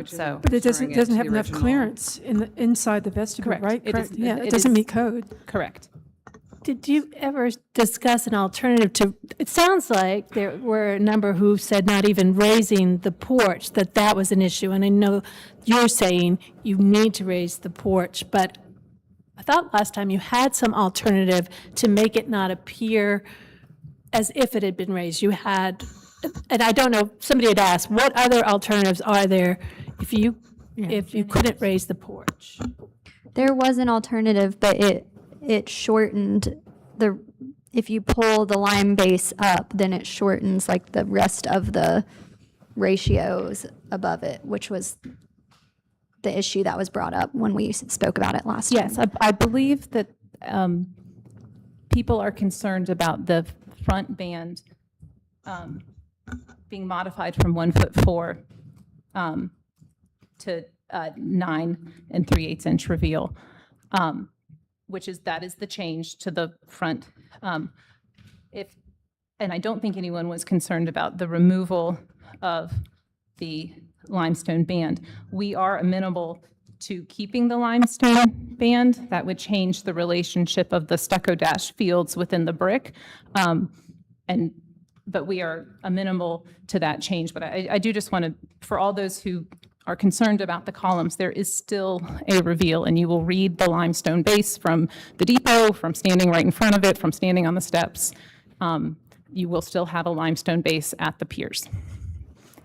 So. But it doesn't, Restoring it doesn't to have the enough original. clearance inside the vestibule, Correct. right? It is- Correct, yeah, it it doesn't is- meet code. Correct. Did you ever discuss an alternative to, it sounds like there were a number who said not even raising the porch, that was an issue. And I know you're saying you need to raise the porch, but I thought last time you had some alternative to make it not appear as if it had been raised. You had, and I don't know, somebody had asked, what other alternatives are there if you couldn't raise the porch? There was an alternative, but it shortened if you pull the lime base up, then it shortens like the rest of the ratios above it, which was the issue that was brought up when we spoke about it last time. Yes, I believe that people are concerned about the front band being modified from 1'4" to 9 3/8 inch reveal, that is the change to the front. And I don't think anyone was concerned about the removal of the limestone band. We are amenable to keeping the limestone band. That would change the relationship of the stucco dash fields within the brick. But we are amenable to that change. But I do just want to, for all those who are concerned about the columns, there is still a reveal, and you will read the limestone base from the depot, from standing right in front of it, from standing on the steps. You will still have a limestone base at the piers.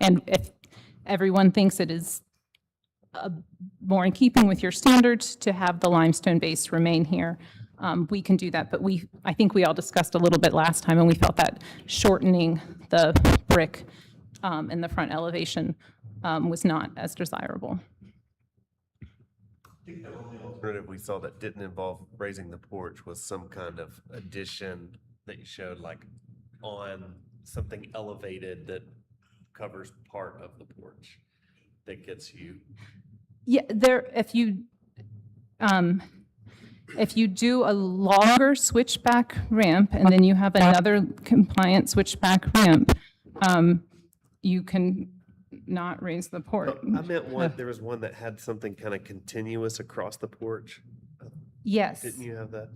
And if everyone thinks it is more in keeping with your standards to have the limestone base remain here, we can do that. But I think we all discussed a little bit last time, and we felt that shortening the brick in the front elevation was not as desirable. I think the only alternative we saw that didn't involve raising the porch was some kind of addition that you showed, like on something elevated that covers part of the porch that gets you. Yeah, if you do a longer switchback ramp and then you have another compliant switchback ramp, you can not raise the porch. I meant there was one that had something kind of continuous across the porch. Yes. Didn't you have that?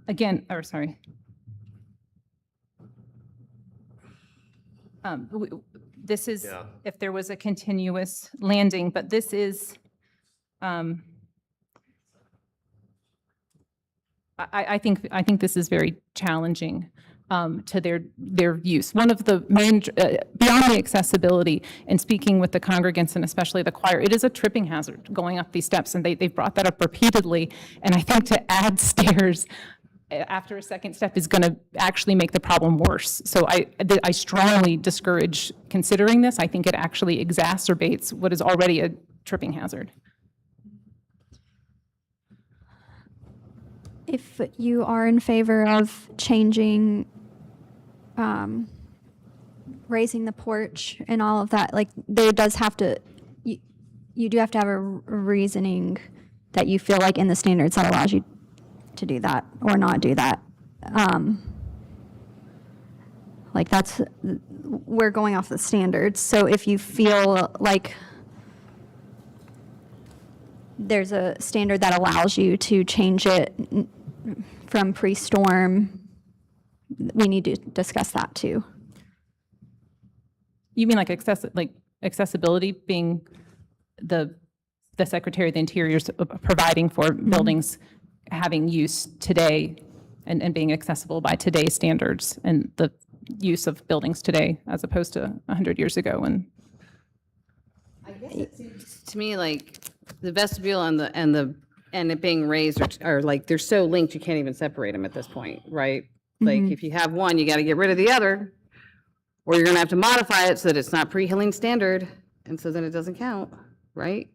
Again, or sorry. This is if there was a continuous landing, but this is, I think this is very challenging to their use. One of the main, beyond the accessibility, and speaking with the congregants and especially the choir, it is a tripping hazard going up these steps, and they've brought that up repeatedly. And I think to add stairs after a second step is going to actually make the problem worse. So I strongly discourage considering this. I think it actually exacerbates what is already a tripping hazard. If you are in favor of changing, raising the porch and all of that, like there does have to, you do have to have a reasoning that you feel like in the standards that allows you to do that or not do that. Like we're going off the standards. So if you feel like there's a standard that allows you to change it from pre-storm, we need to discuss that too. You mean like accessibility being the Secretary of the Interior's providing for buildings having use today and being accessible by today's standards and the use of buildings today as opposed to 100 years ago. And I guess it seems to me like the vestibule and it being raised are like they're so linked you can't even separate them at this point, right? Like if you have one, you got to get rid of the other, or you're going to have to modify it so that it's not pre-healing standard, and so then it doesn't count, right?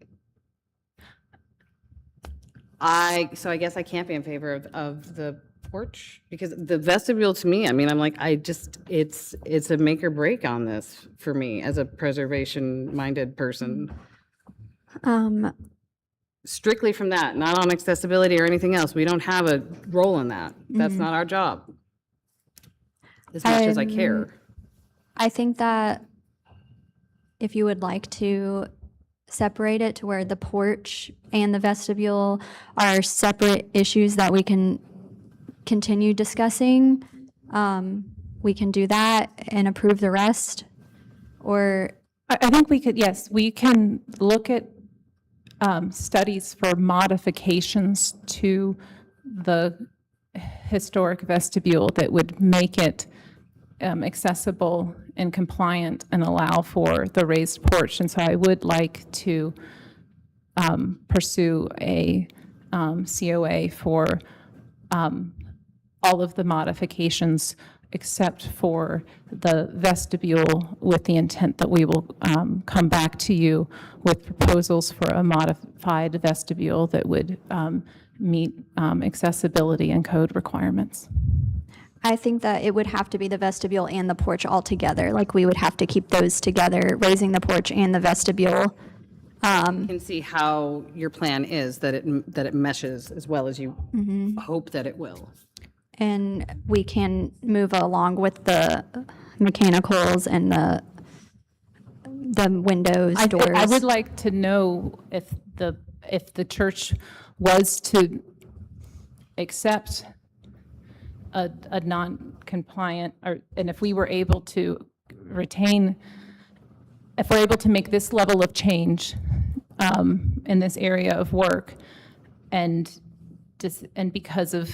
So I guess I can't be in favor of the porch? Because the vestibule to me, I mean, I'm like, it's a make or break on this for me as a preservation-minded person. Strictly from that, not on accessibility or anything else. We don't have a role in that. That's not our job. As much as I care. I think that if you would like to separate it to where the porch and the vestibule are separate issues that we can continue discussing, we can do that and approve the rest. Or I think we could, yes, we can look at studies for modifications to the historic vestibule that would make it accessible and compliant and allow for the raised porch. And so I would like to pursue a COA for all of the modifications except for the vestibule, with the intent that we will come back to you with proposals for a modified vestibule that would meet accessibility and code requirements. I think that it would have to be the vestibule and the porch all together. Like, we would have to keep those together, raising the porch and the vestibule. You can see how your plan is, that it meshes as well as you hope that it will. And we can move along with the mechanicals and the windows, doors. I would like to know if the church was to accept a non-compliant, and if we were able to retain, if we're able to make this level of change in this area of work, and because of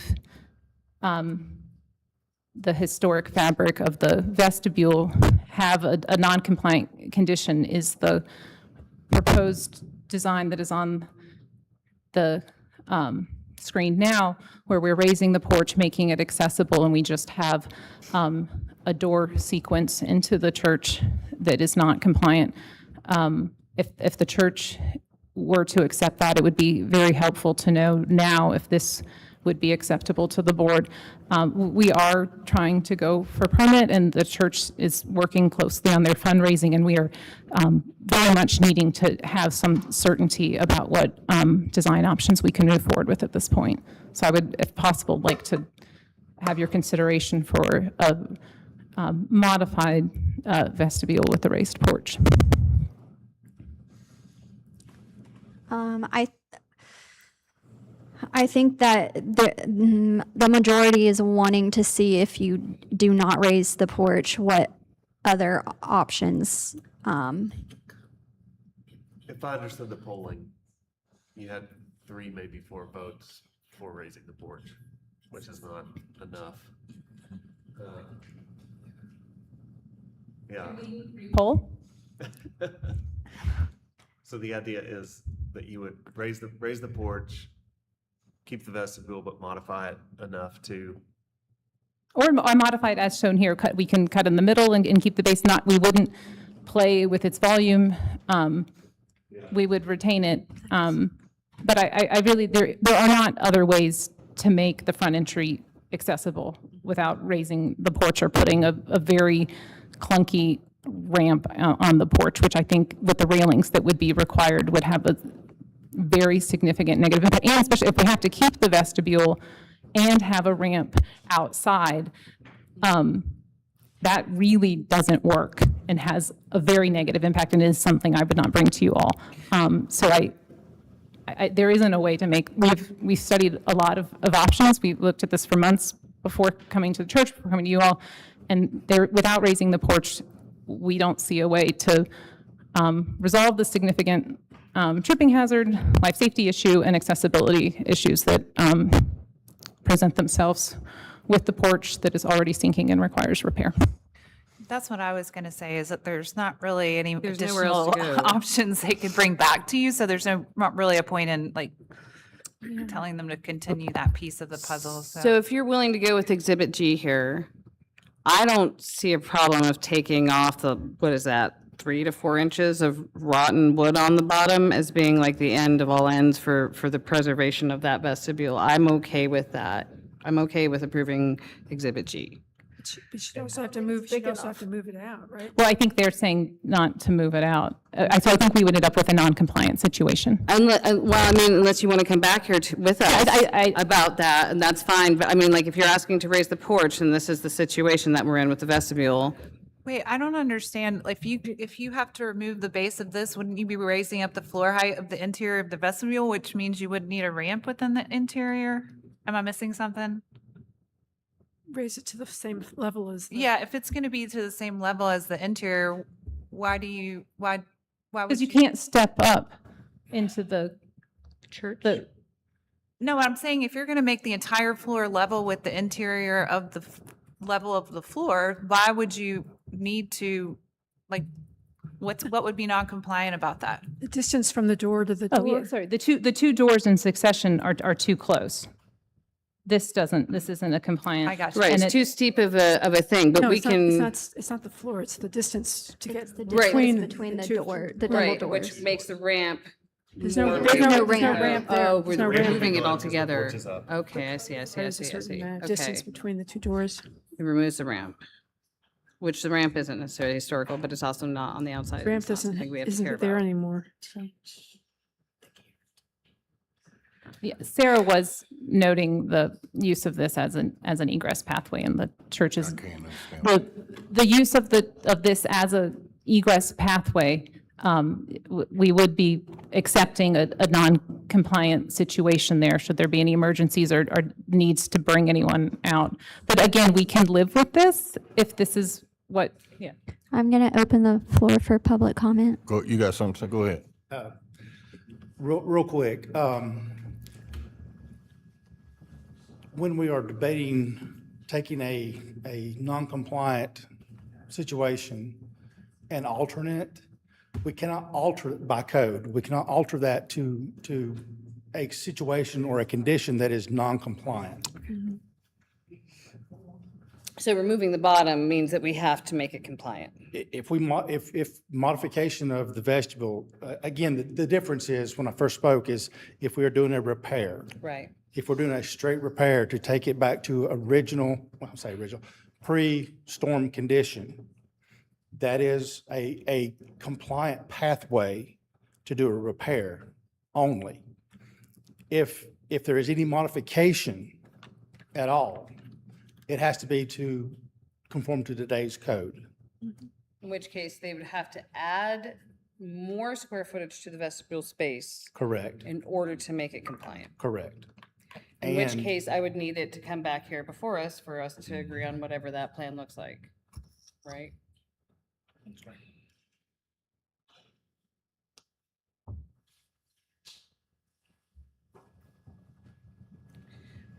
the historic fabric of the vestibule have a non-compliant condition, is the proposed design that is on the screen now, where we're raising the porch, making it accessible, and we just have a door sequence into the church that is not compliant. If the church were to accept that, it would be very helpful to know now if this would be acceptable to the board. We are trying to go for permit, and the church is working closely on their fundraising, and we are very much needing to have some certainty about what design options we can move forward with at this point. So I would, if possible, like to have your consideration for a modified vestibule with the raised porch. I think that the majority is wanting to see, if you do not raise the porch, what other options. If I understood the polling, you had 3, maybe 4 votes for raising the porch, which is not enough. Yeah. Poll? So the idea is that you would raise the porch, keep the vestibule, but modify it enough to. Or modify it as shown here. We can cut in the middle and keep the base. We wouldn't play with its volume. We would retain it. But I really, there are not other ways to make the front entry accessible without raising the porch or putting a very clunky ramp on the porch, which I think with the railings that would be required would have a very significant negative impact. And especially if we have to keep the vestibule and have a ramp outside, that really doesn't work and has a very negative impact, and is something I would not bring to you all. So there isn't a way to make, we've studied a lot of options. We looked at this for months before coming to the church, before coming to you all, and without raising the porch, we don't see a way to resolve the significant tripping hazard, life safety issue, and accessibility issues that present themselves with the porch that is already sinking and requires repair. That's what I was going to say, is that there's not really any There's nowhere else additional to go. options they could bring back to you. So there's not really a point in like telling them to continue that piece of the puzzle. So if you're willing to go with Exhibit G here, I don't see a problem of taking off the, what is that, 3 to 4 inches of rotten wood on the bottom as being like the end of all ends for the preservation of that vestibule. I'm okay with that. I'm okay with approving Exhibit G. But she'd also have to move, she'd also have to move it out, right? Well, I think they're saying not to move it out. So I think we would end up with a non-compliant situation. Well, I mean, unless you want to come back here with us about that, and that's fine. But I mean, like, if you're asking to raise the porch, and this is the situation that we're in with the vestibule. Wait, I don't understand. If you have to remove the base of this, wouldn't you be raising up the floor height of the interior of the vestibule, which means you would need a ramp within the interior? Am I missing something? Raise it to the same level as. Yeah, if it's going to be to the same level as the interior, why would Because you can't step up into the church. No, I'm saying if you're going to make the entire floor level with the interior of the level of the floor, why would you need to, like, what would be non-compliant about that? The distance from the door to the door. Oh, yeah, sorry. The two doors in succession are too close. This isn't a compliant. I got you. Right, And it's too steep of a thing, but No, we it's not- can. It's not the floor, it's the distance to get. Between the two- door, the double Right, doors. which makes the ramp. There's no more- ramp there. Oh, There's we're no ramp. moving it all together. Porch is up. Okay, I see. There's a certain Okay. distance between the two doors. It removes the ramp, which the ramp isn't necessarily historical, but it's also not on the outside. Ramp It's not doesn't, something we have to care isn't there about. anymore, so. Yeah, Sarah was noting the use of this as an egress pathway in the church's. The use of this as a egress pathway, we would be accepting a non-compliant situation there, should there be any emergencies or needs to bring anyone out. But again, we can live with this if this is what, yeah. I'm going to open the floor for public comment. You got something, go ahead. Real quick, when we are debating taking a non-compliant situation and altering it, we cannot alter it by code. We cannot alter that to a situation or a condition that is non-compliant. So removing the bottom means that we have to make it compliant. If modification of the vestibule, again, the difference is, when I first spoke, is if we are doing a repair. Right. If we're doing a straight repair to take it back to pre-storm condition, that is a compliant pathway to do a repair only. If there is any modification at all, it has to be to conform to today's code. In which case, they would have to add more square footage to the vestibule space. Correct. In order to make it compliant. Correct. In which And- case, I would need it to come back here before us for us to agree on whatever that plan looks like, right?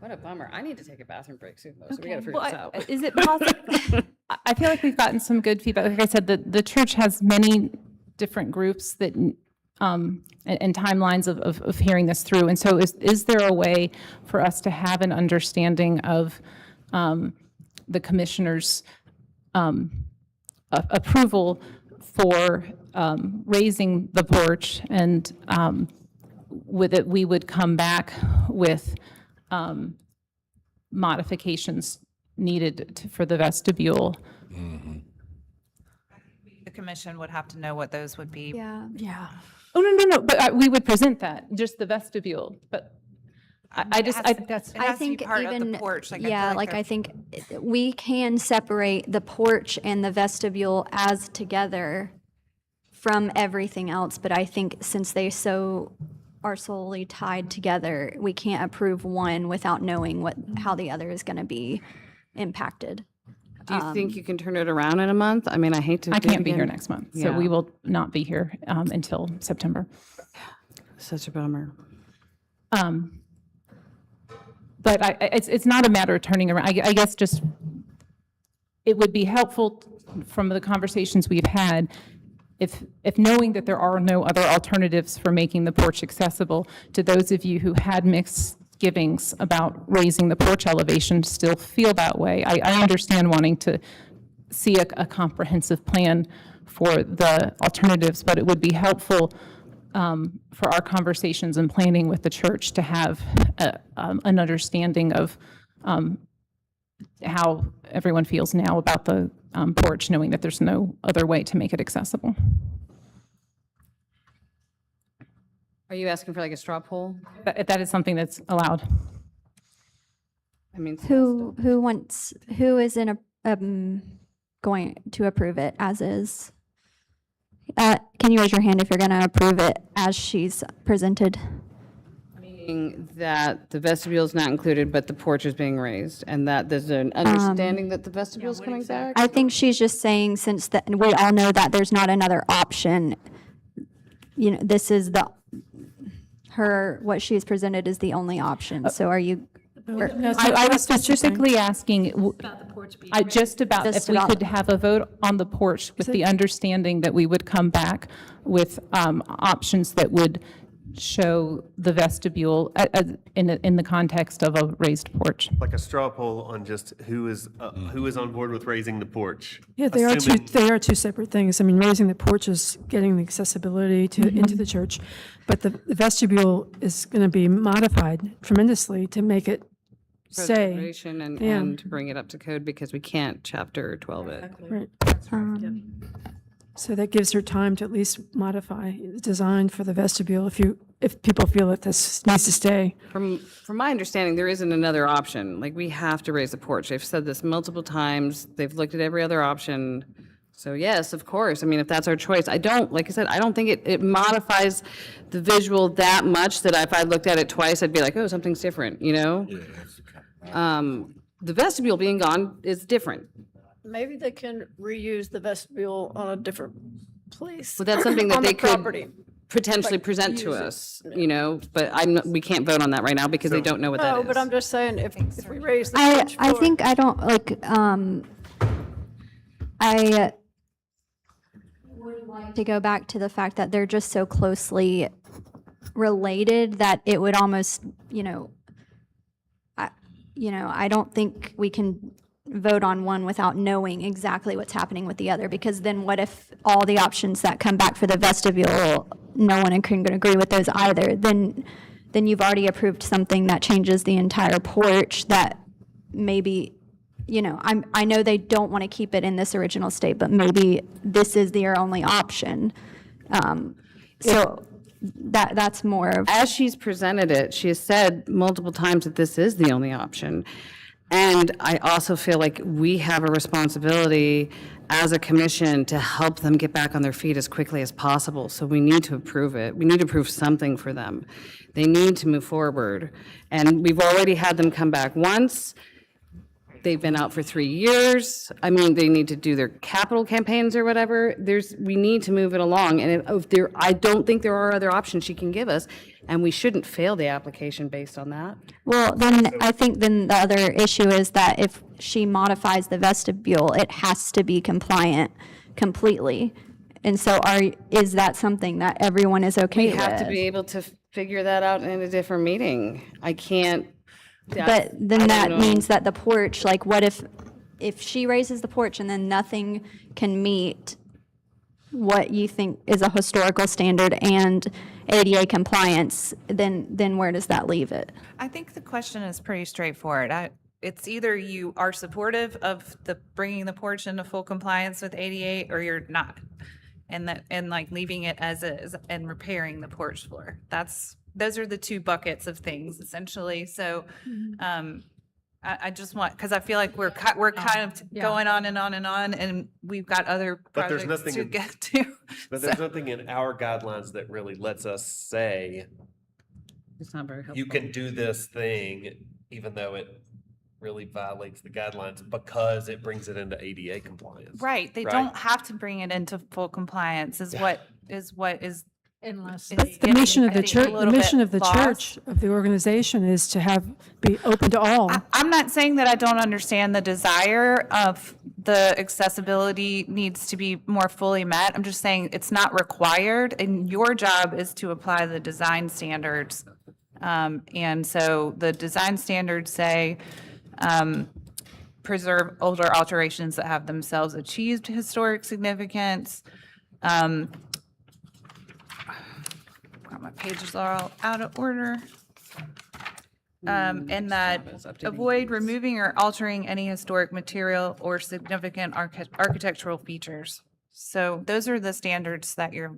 What a bummer. I need to take a bathroom break soon, though, so we gotta figure this out. Is it possible? I feel like we've gotten some good feedback. Like I said, the church has many different groups that, and timelines of hearing this through. And so is there a way for us to have an understanding of the commissioner's approval for raising the porch, and with it, we would come back with modifications needed for the vestibule? The commission would have to know what those would be. Yeah. Yeah. Oh, no, but we would present that, just the vestibule, but I think part of the even, porch, like, I yeah, feel like like I think we can separate the porch and the vestibule as together from everything else, but I think since they are solely tied together, we can't approve one without knowing how the other is going to be impacted. Do you think you can turn it around in a month? I mean, I hate to. I do it can't be here again. next month, so Yeah. we will not be here until September. Such a bummer. But it's not a matter of turning around. I guess just, it would be helpful from the conversations we've had, if knowing that there are no other alternatives for making the porch accessible, to those of you who had misgivings about raising the porch elevation still feel that way. I understand wanting to see a comprehensive plan for the alternatives, but it would be helpful for our conversations and planning with the church to have an understanding of how everyone feels now about the porch, knowing that there's no other way to make it accessible. Are you asking for like a straw poll? That is something that's allowed. I mean, Who is in a, going to approve it as is? Can you raise your hand if you're going to approve it as she's presented? Meaning that the vestibule is not included, but the porch is being raised, and that there's an understanding that the vestibule is coming back? I think she's just saying, since we all know that there's not another option, you know, this is what she's presented is the only option. So are you? I was specifically asking just about if we could have a vote on the porch with the understanding that we would come back with options that would show the vestibule in the context of a raised porch. Like a straw poll on just who is on board with raising the porch. Yeah, they are two separate things. I mean, raising the porch is getting the accessibility into the church, but the vestibule is going to be modified tremendously to make it say. Preservation and to bring it up to code, because we can't chapter 12 it. Right. So that gives her time to at least modify the design for the vestibule if people feel that this needs to stay. From my understanding, there isn't another option. Like, we have to raise the porch. They've said this multiple times. They've looked at every other option. So yes, of course. I mean, if that's our choice, like I said, I don't think it modifies the visual that much that if I looked at it twice, I'd be like, oh, something's different, you know? The vestibule being gone is different. Maybe they can reuse the vestibule on a different place. But that's something that on they the could property. potentially Like, we to use it. us, you know? But we can't vote on that right now because they don't know what that No, is. but I'm just saying, if we raise the I porch floor. think I don't like. I would like to go back to the fact that they're just so closely related that it would almost, I don't think we can vote on one without knowing exactly what's happening with the other, because then what if all the options that come back for the vestibule, no one can agree with those either? Then you've already approved something that changes the entire porch that maybe, I know they don't want to keep it in this original state, but maybe this is their only option. So that's more of. As she's presented it, she has said multiple times that this is the only option. And I also feel like we have a responsibility as a commission to help them get back on their feet as quickly as possible. So we need to approve it. We need to approve something for them. They need to move forward. And we've already had them come back once. They've been out for 3 years. I mean, they need to do their capital campaigns or whatever. We need to move it along. And I don't think there are other options she can give us, and we shouldn't fail the application based on that. Well, then I think then the other issue is that if she modifies the vestibule, it has to be compliant completely. And so is that something that everyone is okay with? We have to be able to figure that out in a different meeting. I can't. But then that means that the porch, like what if she raises the porch and then nothing can meet what you think is a historical standard and ADA compliance, then where does that leave it? I think the question is pretty straightforward. It's either you are supportive of bringing the porch into full compliance with ADA, or you're not, and like leaving it as is and repairing the porch floor. Those are the two buckets of things essentially. So, I just want, because I feel like we're kind of going on and on and on, and we've got other But there's projects nothing to in- get to. But there's nothing in our guidelines that really lets us say, It's not very helpful. you can do this thing, even though it really violates the guidelines because it brings it into ADA compliance. Right, they don't have to bring it into full compliance is what is. Unless That's the mission of the church. The mission of the church, of the organization, is to be open to all. I'm not saying that I don't understand the desire of the accessibility needs to be more fully met. I'm just saying it's not required, and your job is to apply the design standards. And so the design standards say, preserve older alterations that have themselves achieved historic significance. My pages are all out of order. and that avoid removing or altering any historic material or significant architectural features. So those are the standards that you're,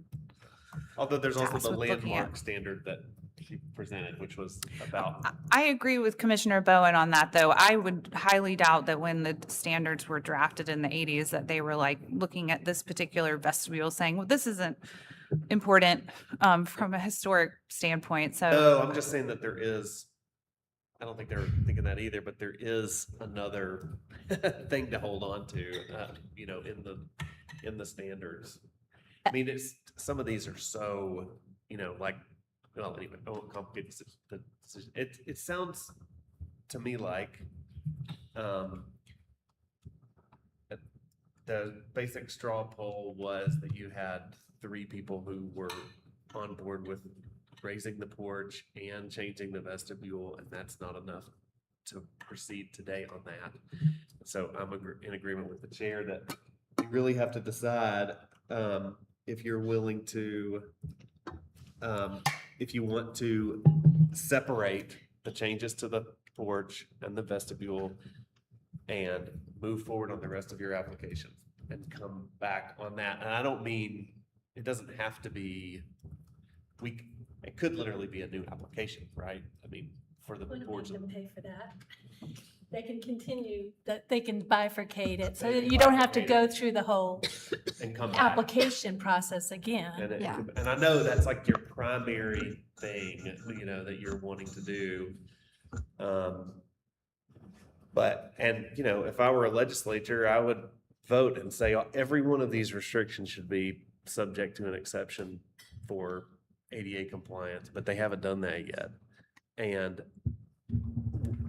Although there's also tasked the with looking at. landmark standard that she presented, which was about, I agree with Commissioner Bowen on that, though. I would highly doubt that when the standards were drafted in the 80s, that they were like looking at this particular vestibule saying, well, this isn't important from a historic standpoint, so. no, I'm just saying that there is, I don't think they're thinking that either, but there is another thing to hold on to, you know, in the standards. I mean, it's, some of these are so, you know, like, well, anyway, I won't complicate the decision. It sounds to me like, the basic straw poll was that you had 3 people who were on board with raising the porch and changing the vestibule, and that's not enough to proceed today on that. So I'm in agreement with the chair that you really have to decide if you're willing to, if you want to separate the changes to the porch and the vestibule and move forward on the rest of your application and come back on that. And I don't mean, it doesn't have to be, it could literally be a new application, right? I mean, for the porch. They can pay for that. They can continue, that they can bifurcate it, so that you don't have to go through the whole And come back. application process again. And I know that's like your primary thing, you know, that you're wanting to do. But, and, you know, if I were a legislature, I would vote and say every one of these restrictions should be subject to an exception for ADA compliance, but they haven't done that yet. And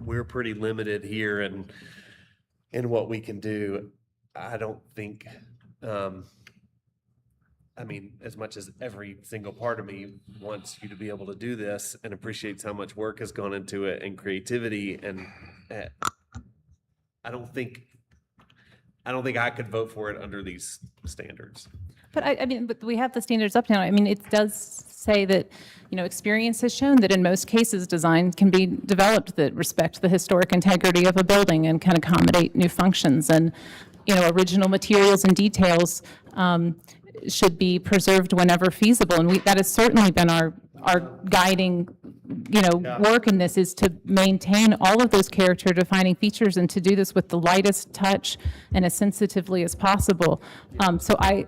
we're pretty limited here in what we can do. I don't think, I mean, as much as every single part of me wants you to be able to do this and appreciates how much work has gone into it and creativity, and I don't think I could vote for it under these standards. But I mean, but we have the standards up now. I mean, it does say that, you know, experience has shown that in most cases, design can be developed that respect the historic integrity of a building and can accommodate new functions. And, you know, original materials and details should be preserved whenever feasible. And that has certainly been our guiding, you know, work in this, is to maintain all of those character defining features and to do this with the lightest touch and as sensitively as possible. So I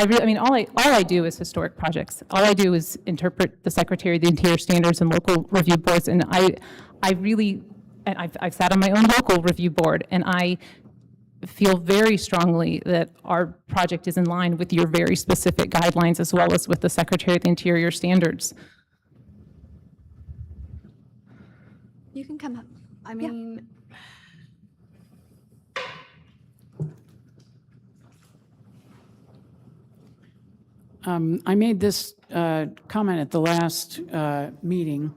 really, I mean, all I do is historic projects. All I do is interpret the Secretary of the Interior standards and local review boards. And I really, and I've sat on my own local review board, and I feel very strongly that our project is in line with your very specific guidelines as well as with the Secretary of the Interior standards. You can come up. I mean, I made this comment at the last meeting.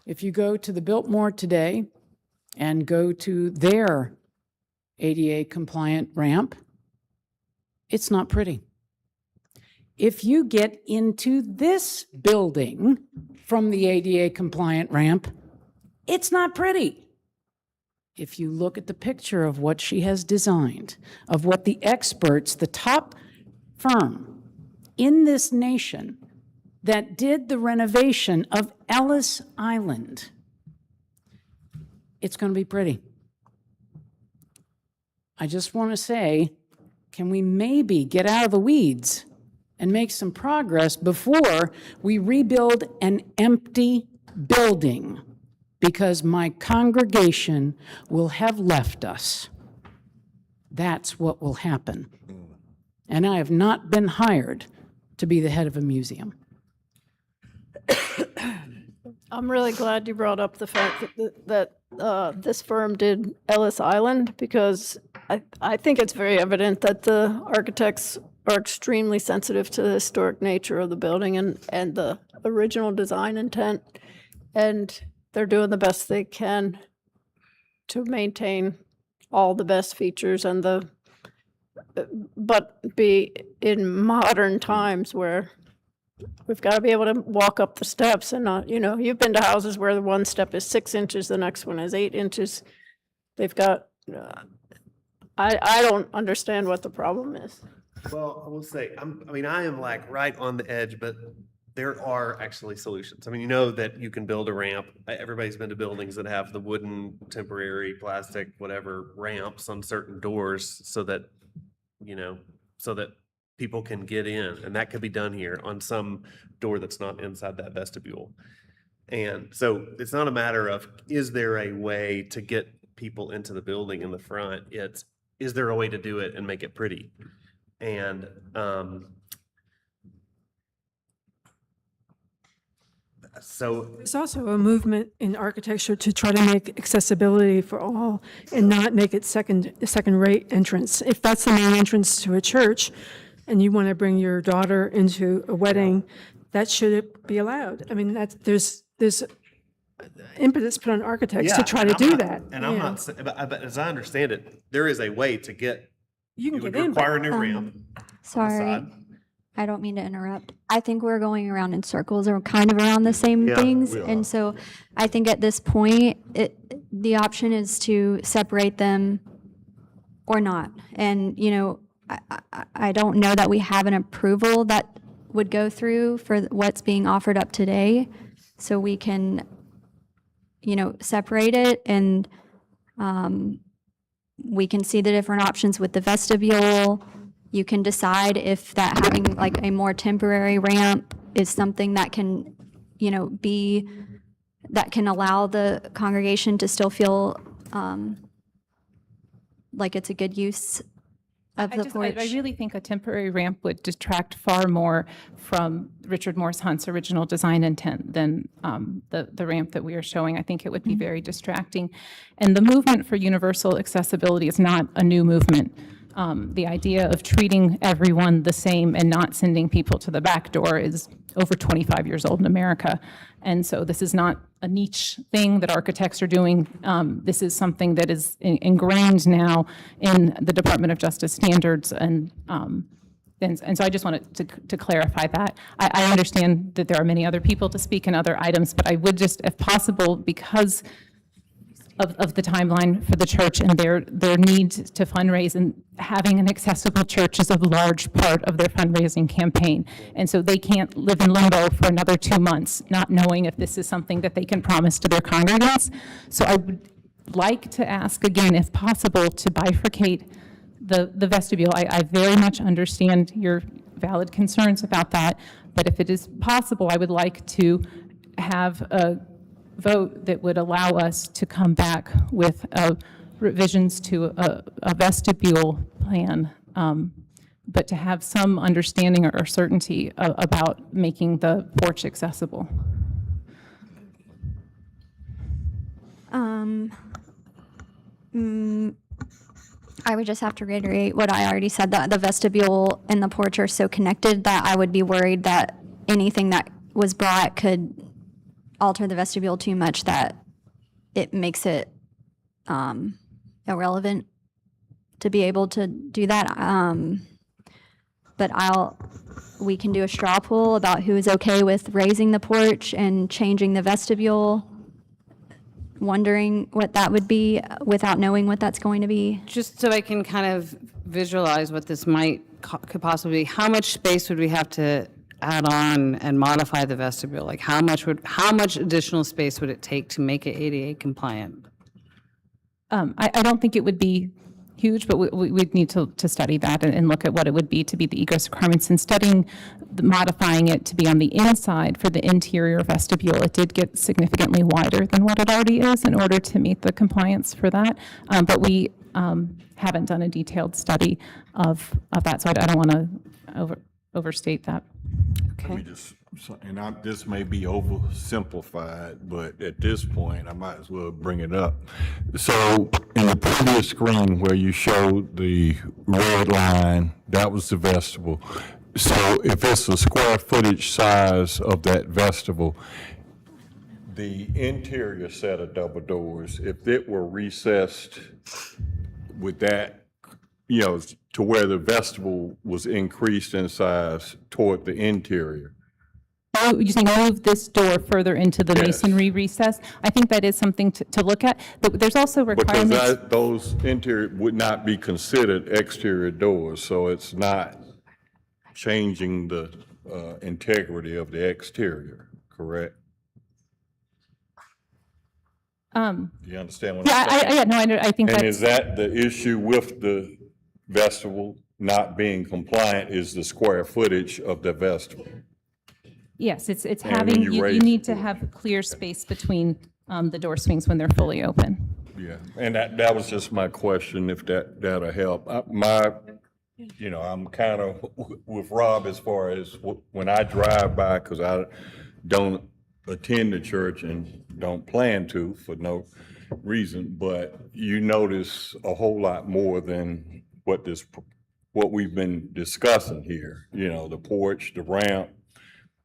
If you go to the Biltmore today and go to their ADA compliant ramp, it's not pretty. If you get into this building from the ADA compliant ramp, it's not pretty. If you look at the picture of what she has designed, of what the experts, the top firm in this nation that did the renovation of Ellis Island, it's going to be pretty. I just want to say, can we maybe get out of the weeds and make some progress before we rebuild an empty building? Because my congregation will have left us. That's what will happen. And I have not been hired to be the head of a museum. I'm really glad you brought up the fact that this firm did Ellis Island, because I think it's very evident that the architects are extremely sensitive to the historic nature of the building and the original design intent, and they're doing the best they can to maintain all the best features but be in modern times where we've got to be able to walk up the steps and not, you've been to houses where the one step is 6 inches, the next one is 8 inches. They've got, I don't understand what the problem is. Well, I will say, I am like right on the edge, but there are actually solutions. I mean, you know that you can build a ramp. Everybody's been to buildings that have the wooden, temporary, plastic, whatever ramps on certain doors so that, so that people can get in. And that could be done here on some door that's not inside that vestibule. And so it's not a matter of, is there a way to get people into the building in the front? It's, is there a way to do it and make it pretty? And so There's also a movement in architecture to try to make accessibility for all and not make it second-rate entrance. If that's the main entrance to a church and you want to bring your daughter into a wedding, that should be allowed. I mean, there's impetus put on architects to try to do that. And I'm not, but as I understand it, there is a way to get, you can it would get in, require a new ramp. Sorry, I don't mean to interrupt. I think we're going around in circles or kind of around the same things. And so I think at this point, the option is to separate them or not. And, I don't know that we have an approval that would go through for what's being offered up today. So we can, separate it and we can see the different options with the vestibule. You can decide if that having like a more temporary ramp is something that can, that can allow the congregation to still feel like it's a good use of the porch. I really think a temporary ramp would detract far more from Richard Morse Hunt's original design intent than the ramp that we are showing. I think it would be very distracting. And the movement for universal accessibility is not a new movement. The idea of treating everyone the same and not sending people to the back door is over 25 years old in America. And so this is not a niche thing that architects are doing. This is something that is ingrained now in the Department of Justice standards. And so I just wanted to clarify that. I understand that there are many other people to speak in other items, but I would just, if possible, because of the timeline for the church and their need to fundraise, and having an accessible church is a large part of their fundraising campaign. And so they can't live in limbo for another 2 months, not knowing if this is something that they can promise to their congregants. So I would like to ask again, if possible, to bifurcate the vestibule. I very much understand your valid concerns about that, but if it is possible, I would like to have a vote that would allow us to come back with revisions to a vestibule plan, but to have some understanding or certainty about making the porch accessible. I would just have to reiterate what I already said, that the vestibule and the porch are so connected that I would be worried that anything that was brought could alter the vestibule too much that it makes it irrelevant to be able to do that. But we can do a straw poll about who is okay with raising the porch and changing the vestibule, wondering what that would be without knowing what that's going to be. Just so I can kind of visualize what this could possibly be, how much space would we have to add on and modify the vestibule? Like how much additional space would it take to make it ADA compliant? I don't think it would be huge, but we'd need to study that and look at what it would be to be the egress requirements. And studying, modifying it to be on the inside for the interior vestibule, it did get significantly wider than what it already is in order to meet the compliance for that. But we haven't done a detailed study of that, so I don't want to overstate that. Let me just, and this may be oversimplified, but at this point, I might as well bring it up. So in the previous screen where you showed the red line, that was the vestibule. So if it's a square footage size of that vestibule, the interior set of double doors, if it were recessed with that, to where the vestibule was increased in size toward the interior, move this door further into the Yes. masonry recess. I think that is something to look at. But there's also Because requirements. those interior would not be considered exterior doors, so it's not changing the integrity of the exterior, correct? Do you understand what I'm saying? Yeah, no, I think And that's. is that the issue with the vestibule not being compliant is the square footage of the vestibule? Yes, it's And when having, you you raise need the to have clear space between the door swings when they're fully open. Yeah, and that was just my question, if that'll help. I'm kind of with Rob as far as when I drive by, because I don't attend the church and don't plan to for no reason, but you notice a whole lot more than what we've been discussing here, the porch, the ramp,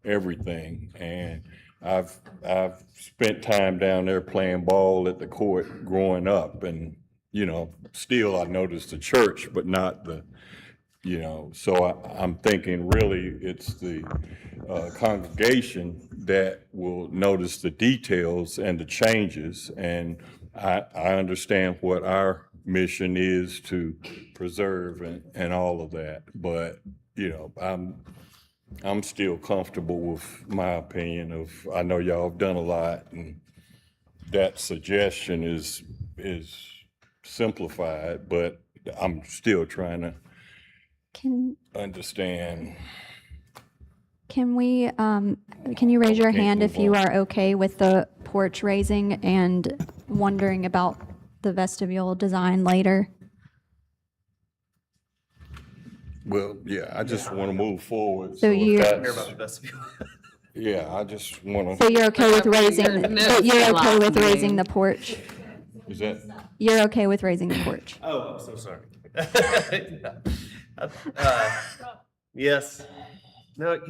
everything. And I've spent time down there playing ball at the court growing up, and, still I noticed the church, but not so I'm thinking really it's the congregation that will notice the details and the changes. And I understand what our mission is to preserve and all of that, but, I'm still comfortable with my opinion of, I know y'all have done a lot, and that suggestion is simplified, but I'm still trying to understand. Can you raise your hand if you are okay with the porch raising and wondering about the vestibule design later? Well, yeah, I just want to move forward. So if you- that's- Care about the vestibule. Yeah, I just want So to, you're okay with raising, but you're okay with raising the porch? is that, You're okay with raising the porch? Oh, I'm so sorry. Yes. No,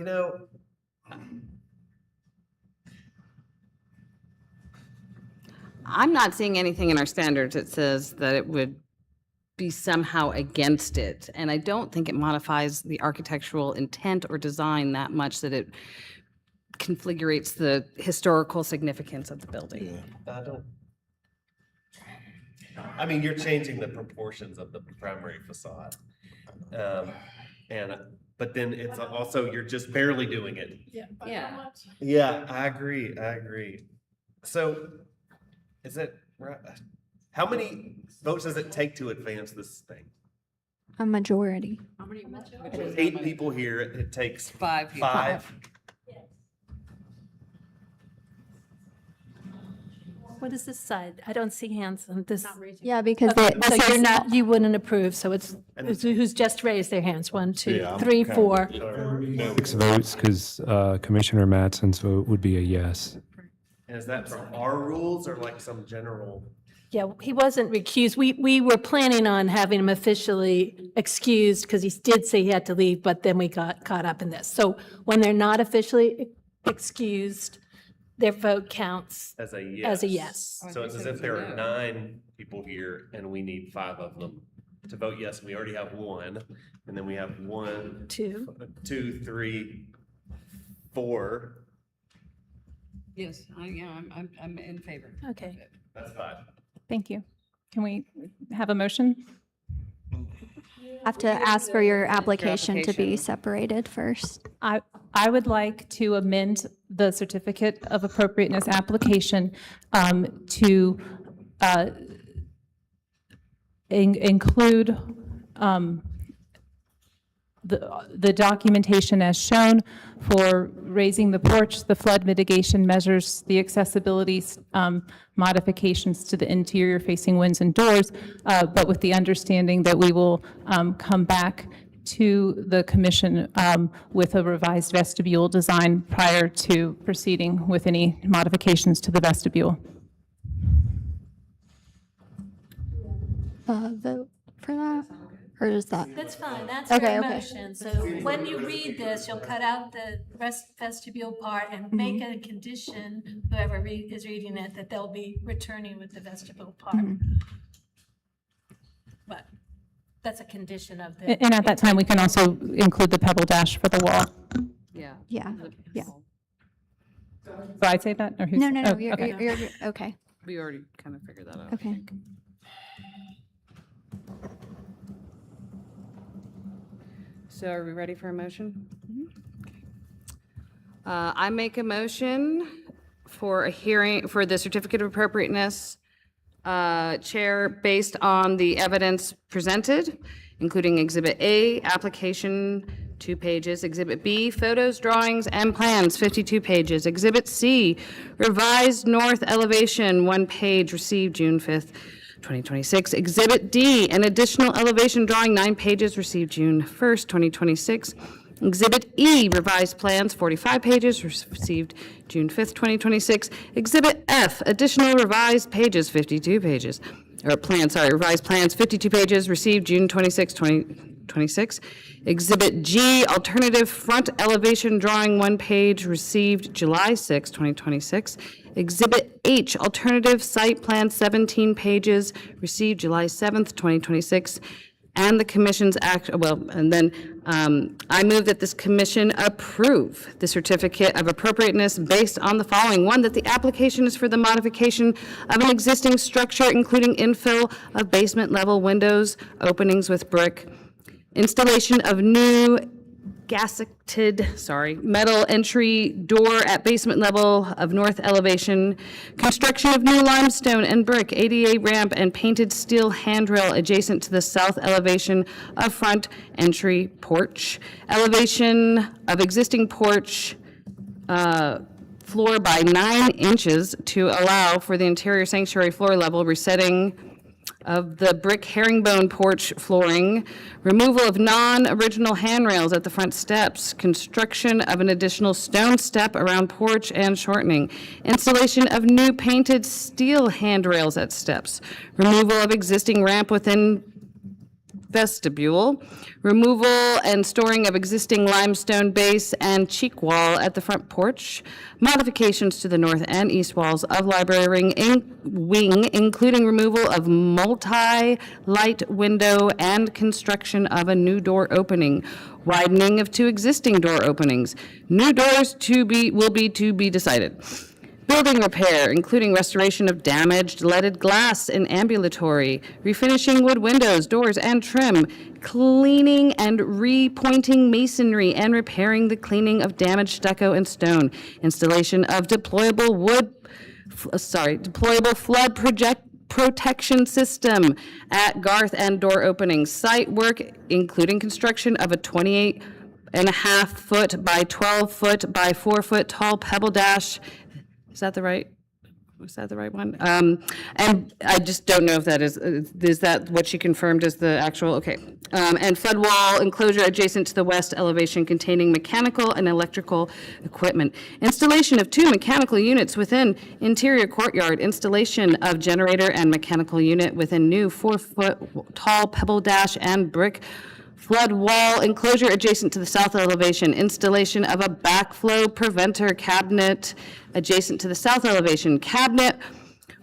I'm not seeing anything in our standards that says that it would be somehow against it. And I don't think it modifies the architectural intent or design that much that it configurates the historical significance of the building. I mean, you're changing the proportions of the primary facade. But then it's also, you're just barely doing it. Yeah. Yeah, I agree. So, is it, how many votes does it take to advance this thing? A majority. There's 8 people here, it takes 5 people. 5. What is this side? I don't see hands on this. Yeah, because Okay, this so you're is- not, you wouldn't approve, so it's who's just raised their hands? 1, 2, Yeah, I'm 3, kinda 4. 6 votes, because Commissioner Mattson's vote would be a yes. And is that from our rules or like some general? Yeah, he wasn't recused. We were planning on having him officially excused because he did say he had to leave, but then we got caught up in this. So when they're not officially excused, their vote counts As a yes. as a yes. So it's as if there are 9 people here and we need 5 of them to vote yes. We already have 1, and then we have 1, 2. 2, 3, 4. Yes, I'm in favor. Okay. That's 5. Thank you. Can we have a motion? Have to ask for your application to be application. separated first. I would like to amend the certificate of appropriateness application to include the documentation as shown for raising the porch, the flood mitigation measures, the accessibility modifications to the interior facing windows and doors, but with the understanding that we will come back to the commission with a revised vestibule design prior to proceeding with any modifications to the vestibule. Vote for that? Or is that? That's fine, that's Okay, your okay. motion. So when you read this, you'll cut out the vestibule part and make a condition, whoever is reading it, that they'll be returning with the vestibule part. But that's a condition of the. And at that time, we can also include the pebble dash for the wall. Yeah. Yeah, yeah. Do I say that? Or who's- No, no, no, oh, you're, okay. you're, okay, We already kind of figured that out. I okay. think. So are we ready for a motion? I make a motion for a hearing, for the certificate of appropriateness, chair, based on the evidence presented, including Exhibit A, application, 2 pages, Exhibit B, photos, drawings, and plans, 52 pages, Exhibit C, revised north elevation, 1 page, received June 5th, 2026. Exhibit D, an additional elevation drawing, 9 pages, received June 1st, 2026. Exhibit E, revised plans, 45 pages, received June 5th, 2026. Exhibit F, additional revised pages, 52 pages, or plans, sorry, revised plans, 52 pages, received June 26, 2026. Exhibit G, alternative front elevation drawing, 1 page, received July 6, 2026. Exhibit H, alternative site plan, 17 pages, received July 7th, 2026. And the commission's act, well, and then I move that this commission approve the certificate of appropriateness based on the following. 1, that the application is for the modification of an existing structure, including infill of basement level windows, openings with brick, installation of new metal entry door at basement level of north elevation, construction of new limestone and brick ADA ramp and painted steel handrail adjacent to the south elevation of front entry porch, elevation of existing porch floor by 9 inches to allow for the interior sanctuary floor level, resetting of the brick herringbone porch flooring, removal of non-original handrails at the front steps, construction of an additional stone step around porch and shortening, installation of new painted steel handrails at steps, removal of existing ramp within vestibule, removal and storing of existing limestone base and cheek wall at the front porch, modifications to the north and east walls of library wing, including removal of multi-light window and construction of a new door opening, widening of 2 existing door openings, new doors will be decided. Building repair, including restoration of damaged leaded glass in ambulatory, refinishing wood windows, doors, and trim, cleaning and repointing masonry, and repairing the cleaning of damaged stucco and stone, installation of deployable flood protection system at Garth and door openings, site work, including construction of a 28.5 foot by 12 foot by 4 foot tall pebble dash. Is that the right one? And I just don't know if that is that what she confirmed as the actual, okay. And flood wall enclosure adjacent to the west elevation containing mechanical and electrical equipment. Installation of 2 mechanical units within interior courtyard. Installation of generator and mechanical unit within new 4 foot tall pebble dash and brick flood wall enclosure adjacent to the south elevation, installation of a backflow preventer cabinet adjacent to the south elevation. Cabinet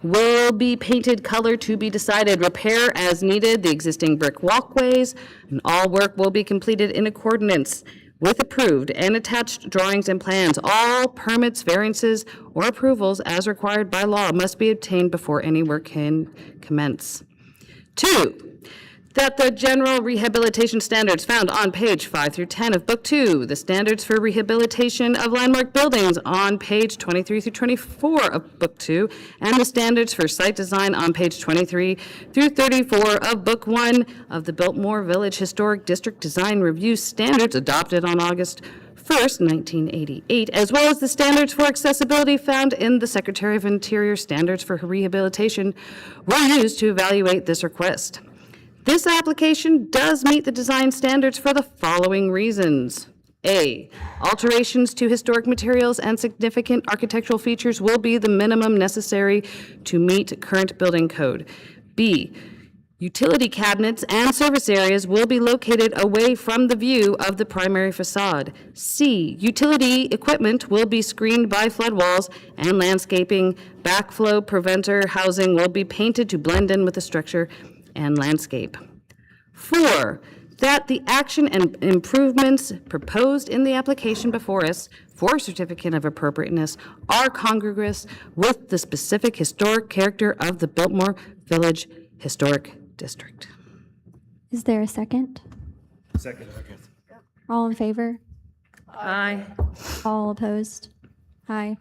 will be painted color to be decided. Repair as needed the existing brick walkways, and all work will be completed in accordance with approved and attached drawings and plans. All permits, variances, or approvals as required by law must be obtained before any work can commence. 2, that the general rehabilitation standards found on page 5 through 10 of Book 2, the standards for rehabilitation of landmark buildings on page 23 through 24 of Book 2, and the standards for site design on page 23 through 34 of Book 1 of the Biltmore Village Historic District Design Review Standards adopted on August 1st, 1988, as well as the standards for accessibility found in the Secretary of Interior Standards for Rehabilitation were used to evaluate this request. This application does meet the design standards for the following reasons. A, alterations to historic materials and significant architectural features will be the minimum necessary to meet current building code. B, utility cabinets and service areas will be located away from the view of the primary facade. C, utility equipment will be screened by flood walls and landscaping. Backflow preventer housing will be painted to blend in with the structure and landscape. 4, that the action and improvements proposed in the application before us for a certificate of appropriateness are congruous with the specific historic character of the Biltmore Village Historic District. Is there a second? Second. All in favor? Aye. All opposed? Aye.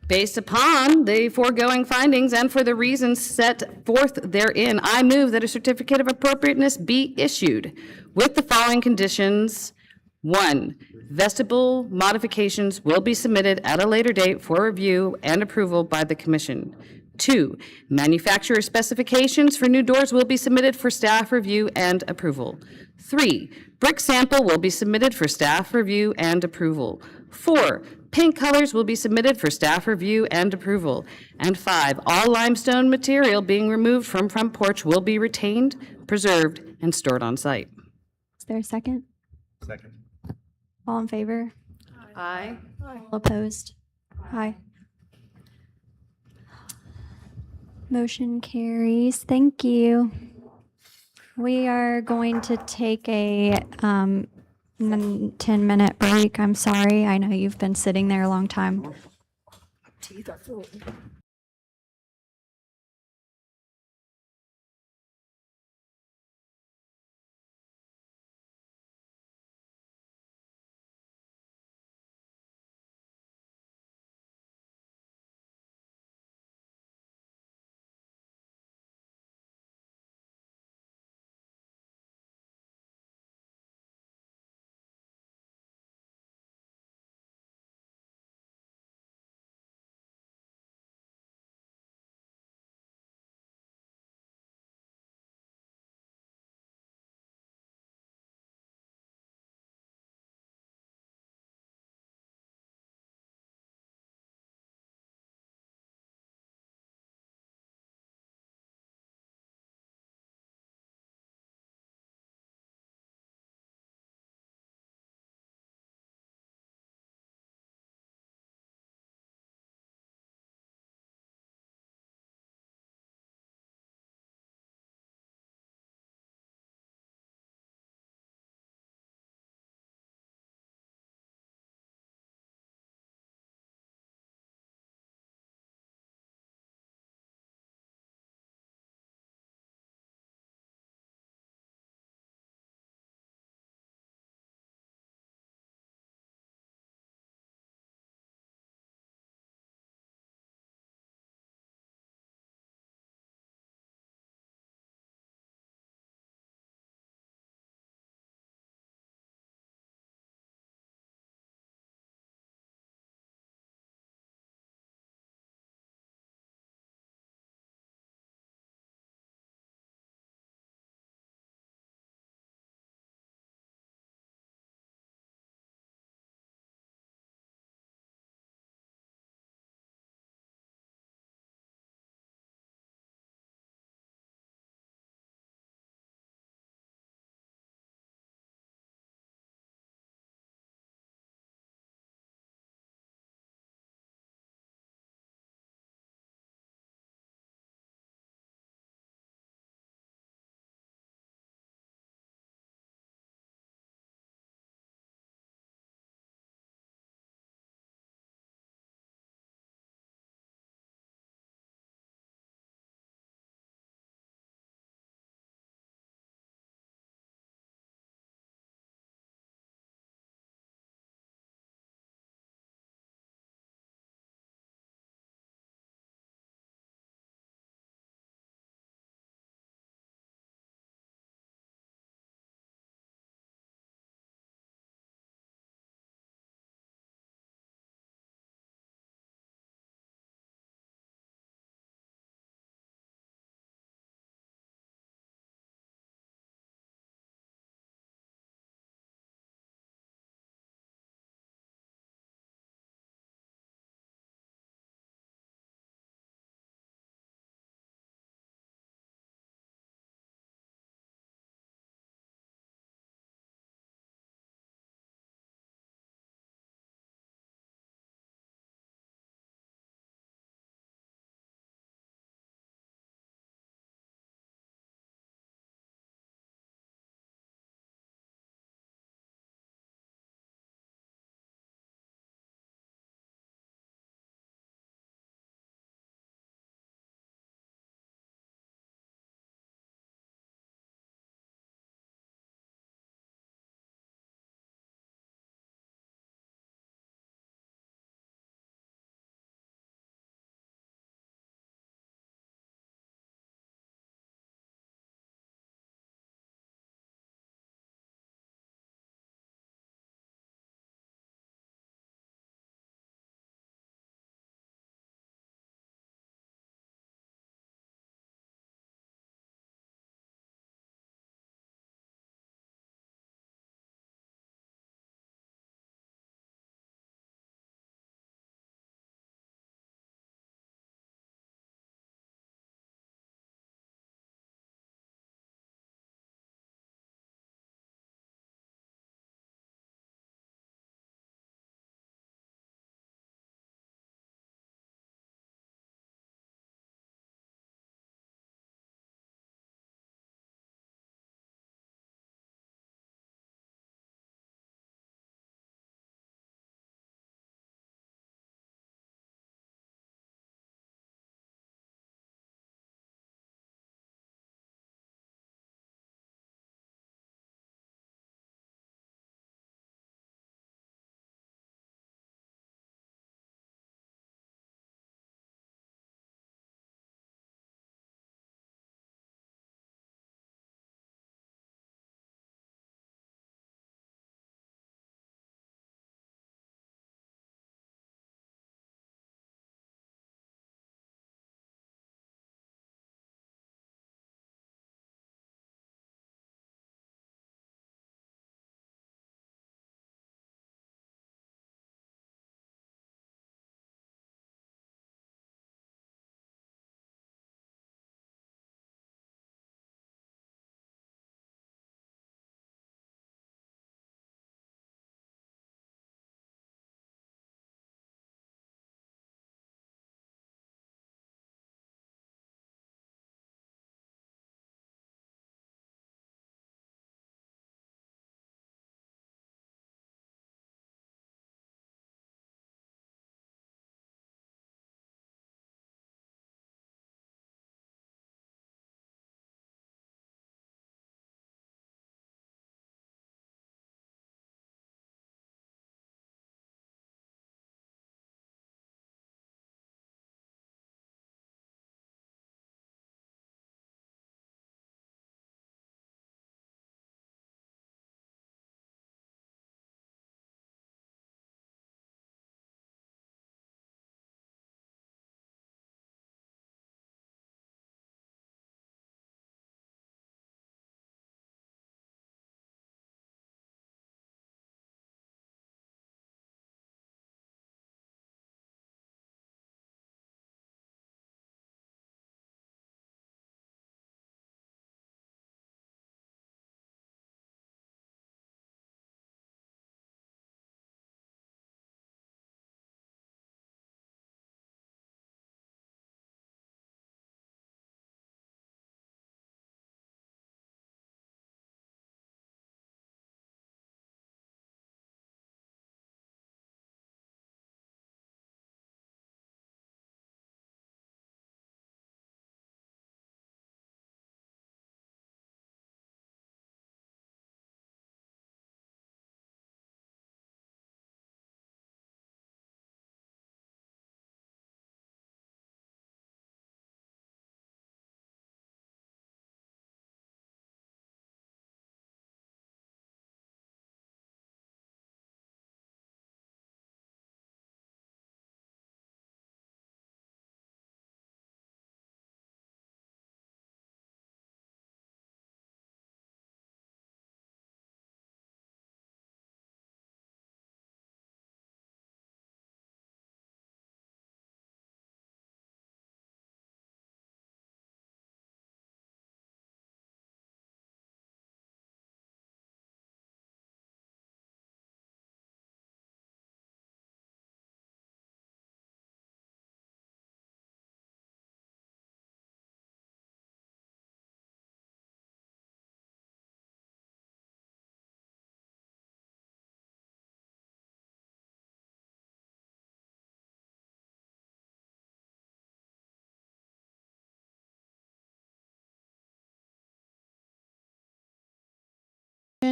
Based upon the foregoing findings and for the reasons set forth therein, I move that a certificate of appropriateness be issued with the following conditions. 1, vestibule modifications will be submitted at a later date for review and approval by the commission. 2, manufacturer specifications for new doors will be submitted for staff review and approval. 3, brick sample will be submitted for staff review and approval. 4, paint colors will be submitted for staff review and approval. And 5, all limestone material being removed from front porch will be retained, preserved, and stored on site. Is there a second? Second. All in favor? Aye. All opposed? Aye. Motion carries. Thank you. We are going to take a 10-minute break. I'm sorry. I know you've been sitting there a long time. Teeth are full.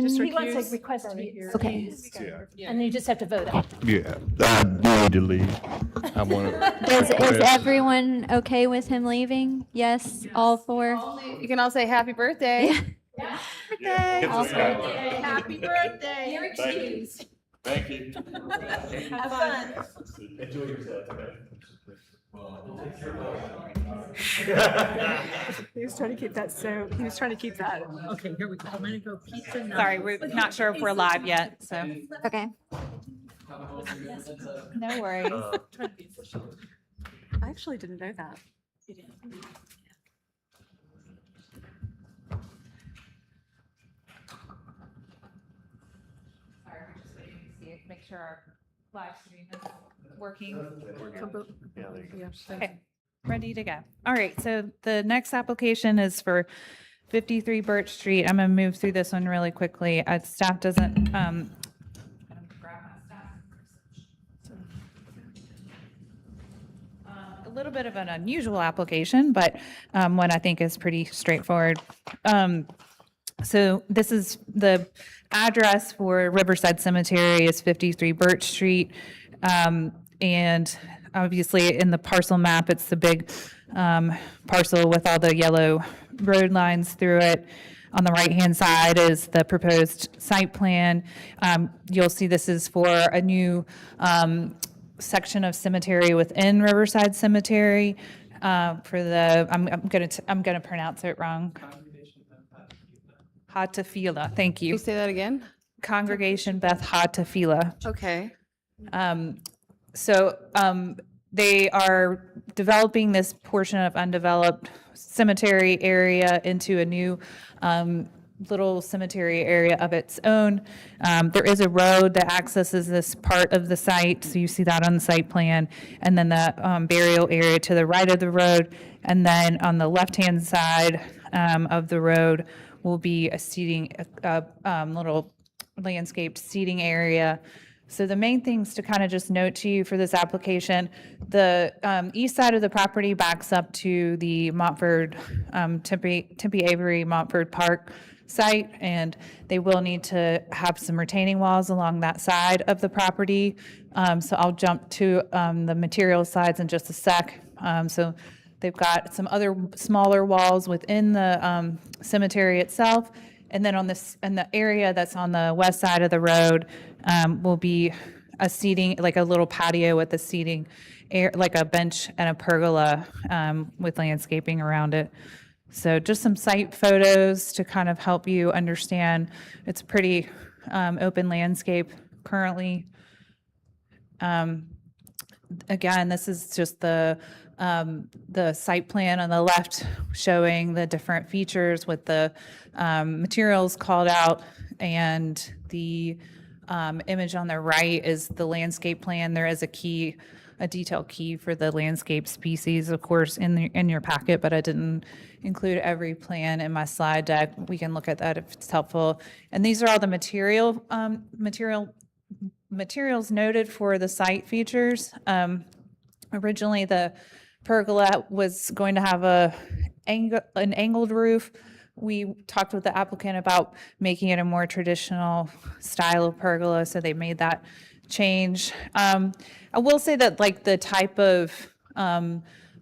He wants to request to be Okay. excused. And you just have to vote on it. Yeah, I need to leave. I want to. Is everyone okay with him leaving? Yes, all four? You can all say happy birthday. All four. Happy birthday. You're excused. Thank you. Have fun. Enjoy yourself. He was trying to keep that, he was trying to keep that. Okay, here we go. I'm gonna go pizza. Sorry, we're not sure if we're live yet, so. Okay. No worries. I actually didn't know that. Sorry, we're just waiting to see it, make sure our live stream is working. Okay, ready to go. All right, so the next application is for 53 Birch Street. I'm gonna move through this one really quickly. Staff doesn't, a little bit of an unusual application, but one I think is pretty straightforward. So this is the address for Riverside Cemetery is 53 Birch Street. And obviously in the parcel map, it's the big parcel with all the yellow road lines through it. On the right-hand side is the proposed site plan. You'll see this is for a new section of cemetery within Riverside Cemetery for the, I'm gonna pronounce it wrong. Hatafila, thank Can you. you say that again? Congregation Beth Hatafila. Okay. So they are developing this portion of undeveloped cemetery area into a new little cemetery area of its own. There is a road that accesses this part of the site, so you see that on the site plan, and then the burial area to the right of the road. And then on the left-hand side of the road will be a seating, little landscaped seating area. So the main things to kind of just note to you for this application, the east side of the property backs up to the Montford, Tempe Avery Montford Park site, and they will need to have some retaining walls along that side of the property. So I'll jump to the material sides in just a sec. So they've got some other smaller walls within the cemetery itself. And then on this, in the area that's on the west side of the road, will be a seating, like a little patio with a seating, like a bench and a pergola with landscaping around it. So just some site photos to kind of help you understand. It's a pretty open landscape currently. Again, this is just the site plan on the left showing the different features with the materials called out, and the image on the right is the landscape plan. There is a detailed key for the landscape species, of course, in your packet, but I didn't include every plan in my slide deck. We can look at that if it's helpful. And these are all the materials noted for the site features. Originally, the pergola was going to have an angled roof. We talked with the applicant about making it a more traditional style of pergola, so they made that change. I will say that like the type of,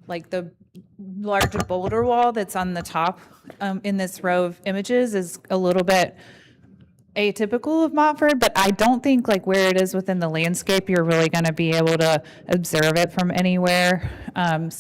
like the large boulder wall that's on the top in this row of images is a little bit atypical of Montford, but I don't think like where it is within the landscape, you're really going to be able to observe it from anywhere. And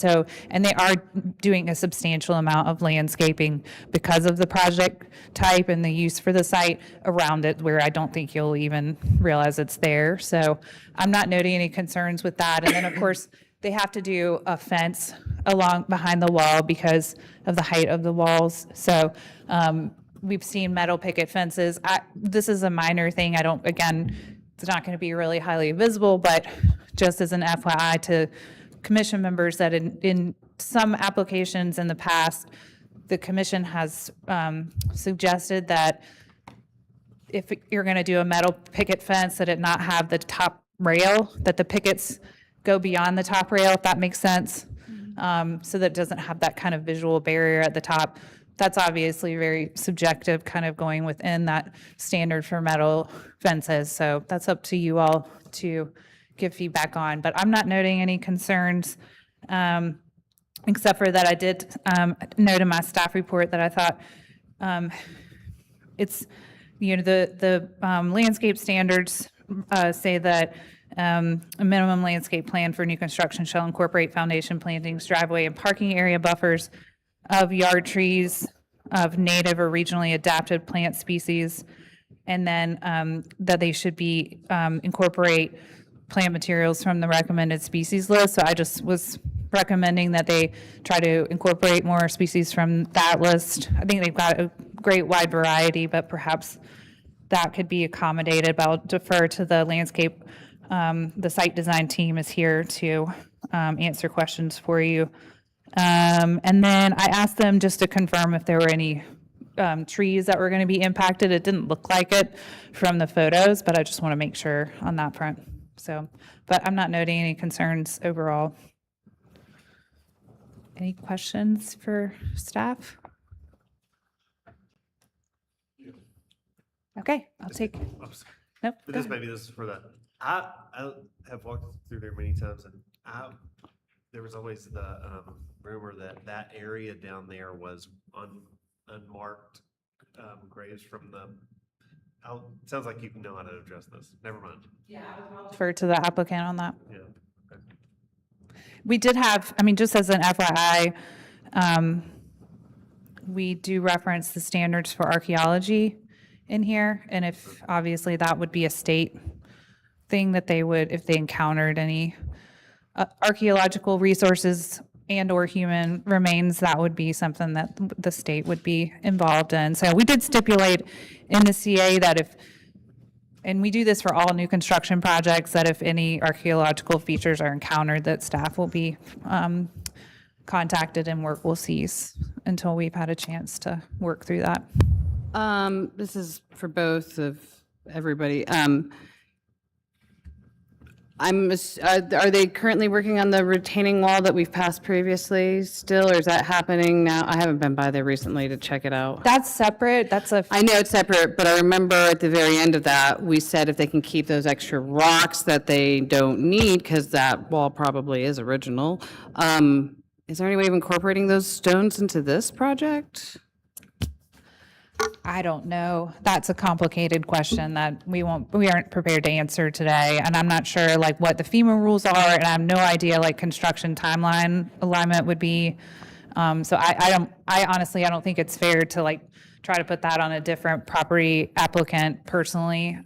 they are doing a substantial amount of landscaping because of the project type and the use for the site around it, where I don't think you'll even realize it's there. So I'm not noting any concerns with that. And then of course, they have to do a fence along behind the wall because of the height of the walls. So, we've seen metal picket fences. This is a minor thing. Again, it's not going to be really highly visible, but just as an FYI to commission members that in some applications in the past, the commission has suggested that if you're going to do a metal picket fence, that it not have the top rail, that the pickets go beyond the top rail, if that makes sense. So that it doesn't have that kind of visual barrier at the top. that's obviously very subjective, kind of going within that standard for metal fences. So that's up to you all to give feedback on. But I'm not noting any concerns, except for that I did note in my staff report that I thought it's, the landscape standards say that a minimum landscape plan for new construction shall incorporate foundation plantings, driveway, and parking area buffers of yard trees of native or regionally adapted plant species, and then that they should be incorporate plant materials from the recommended species list. So I just was recommending that they try to incorporate more species from that list. I think they've got a great wide variety, but perhaps that could be accommodated. But I'll defer to the landscape. The site design team is here to answer questions for you. And then I asked them just to confirm if there were any trees that were going to be impacted. It didn't look like it from the photos, but I just want to make sure on that front. So, but I'm not noting any concerns overall. Any questions for staff? Okay, I'll take. Nope. But this maybe this is for that. I have walked through there many times, and there was always the rumor that that area down there was unmarked graves from the. It sounds like you know how to address this. Never mind. Yeah, I'll defer to the applicant on that. Yeah. Okay. We did have, just as an FYI, we do reference the standards for archaeology in here, and if, obviously, that would be a state thing that they would, if they encountered any archaeological resources and/or human remains, that would be something that the state would be involved in. So we did stipulate in the CA that if, and we do this for all new construction projects, that if any archaeological features are encountered, that staff will be contacted and work will cease until we've had a chance to work through that. This is for both of everybody. Are they currently working on the retaining wall that we've passed previously still, or is that happening now? I haven't been by there recently to check it out. That's separate. I know it's separate, but I remember at the very end of that, we said if they can keep those extra rocks that they don't need, because that wall probably is original. Is there any way of incorporating those stones into this project? I don't know. That's a complicated question that we aren't prepared to answer today. And I'm not sure what the FEMA rules are, and I have no idea construction timeline alignment would be. So I honestly don't think it's fair to try to put that on a different property applicant personally.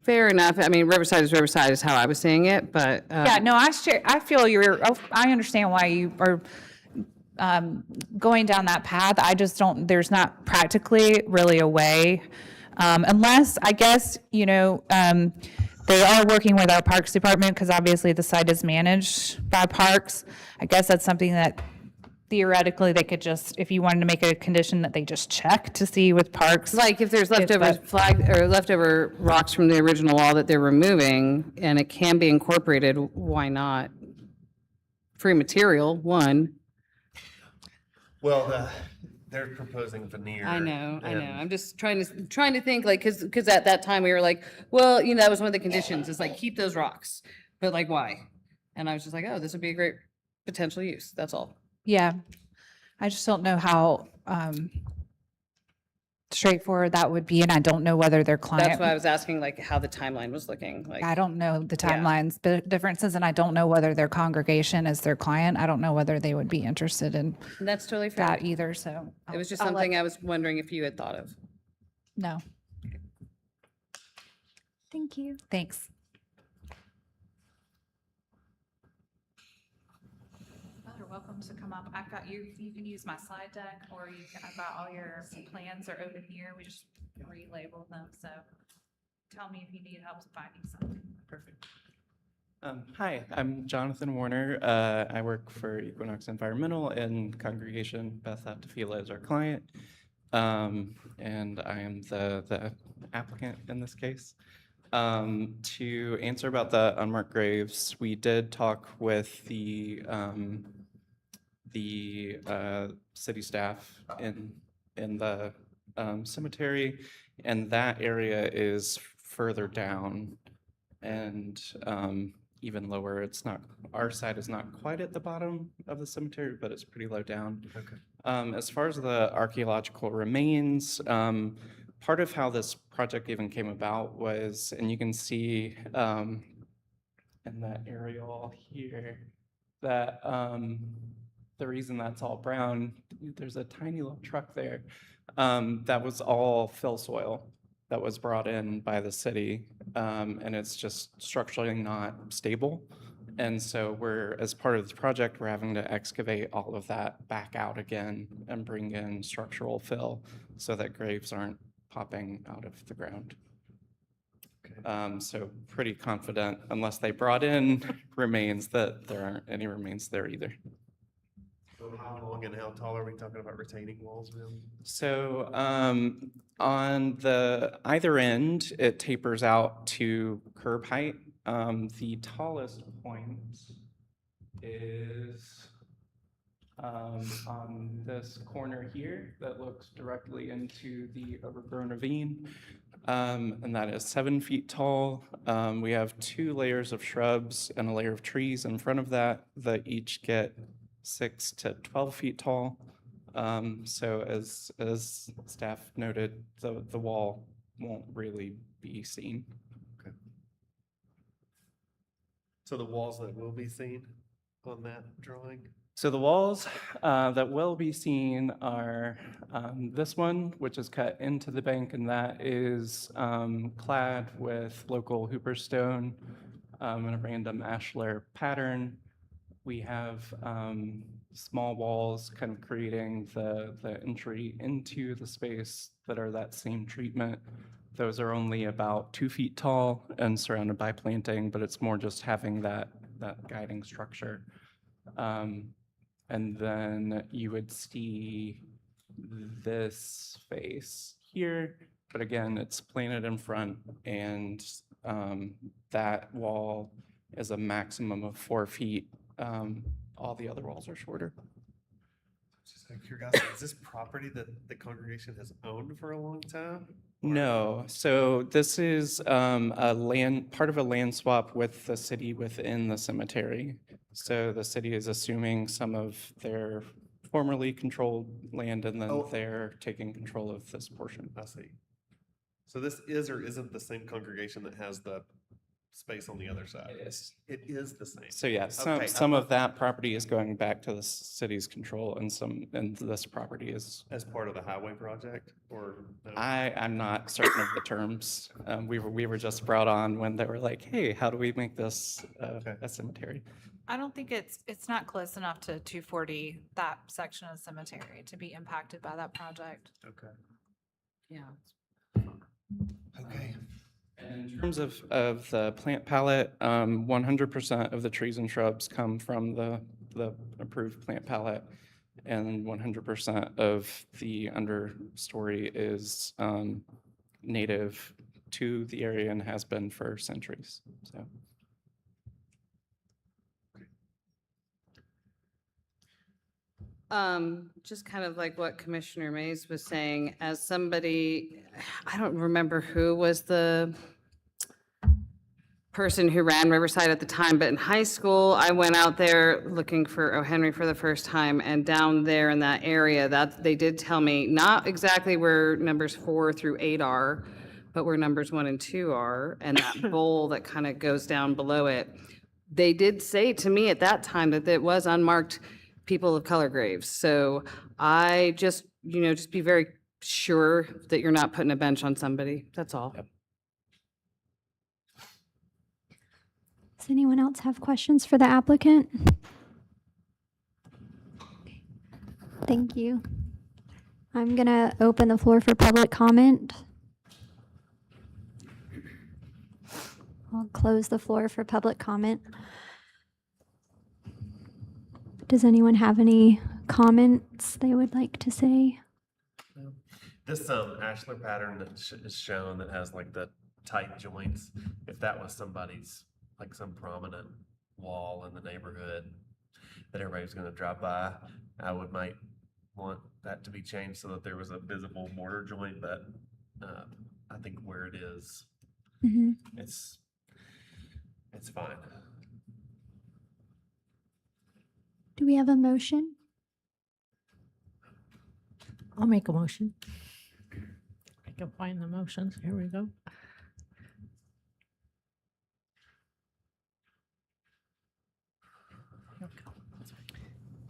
Fair enough. Riverside is how I was seeing it, but. Yeah, no, I feel I understand why you are going down that path. I just don't, there's not practically really a way, unless, I guess, they are working with our Parks Department, because obviously the site is managed by Parks. I guess that's something that theoretically they could just, if you wanted to make a condition, that they just check to see with Parks. Like if there's leftover rocks from the original wall that they're removing, and it can be incorporated, why not? Free material, one. Well, they're proposing veneer. I know. I'm just trying to think, because at that time we were like, well, that was one of the conditions, is keep those rocks, but why? And I was just like, oh, this would be a great potential use. That's all. Yeah, I just don't know how straightforward that would be, and I don't know whether their client. That's why I was asking how the timeline was looking. I don't know the timelines, differences, and I don't know whether their congregation is their client. I don't know whether they would be interested in And that's totally fair. that either. So It was just something I was wondering if you had thought of. No. Thank you. Thanks. You're welcome to come up. I've got you can use my slide deck, or I've got all your plans are open here. We just relabeled them. So tell me if you need help finding something. Perfect. Hi, I'm Jonathan Warner. I work for Equinox Environmental, and Congregation Beth Aptafila is our client. And I am the applicant in this case. To answer about the unmarked graves, we did talk with the city staff in in the cemetery, and that area is further down and even lower. It's not, our side is not quite at the bottom of the cemetery, but it's pretty low down. Okay. As far as the archaeological remains, part of how this project even came about was, and you can see in that aerial here, that the reason that's all brown, there's a tiny little truck there, that was all fill soil that was brought in by the city, and it's just structurally not stable. And so we're, as part of this project, we're having to excavate all of that back out again and bring in structural fill so that graves aren't popping out of the ground. So pretty confident, unless they brought in remains, that there aren't any remains there either. So how long and how tall are we talking about retaining walls, really? So on the either end, it tapers out to curb height. The tallest point is on this corner here that looks directly into the overgrown ravine, and that is 7 feet tall. We have 2 layers of shrubs and a layer of trees in front of that each get 6 to 12 feet tall. So as staff noted, the wall won't really be seen. Okay. So the walls that will be seen on that drawing? So the walls that will be seen are this one, which is cut into the bank, and that is clad with local hooper stone and a random ashlar pattern. We have small walls kind of creating the entry into the space that are that same treatment. Those are only about 2 feet tall and surrounded by planting, but it's more just having that guiding structure. And then you would see this space here, but again, it's planted in front, and that wall is a maximum of 4 feet. All the other walls are shorter. Just out of curiosity, is this property that the congregation has owned for a long time? No, so this is part of a land swap with the city within the cemetery. So the city is assuming some of their formerly controlled land, and then they're taking control of this portion. I see. So this is or isn't the same congregation that has the space on the other side? It is. It is the same. So yeah, Okay, some of that property is going back to the city's control, and this property is. As part of the highway project, or? No? I'm not certain of the terms. We were just brought on when they were like, hey, how do we make this a cemetery? I don't think it's not close enough to 240, that section of the cemetery, to be impacted by that project. Okay. Yeah. Okay. In terms of the plant palette, 100% of the trees and shrubs come from the approved plant palette, and 100% of the understory is native to the area and has been for centuries. So. Just kind of like what Commissioner Mays was saying, as somebody, I don't remember who was the person who ran Riverside at the time, but in high school, I went out there looking for O. Henry for the first time, and down there in that area, that they did tell me, not exactly where numbers 4 through 8 are, but where numbers 1 and 2 are, and that bowl that kind of goes down below it. They did say to me at that time that it was unmarked people of color graves. So I just, just be very sure that you're not putting a bench on somebody. That's all. Yep. Does anyone else have questions for the applicant? Okay. Thank you. I'm going to open the floor for public comment. I'll close the floor for public comment. Does anyone have any comments they would like to say? This ashlar pattern that is shown that has like the tight joints, if that was somebody's, like some prominent wall in the neighborhood that everybody's going to drop by, I might want that to be changed so that there was a visible mortar joint, but I think where it is, it's fine. Do we have a motion? I'll make a motion. I can find the motions. Here we go.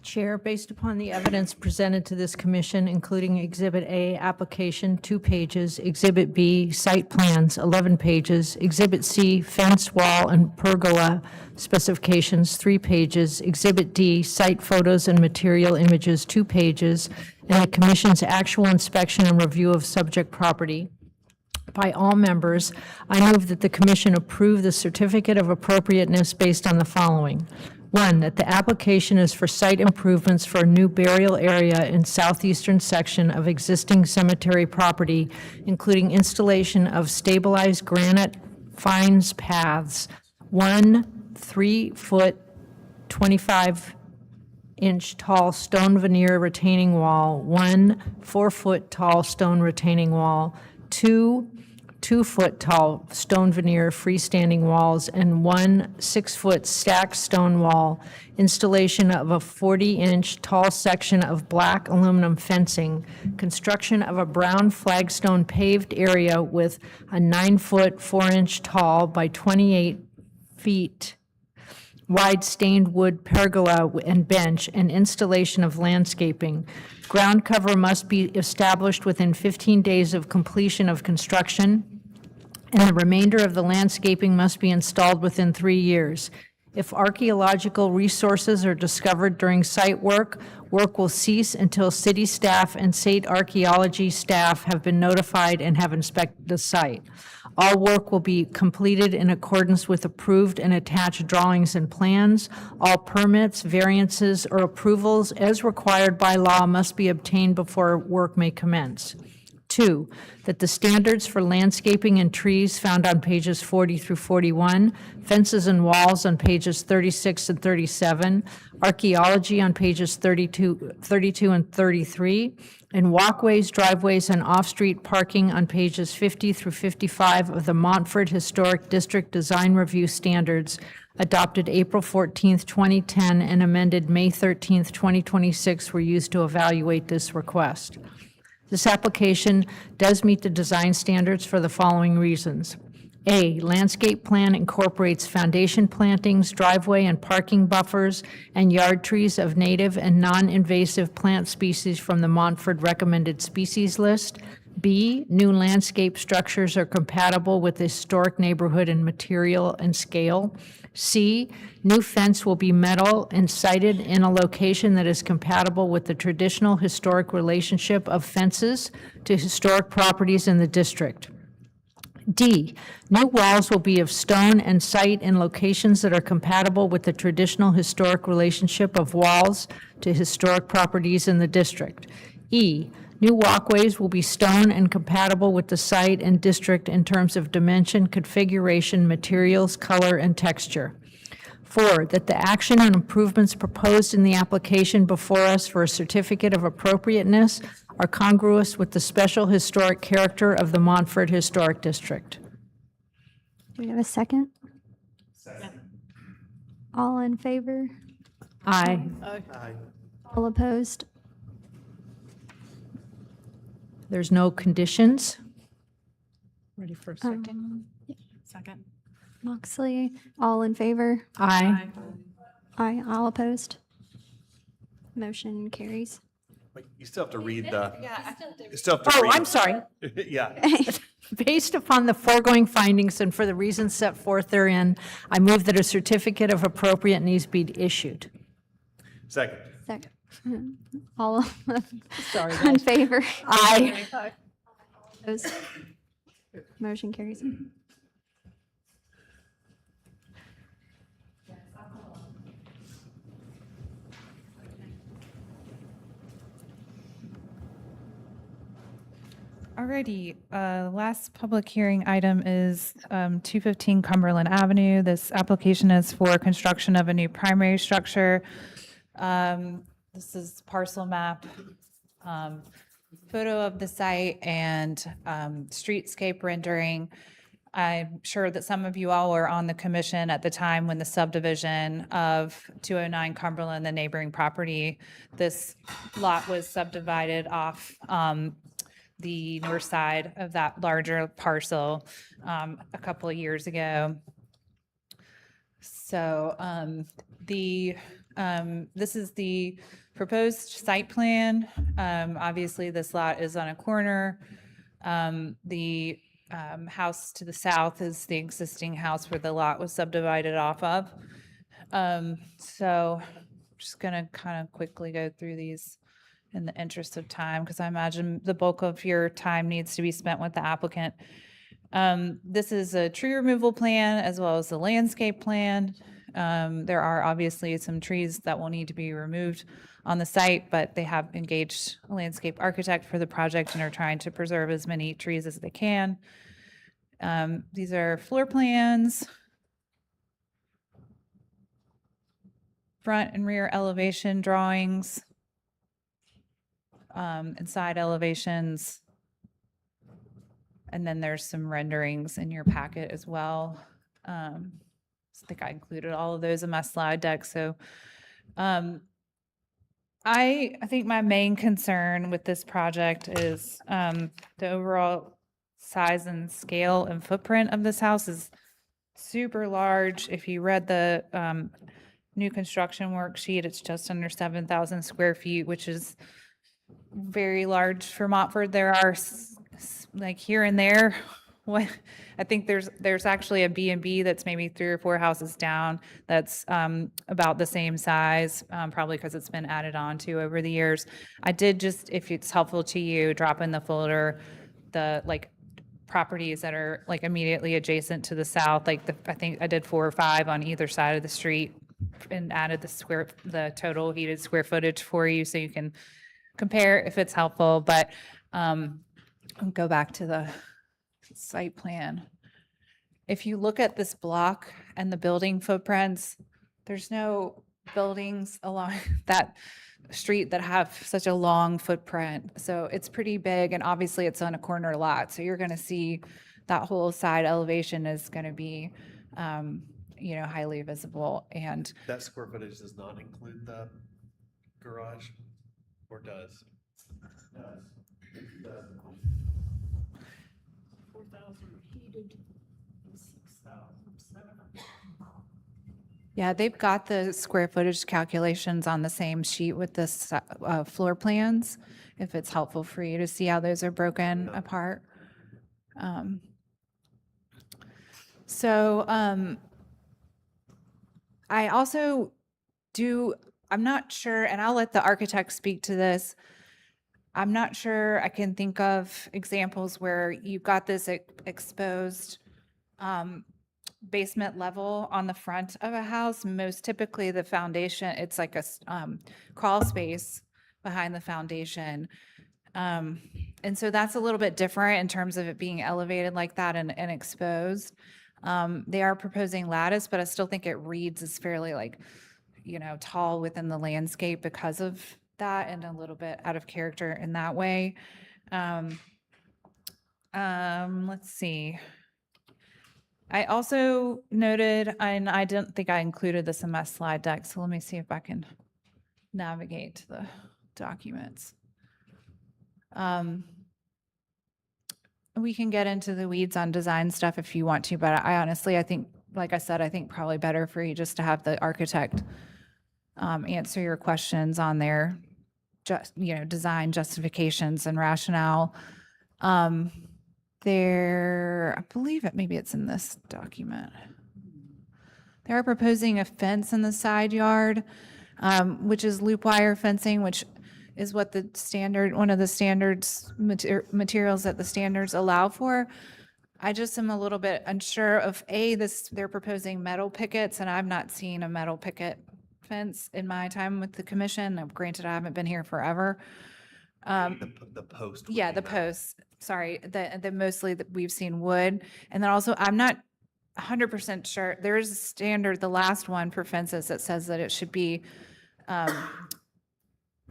Chair, based upon the evidence presented to this commission, including Exhibit A, application, 2 pages, Exhibit B, site plans, 11 pages, Exhibit C, fence, wall, and pergola specifications, 3 pages, Exhibit D, site photos and material images, 2 pages, and the commission's actual inspection and review of subject property. By all members, I move that the commission approve the certificate of appropriateness based on the following. 1, that the application is for site improvements for a new burial area in southeastern section of existing cemetery property, including installation of stabilized granite fines paths, 1 3-foot, 25-inch tall stone veneer retaining wall, 1 4-foot tall stone retaining wall, 2 2-foot tall stone veneer freestanding walls, and 1 6-foot stacked stone wall, installation of a 40-inch tall section of black aluminum fencing, construction of a brown flagstone paved area with a 9-foot 4-inch tall by 28 feet wide stained wood pergola and bench, and installation of landscaping. Ground cover must be established within 15 days of completion of construction, and the remainder of the landscaping must be installed within 3 years. If archaeological resources are discovered during site work, work will cease until city staff and state archaeology staff have been notified and have inspected the site. All work will be completed in accordance with approved and attached drawings and plans. All permits, variances, or approvals as required by law must be obtained before work may commence. 2, that the standards for landscaping and trees found on pages 40 through 41, fences and walls on pages 36 and 37, archaeology on pages 32 and 33, and walkways, driveways, and off-street parking on pages 50 through 55 of the Montford Historic District Design Review Standards, adopted April 14th, 2010, and amended May 13th, 2026, were used to evaluate this request. This application does meet the design standards for the following reasons. A, landscape plan incorporates foundation plantings, driveway and parking buffers, and yard trees of native and non-invasive plant species from the Montford recommended species list. B, new landscape structures are compatible with the historic neighborhood in material and scale. C, new fence will be metal and sited in a location that is compatible with the traditional historic relationship of fences to historic properties in the district. D, new walls will be of stone and site in locations that are compatible with the traditional historic relationship of walls to historic properties in the district. E, new walkways will be stone and compatible with the site and district in terms of dimension, configuration, materials, color, and texture. 4, that the action and improvements proposed in the application before us for a certificate of appropriateness are congruous with the special historic character of the Montford Historic District. Do we have a second? Second. All in favor? Aye. Aye. All opposed? There's no conditions. Ready for a second? Second. Moxley, all in favor? Aye. Aye, all opposed? Motion carries. Wait, you still have to read the. Yeah. You still have to Oh, read. I'm sorry. Yeah. Based upon the foregoing findings and for the reasons set forth therein, I move that a certificate of appropriateness be issued. Second. Second. All Sorry, in guys. favor? Aye. Opposed? Motion carries. Alrighty, last public hearing item is 215 Cumberland Avenue. This application is for construction of a new primary structure. This is parcel map photo of the site and streetscape rendering. I'm sure that some of you all were on the commission at the time when the subdivision of 209 Cumberland, the neighboring property, this lot was subdivided off the north side of that larger parcel a couple of years ago. So this is the proposed site plan. Obviously, this lot is on a corner. The house to the south is the existing house where the lot was subdivided off of. So just gonna kind of quickly go through these in the interest of time, because I imagine the bulk of your time needs to be spent with the applicant. This is a tree removal plan as well as the landscape plan. There are obviously some trees that will need to be removed on the site, but they have engaged a landscape architect for the project and are trying to preserve as many trees as they can. These are floor plans, front and rear elevation drawings, and side elevations. And then there's some renderings in your packet as well. I think I included all of those in my slide deck. So I think my main concern with this project is the overall size and scale and footprint of this house is super large. If you read the new construction worksheet, it's just under 7,000 square feet, which is very large for Montford. There are like here and there. What I think there's actually a B&B that's maybe 3 or 4 houses down that's about the same size, probably because it's been added on to over the years. I did just, if it's helpful to you, drop in the folder the like properties that are like immediately adjacent to the south. Like I think I did 4 or 5 on either side of the street and added the total heated square footage for you so you can compare if it's helpful. But I'll go back to the site plan. If you look at this block and the building footprints, there's no buildings along that street that have such a long footprint. So it's pretty big, and obviously it's on a corner lot. So you're going to see that whole side elevation is going to be, highly visible. And That square footage does not include the garage, or does? Does. 4,000 heated, 6,700. yeah, they've got the square footage calculations on the same sheet with the floor plans, if it's helpful for you to see how those are broken apart. I also I'm not sure, and I'll let the architect speak to this. I'm not sure I can think of examples where you've got this exposed basement level on the front of a house. Most typically the foundation, it's like a crawl space behind the foundation. And so that's a little bit different in terms of it being elevated like that and exposed. They are proposing lattice, but I still think it reads as fairly tall within the landscape because of that, and a little bit out of character in that way. Let's see. I also noted, and I didn't think I included this in my slide deck, so let me see if I can navigate to the documents. We can get into the weeds on design stuff if you want to, but I honestly, I think, like I said, I think probably better for you just to have the architect answer your questions on their design justifications and rationale. I believe maybe it's in this document. They're proposing a fence in the side yard, which is loop wire fencing, which is what one of the standards materials that the standards allow for. I just am a little bit unsure of they're proposing metal pickets, and I've not seen a metal picket fence in my time with the commission. Now, granted, I haven't been here forever. The post. Yeah, the posts. Sorry, the mostly that we've seen wood, and then also I'm not 100% sure. There is a standard, the last one for fences, that says that it should be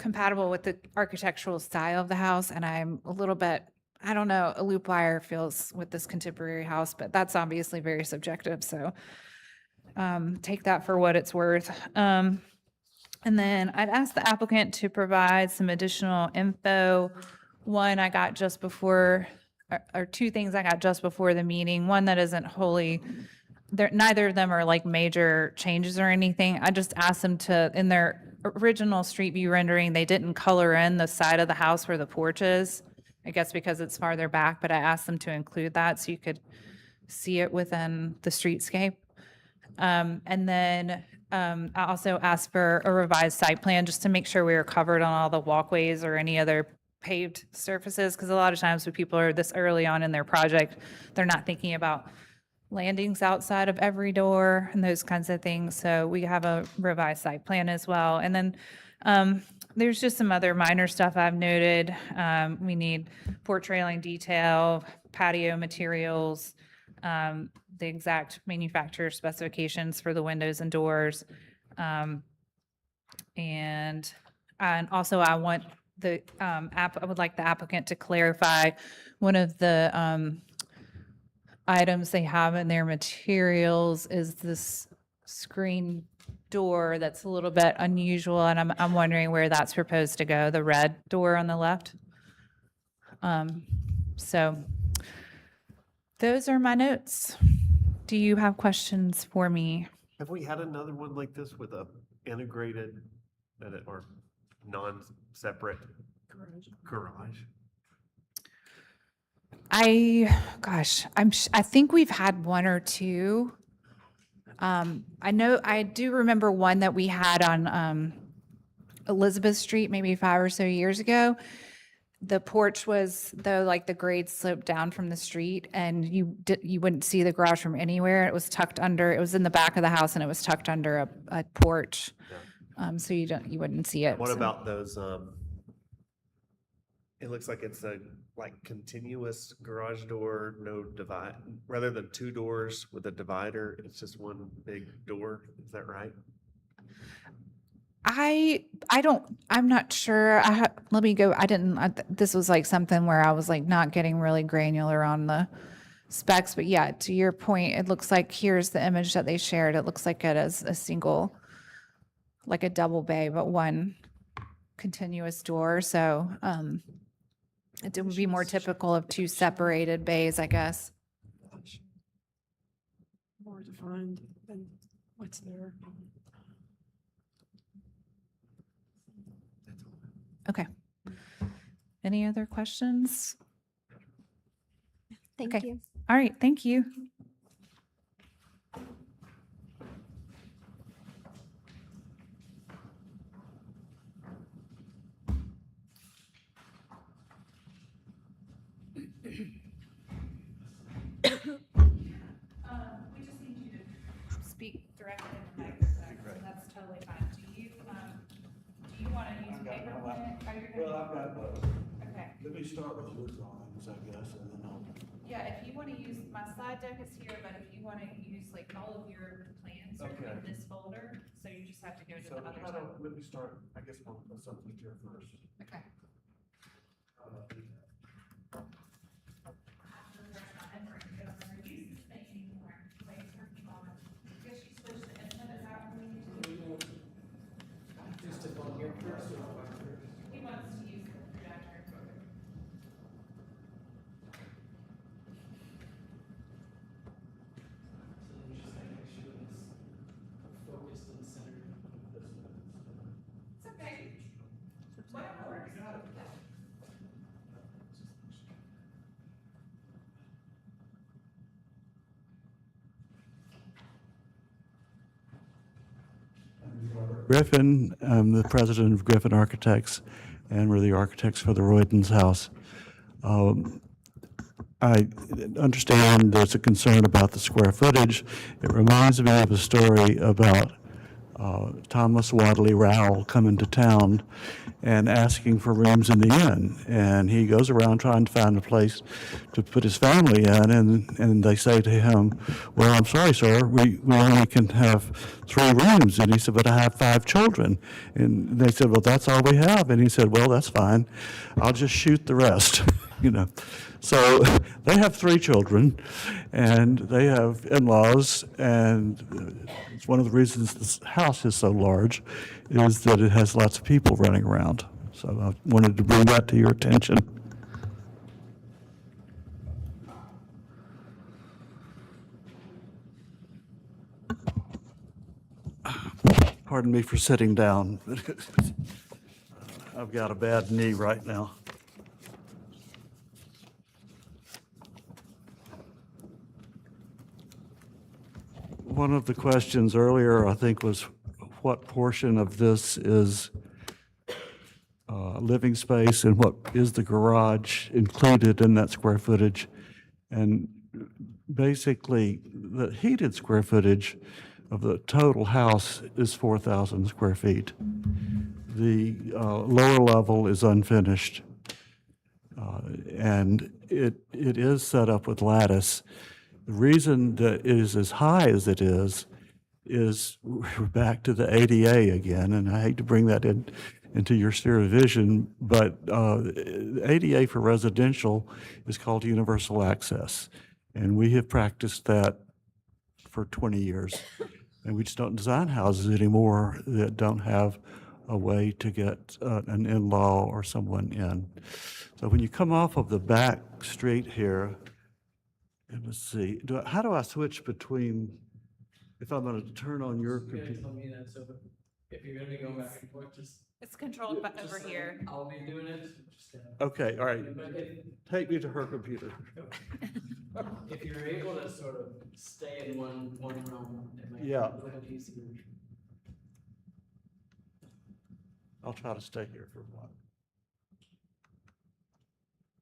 compatible with the architectural style of the house, and I'm a little bit, I don't know, a loop wire feels with this contemporary house, but that's obviously very subjective, so take that for what it's worth. And then I'd ask the applicant to provide some additional info. One I got just before, or two things I got just before the meeting. One that isn't wholly, neither of them are like major changes or anything. I just asked them to, in their original street view rendering, they didn't color in the side of the house where the porch is. I guess because it's farther back, but I asked them to include that so you could see it within the streetscape. And then I also asked for a revised site plan just to make sure we were covered on all the walkways or any other paved surfaces, because a lot of times when people are this early on in their project, they're not thinking about landings outside of every door and those kinds of things. So we have a revised site plan as well. And then there's just some other minor stuff I've noted. We need porch railing detail, patio materials, the exact manufacturer specifications for the windows and doors. And also I want the I would like the applicant to clarify one of the items they have in their materials is this screen door that's a little bit unusual, and I'm wondering where that's proposed to go, the red door on the left. So those are my notes. Do you have questions for me? Have we had another one like this with a integrated or non-separate garage? I think we've had one or two. I do remember one that we had on Elizabeth Street maybe 5 or so years ago. The porch was, though, like the grade sloped down from the street, and you wouldn't see the garage from anywhere. It was tucked under. It was in the back of the house, and it was tucked under a porch, so you wouldn't see it. What so. about those? It looks like it's a continuous garage door, no divide. Rather than two doors with a divider, it's just one big door. Is that right? I'm not sure. Let me go. This was like something where I was like not getting really granular on the specs, but yeah, to your point, it looks like here's the image that they shared. It looks like it is a single, like a double bay, but one continuous door. So, it would be more typical of two separated bays, I guess. More defined than what's there. Okay. Any other questions? Thank Okay. you. All right, thank you. We just need you to speak directly in the microphone, so that's totally fine. Do you want to use paper pen? Well, I've got both. Okay. Let me start with your drawings, I guess, and then I'll. Yeah, if you want to use, my slide deck is here, but if you want to use like all of your plans are Okay. in this folder, so you just have to go to So the other how tab. do- let me start, I guess I'll put something here first. Okay. He wants to use the projector. It's okay. Whatever works. Griffin, I'm the president of Griffin Architects, and we're the architects for the Roydens House. I understand there's a concern about the square footage. It reminds me of a story about Thomas Wadley Rowell coming to town and asking for rooms in the inn. And he goes around trying to find a place to put his family in, and they say to him, well, I'm sorry, sir, we only can have 3 rooms. And he said, but I have 5 children. And they said, well, that's all we have. And he said, well, that's fine. I'll just shoot the rest, you know. So they have 3 children, and they have in-laws, and it's one of the reasons this house is so large is that it has lots of people running around. So I wanted to bring that to your attention. Pardon me for sitting down. I've got a bad knee right now. One of the questions earlier, I think, was what portion of this is living space and what is the garage included in that square footage? And basically, the heated square footage of the total house is 4,000 square feet. The lower level is unfinished, and it is set up with lattice. The reason that it is as high as it is we're back to the ADA again, and I hate to bring that into your sphere of vision, but ADA for residential is called universal access, and we have practiced that for 20 years, and we just don't design houses anymore that don't have a way to get an in-law or someone in. So when you come off of the back street here, and let's see, how do I switch between, if I'm going to turn on your computer? Tell me that, so if you're gonna go back and forth, just. It's controlled over here. I'll be doing it. Okay, all right. Take me to her computer. If you're able to sort of stay in one room, it might be Yeah. a little easier. I'll try to stay here for a while.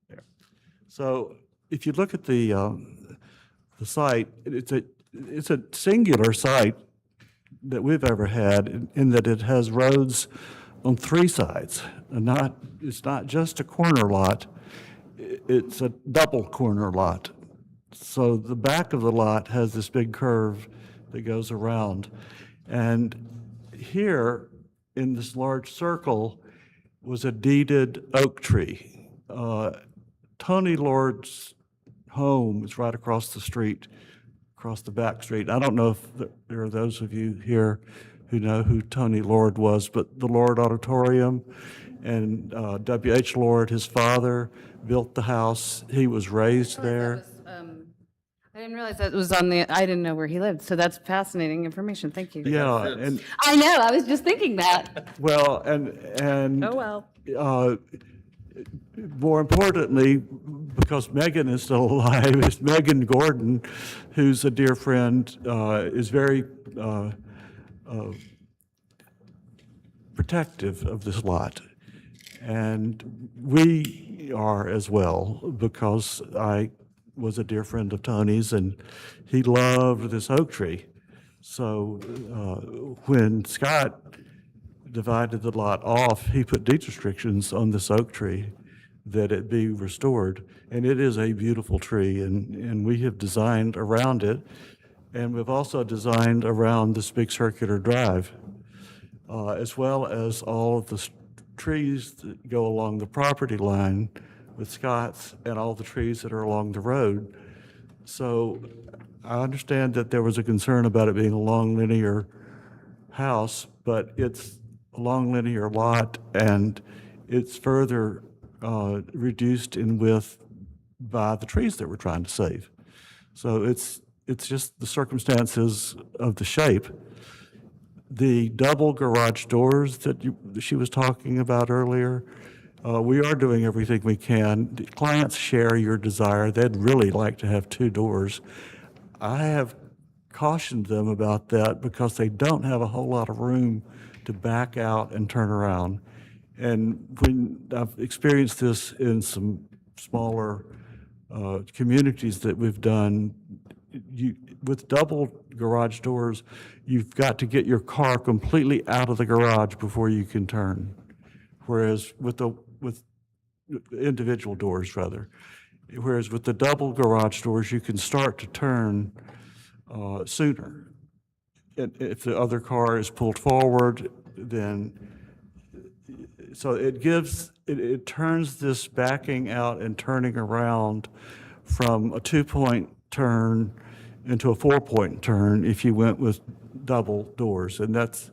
There. So if you look at the site, it's a singular site that we've ever had in that it has roads on 3 sides. And it's not just a corner lot, it's a double corner lot. So the back of the lot has this big curve that goes around. And here, in this large circle, was a deeded oak tree. Tony Lord's home is right across the street, across the back street. I don't know if there are those of you here who know who Tony Lord was, but the Lord Auditorium and W.H. Lord, his father, built the house. He was raised there. I didn't realize that was I didn't know where he lived, so that's fascinating information. Thank you. Yeah, and I know, I was just thinking that. well, and Oh, well. More importantly, because Megan is still alive, is Megan Gordon, who's a dear friend, is very protective of this lot. And we are as well, because I was a dear friend of Tony's, and he loved this oak tree. So when Scott divided the lot off, he put deed restrictions on this oak tree that it be restored. And it is a beautiful tree, and we have designed around it. And we've also designed around this big circular drive, as well as all of the trees that go along the property line with Scott's and all the trees that are along the road. So I understand that there was a concern about it being a long linear house, but it's a long linear lot, and it's further reduced in width by the trees that we're trying to save. So it's just the circumstances of the shape. The double garage doors that she was talking about earlier, we are doing everything we can. The clients share your desire. They'd really like to have 2 doors. I have cautioned them about that because they don't have a whole lot of room to back out and turn around. And when I've experienced this in some smaller communities that we've done, with double garage doors, you've got to get your car completely out of the garage before you can turn. Whereas with individual doors rather, whereas with the double garage doors, you can start to turn sooner. And if the other car is pulled forward, then, so it turns this backing out and turning around from a 2-point turn into a 4-point turn if you went with double doors. And that's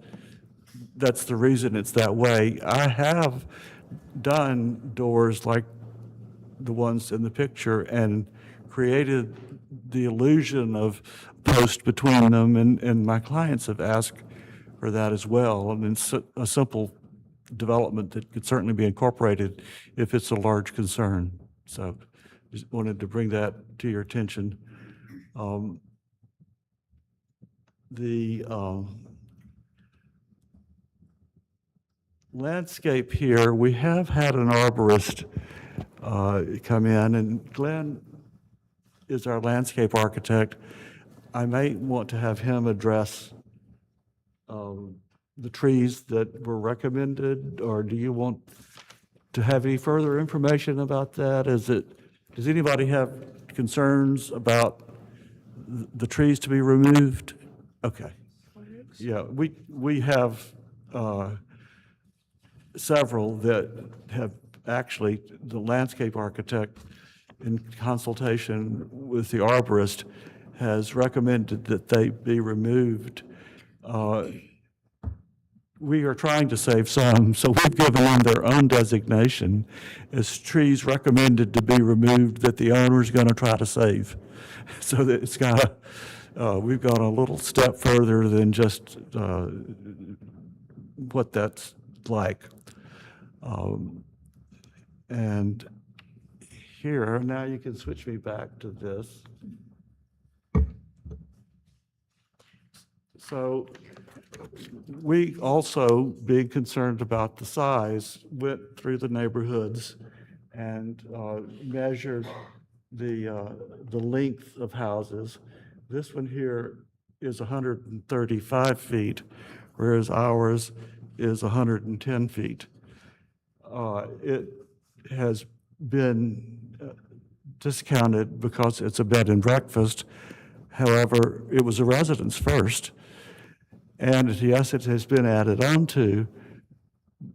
the reason it's that way. I have done doors like the ones in the picture and created the illusion of post between them, and my clients have asked for that as well. And it's a simple development that could certainly be incorporated if it's a large concern. So just wanted to bring that to your attention. The landscape here, we have had an arborist come in, and Glenn is our landscape architect. I may want to have him address the trees that were recommended, or do you want to have any further information about that? Does anybody have concerns about the trees to be removed? Okay. Yeah, we have several that have actually, the landscape architect in consultation with the arborist has recommended that they be removed. We are trying to save some, so we've given them their own designation as trees recommended to be removed that the owner is going to try to save. So that it's got we've gone a little step further than just what that's like. And here, now you can switch me back to this. So we also, being concerned about the size, went through the neighborhoods and measured the length of houses. This one here is 135 feet, whereas ours is 110 feet. It has been discounted because it's a bed and breakfast. However, it was a residence first. And yes, it has been added on to,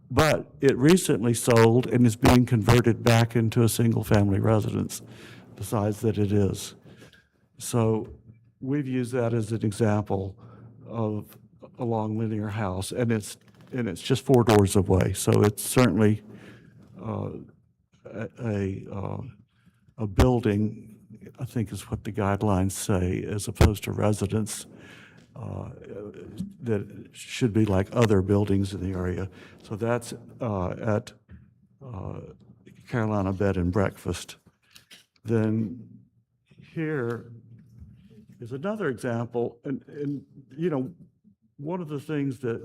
but it recently sold and is being converted back into a single-family residence, the size that it is. So we've used that as an example of a long linear house, and it's just 4 doors away. So it's certainly a building, I think is what the guidelines say, as opposed to residence. That should be like other buildings in the area. So that's at Carolina Bed and Breakfast. Then here is another example, and you know, one of the things that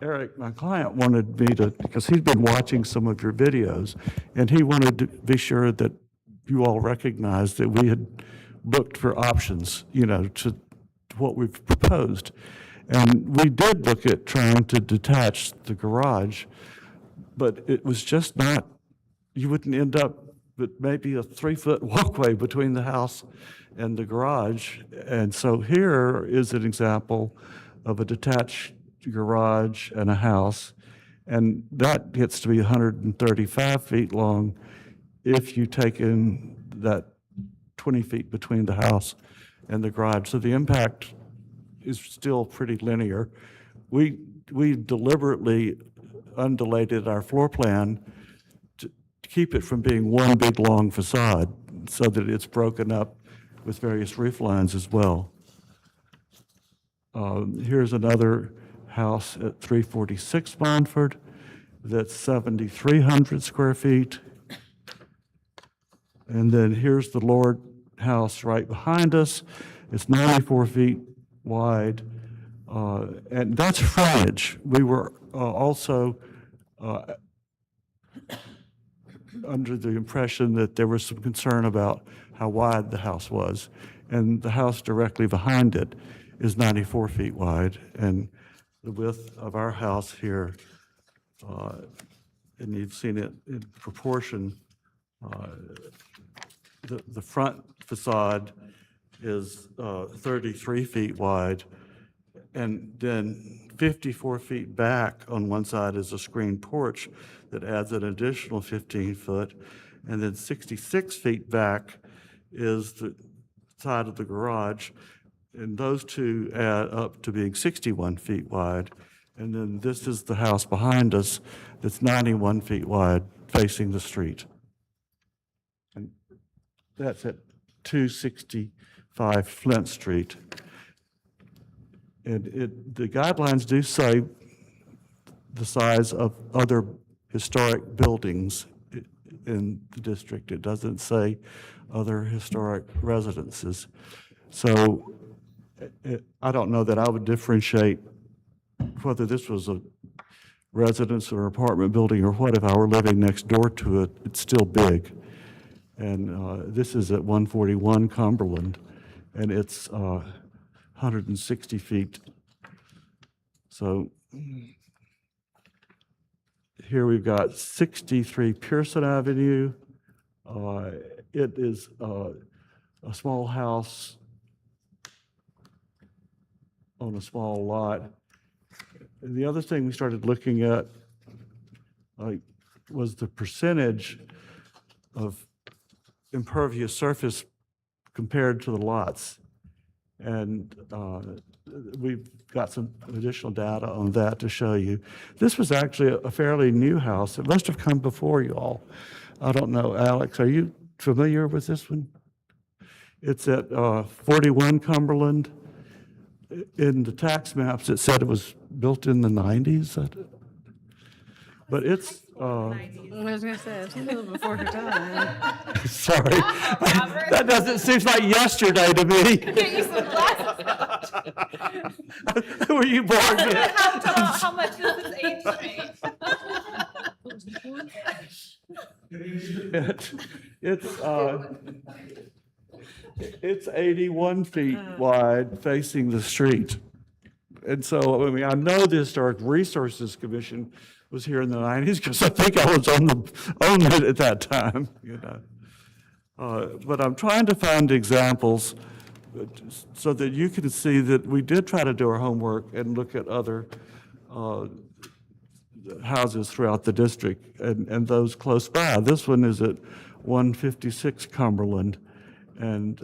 Eric, my client, wanted me to, because he'd been watching some of your videos, and he wanted to be sure that you all recognized that we had looked for options, you know, to what we've proposed. And we did look at trying to detach the garage, but it was just not, you wouldn't end up with maybe a 3-foot walkway between the house and the garage. And so here is an example of a detached garage and a house, and that gets to be 135 feet long if you take in that 20 feet between the house and the garage. So the impact is still pretty linear. We deliberately undulated our floor plan to keep it from being one big long facade so that it's broken up with various roof lines as well. Here's another house at 346 Montford that's 7,300 square feet. And then here's the Lord house right behind us. It's 94 feet wide, and that's frontage. We were also under the impression that there was some concern about how wide the house was. And the house directly behind it is 94 feet wide, and the width of our house here, and you've seen it in proportion, the front facade is 33 feet wide, and then 54 feet back on one side is a screened porch that adds an additional 15 foot, and then 66 feet back is the side of the garage, and those two add up to being 61 feet wide. And then this is the house behind us that's 91 feet wide, facing the street. And that's at 265 Flint Street. And the guidelines do say the size of other historic buildings in the district. It doesn't say other historic residences. So I don't know that I would differentiate whether this was a residence or apartment building or what. If I were living next door to it, it's still big. And this is at 141 Cumberland, and it's 160 feet. So here we've got 63 Pearson Avenue. It is a small house on a small lot. And the other thing we started looking at was the percentage of impervious surface compared to the lots. And we've got some additional data on that to show you. This was actually a fairly new house. It must have come before you all. I don't know, Alex, are you familiar with this one? It's at 41 Cumberland. In the tax maps, it said it was built in the 90s. But it's... I was going to say, it's a little before her time. Sorry. That doesn't seem like yesterday to me. Get you some glasses. Were you born yet? How much does this age It's 81 feet wide facing the street. And so, I mean, I know the Historic Resources Commission was here in the 90s because I think I was on it at that time, you know. But I'm trying to find examples so that you can see that we did try to do our homework and look at other houses throughout the district and those close by. This one is at 156 Cumberland, and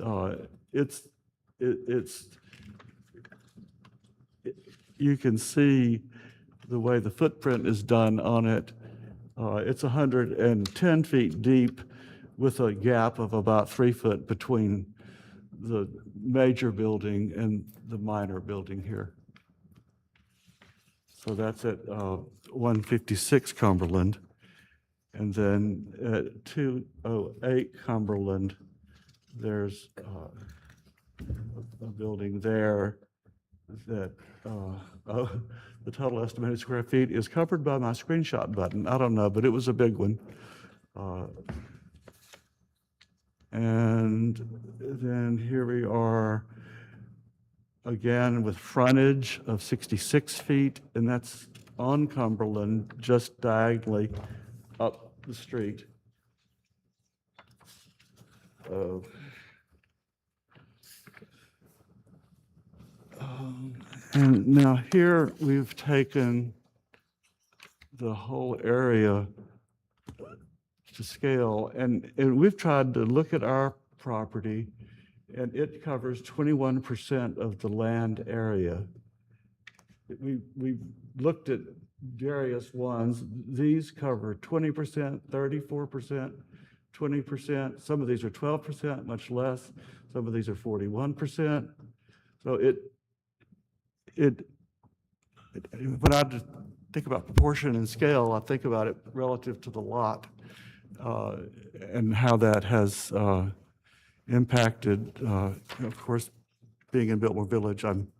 you can see the way the footprint is done on it. It's 110 feet deep with a gap of about 3 foot between the major building and the minor building here. So that's at 156 Cumberland. And then at 208 Cumberland, there's a building there that the total estimated square feet is covered by my screenshot button. I don't know, but it was a big one. And then here we are again with frontage of 66 feet, and that's on Cumberland, just diagonally up the street. And now here we've taken the whole area to scale, and we've tried to look at our property, and it covers 21% of the land area. We looked at various ones. These cover 20%, 34%, 20%. Some of these are 12%, much less. Some of these are 41%. So when I think about proportion and scale, I think about it relative to the lot and how that has impacted. Of course, being in Biltmore Village, I'm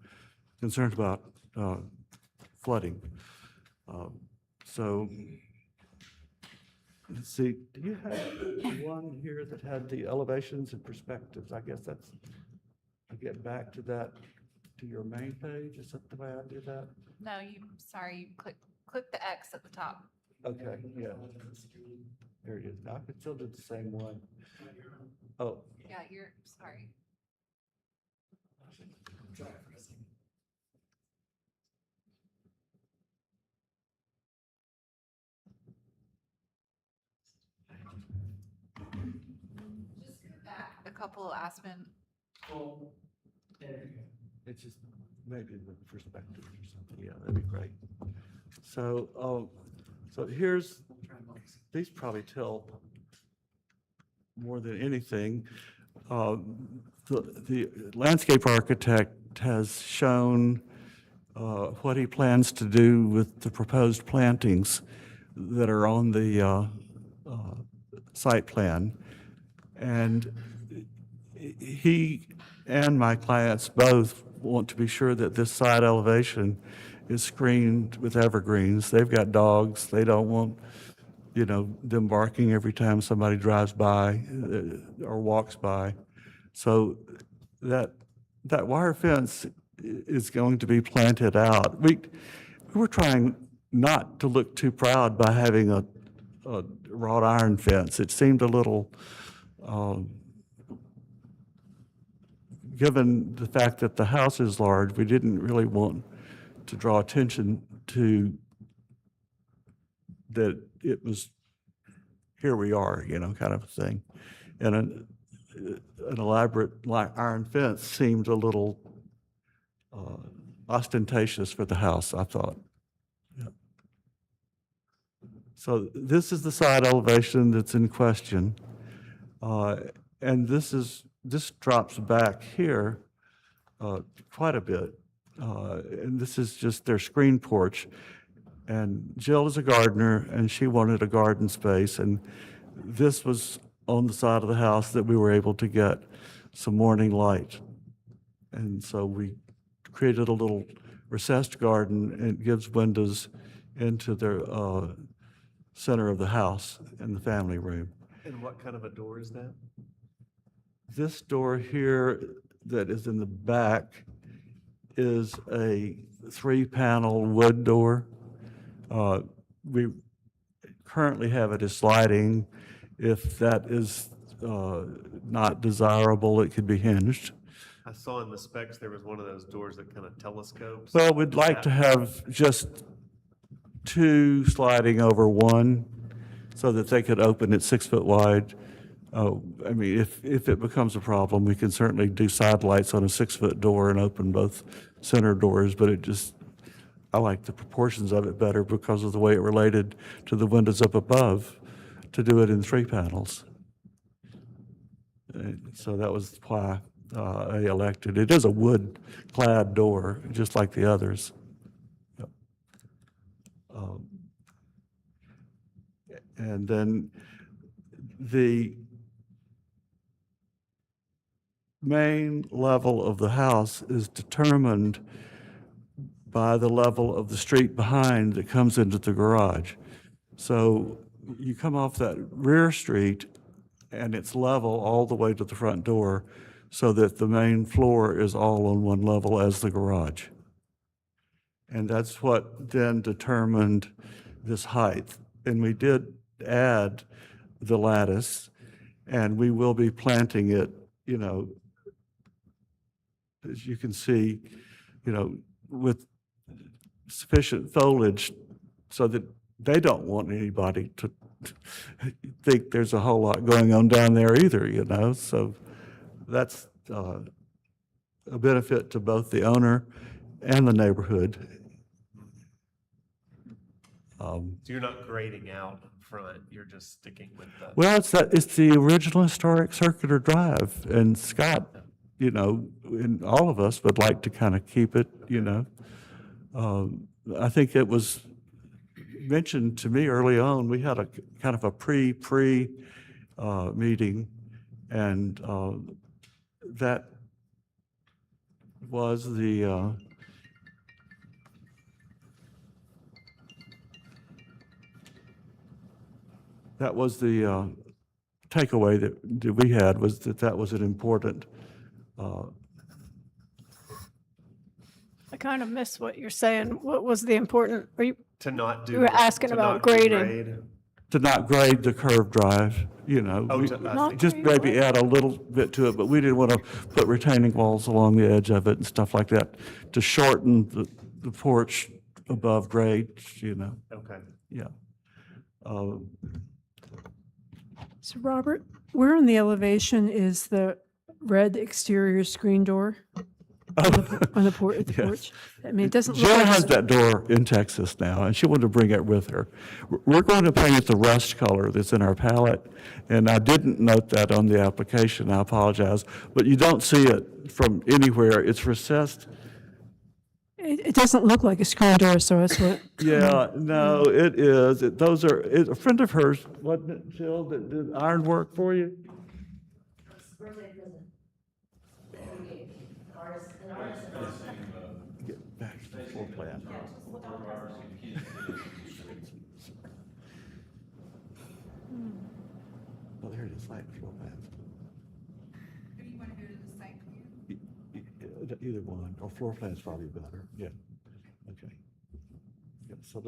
concerned about flooding. So let's see, do you have one here that had the elevations and perspectives? I guess that's, to get back to that, to your main page, is that the way I do that? No, sorry, you click the X at the top. Okay, yeah. There it is. I could still do the same one. Oh, Yeah, sorry. Just go back a couple of Aspen. it's just maybe the perspective or something. Yeah, that'd be great. So, so here's, these probably tell more than anything. The landscape architect has shown what he plans to do with the proposed plantings that are on the site plan. And he and my clients both want to be sure that this side elevation is screened with evergreens. They've got dogs. They don't want, you know, them barking every time somebody drives by or walks by. So that wire fence is going to be planted out. We were trying not to look too proud by having a wrought iron fence. It seemed a little, given the fact that the house is large, we didn't really want to draw attention to that it was, here we are, you know, kind of a thing. And an elaborate iron fence seemed a little ostentatious for the house, I thought. Yeah. So this is the side elevation that's in question. And this drops back here quite a bit. And this is just their screen porch. And Jill is a gardener, and she wanted a garden space. And this was on the side of the house that we were able to get some morning light. And so we created a little recessed garden, and it gives windows into the center of the house and the family room. And what kind of a door is that? This door here that is in the back is a 3-panel wood door. We currently have it as sliding. If that is not desirable, it could be hinged. I saw in the specs there was one of those doors that kind of telescopes. Well, we'd like to have just 2 sliding over 1 so that they could open it 6 foot wide. I mean, if it becomes a problem, we can certainly do side lights on a 6-foot door and open both center doors, but I like the proportions of it better because of the way it related to the windows up above, to do it in 3 panels. So that was why I elected. It is a wood-clad door, just like the others. Yep. And then the main level of the house is determined by the level of the street behind that comes into the garage. So you come off that rear street and it's level all the way to the front door so that the main floor is all on one level as the garage. And that's what then determined this height. And we did add the lattice, and we will be planting it, you know, as you can see, you know, with sufficient foliage so that they don't want anybody to think there's a whole lot going on down there either, you know. So that's a benefit to both the owner and the neighborhood. So you're not grading out front, you're just sticking with the. Well, it's the original historic circular drive, and Scott, you know, and all of us would like to kind of keep it, you know. I think it was mentioned to me early on, we had a kind of a pre meeting, and that was the that was the takeaway that we had, was that was an important, I kind of missed what you're saying. What was the important, are you, To not do. you were asking to about not do grading. grade. to not grade the curved drive, you know. Oh, we- to- I Just see. maybe add a little bit to it, but we didn't want to put retaining walls along the edge of it and stuff like that to shorten the porch above grade, you know. Okay. Yeah. So Robert, where on the elevation is the red exterior screen door? On the porch? I mean, it doesn't look Jill like. has that door in Texas now, and she wanted to bring it with her. We're going to paint it the rust color that's in our palette, and I didn't note that on the application, I apologize, but you don't see it from anywhere. It's recessed. It doesn't look like a screen door, so that's what. Yeah, no, it is. Those are, a friend of hers, wasn't it, Jill, that did ironwork for you? Get back to the floor plan. Oh, there it is, like floor plan. Either one, or floor plan's probably better, yeah, okay. Yeah, so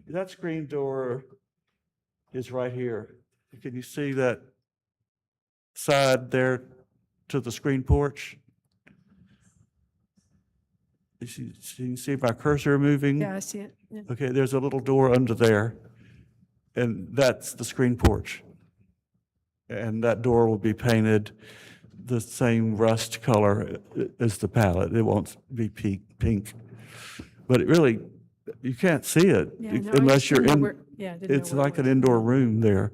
that screen door is right here. Can you see that side there to the screen porch? You see my cursor moving? Yeah, I see it. Yeah. Okay, there's a little door under there, and that's the screen porch. And that door will be painted the same rust color as the palette. It won't be pink. But it really, you can't see it Yeah, no, I unless just you're didn't know in, where- yeah, I didn't know it's where it like an was. indoor room there.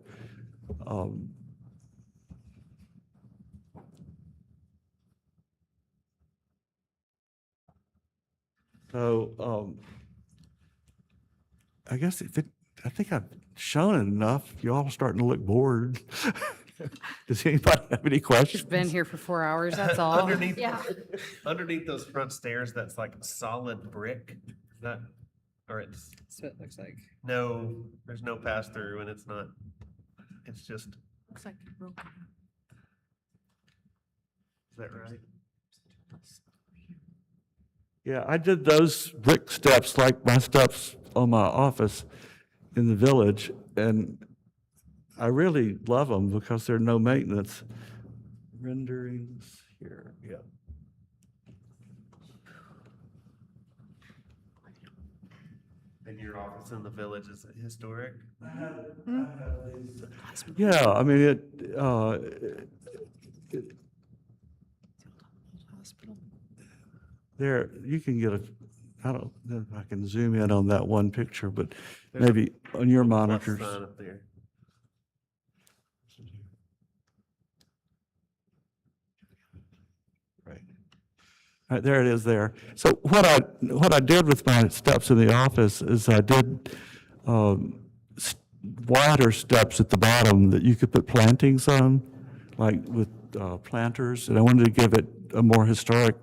I guess I think I've shown it enough. You all are starting to look bored. Does anybody have any questions? Been here for 4 hours, that's all. Underneath, underneath those front stairs, that's like solid brick, is that, or it's, That's what it looks like. no, there's no pass through and it's not, it's just, Looks like you broke it. is that right? Yeah, I did those brick steps like my steps on my office in the village, and I really love them because they're no maintenance. Renderings here, yeah. And your office in the village is historic? Yeah, I mean, there, you can get I don't know if I can zoom in on that one picture, but maybe on your Plus monitors. sign up there. Right. All right, there it is there. So what I did with my steps in the office is I did wider steps at the bottom that you could put plantings on, like with planters, and I wanted to give it a more historic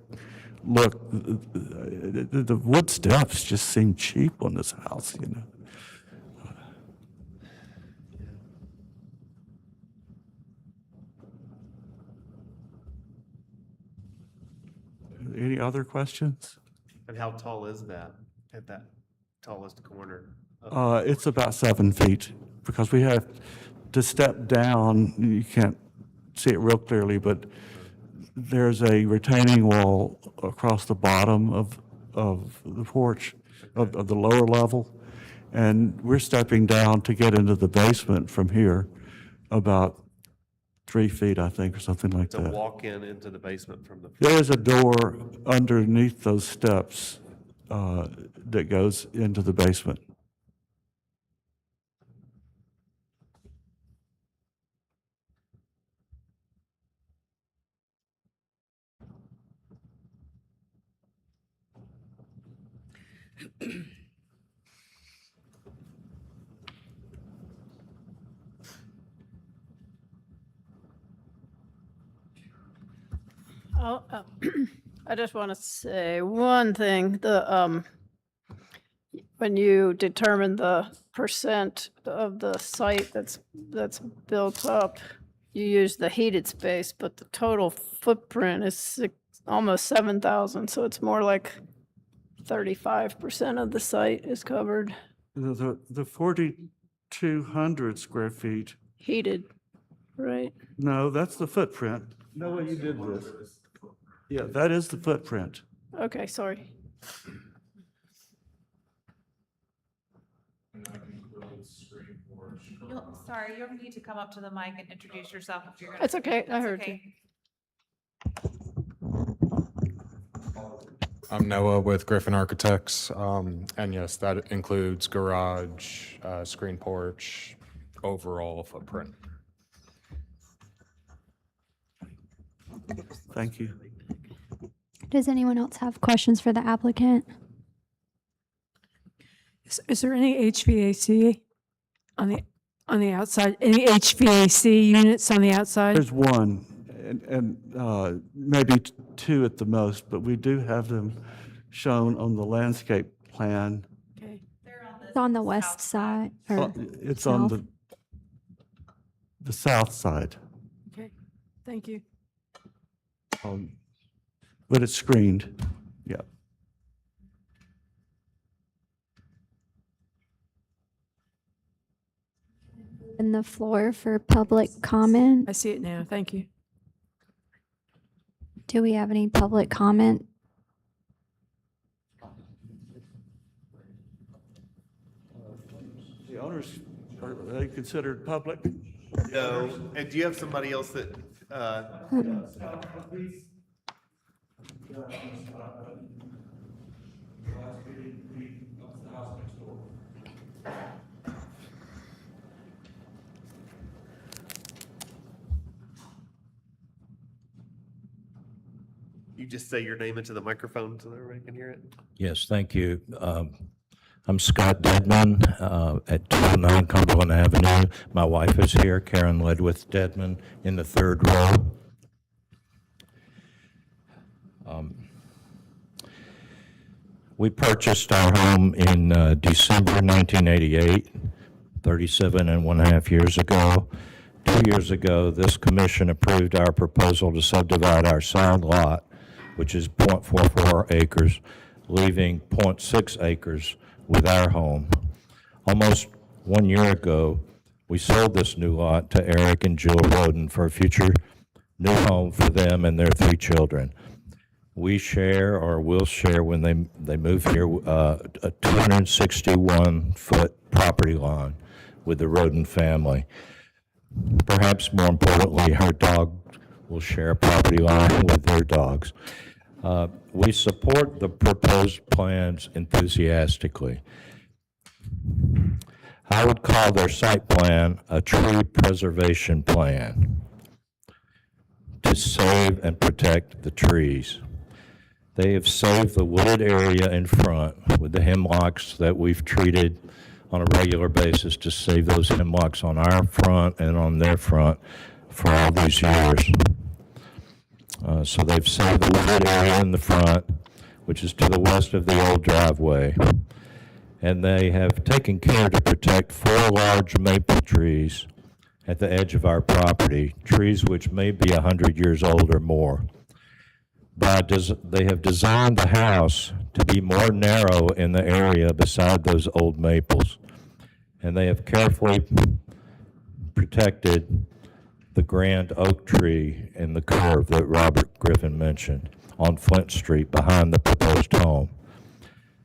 look. The wood steps just seem cheap on this house, you know. Any other questions? And how tall is that at that tallest corner? of- It's about 7 feet, because we have to step down. You can't see it real clearly, but there's a retaining wall across the bottom of the porch, of the lower level. And we're stepping down to get into the basement from here, about 3 feet, I think, or something like To that. walk into the basement from the. There is a door underneath those steps that goes into the basement. I just want to say one thing, when you determine the percent of the site that's built up, you use the heated space, but the total footprint is almost 7,000, so it's more like 35% of the site is covered, The 4,200 square feet, heated, right? no, that's the footprint. No way you did this. Yeah, that is the footprint. Okay, sorry. Sorry, you'll need to come up to the mic and introduce yourself if you're gonna. That's okay, I That's heard you. okay. I'm Noah with Griffin Architects, and yes, that includes garage, screen porch, overall footprint. Thank you. Does anyone else have questions for the applicant? Is there any HVAC on the outside? Any HVAC units on the outside? There's one, and maybe two at the most, but we do have them shown on the landscape plan. Okay. It's on the west side, or It's on south? the south side, Okay, thank you. but it's screened. Yeah. In the floor for public comment. I see it now, thank you. Do we have any public comment? The owners, are they considered public? No, and do you have somebody else that, you just say your name into the microphone so that everybody can hear it? Yes, thank you. I'm Scott Dedman at 209 Cumberland Avenue. My wife is here, Karen Ledwith Dedman, in the third row. We purchased our home in December 1988, 37.5 years ago. 2 years ago, this commission approved our proposal to subdivide our side lot, which is 0.44 acres, leaving 0.6 acres with our home. Almost 1 year ago, we sold this new lot to Eric and Jill Roden for a future new home for them and their 3 children. We share, or will share when they move here, a 261-foot property line with the Roden family. Perhaps more importantly, her dog will share a property line with their dogs. We support the proposed plans enthusiastically. I would call their site plan a tree preservation plan to save and protect the trees. They have saved the wooded area in front with the hemlocks that we've treated on a regular basis to save those hemlocks on our front and on their front for all these years. So they've saved the wooded area in the front, which is to the west of the old driveway. And they have taken care to protect 4 large maple trees at the edge of our property, trees which may be 100 years old or more. They have designed the house to be more narrow in the area beside those old maples. And they have carefully protected the grand oak tree in the curve that Robert Griffin mentioned on Flint Street behind the proposed home.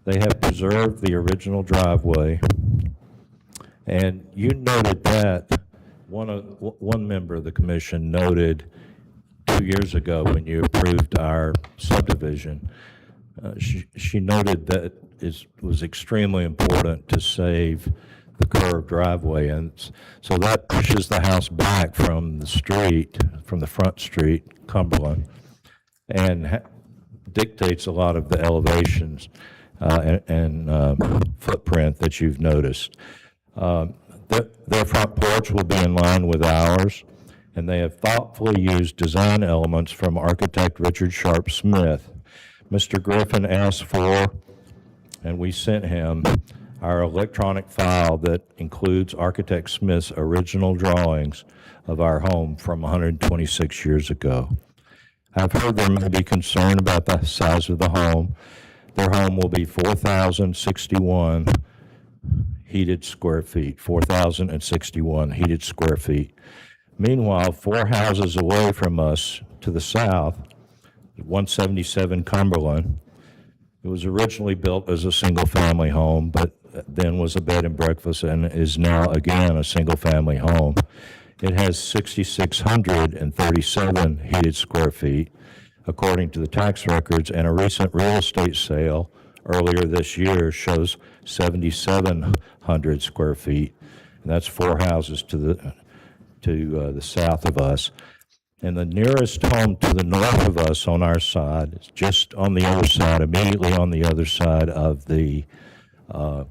They have preserved the original driveway. And you noted that, one member of the commission noted 2 years ago when you approved our subdivision, she noted that it was extremely important to save the curved driveway, and so that pushes the house back from the street, from the front street, Cumberland, and dictates a lot of the elevations and footprint that you've noticed. Their front porch will be in line with ours, and they have thoughtfully used design elements from architect Richard Sharp Smith. Mr. Griffin asked for, and we sent him, our electronic file that includes Architect Smith's original drawings of our home from 126 years ago. I've heard there may be concern about the size of the home. Their home will be 4,061 heated square feet, 4,061 heated square feet. Meanwhile, 4 houses away from us to the south, 177 Cumberland, it was originally built as a single-family home, but then was a bed and breakfast and is now again a single-family home. It has 6,637 heated square feet, according to the tax records, and a recent real estate sale earlier this year shows 7,700 square feet, and that's 4 houses to the south of us. And the nearest home to the north of us on our side is just on the other side, immediately on the other side of the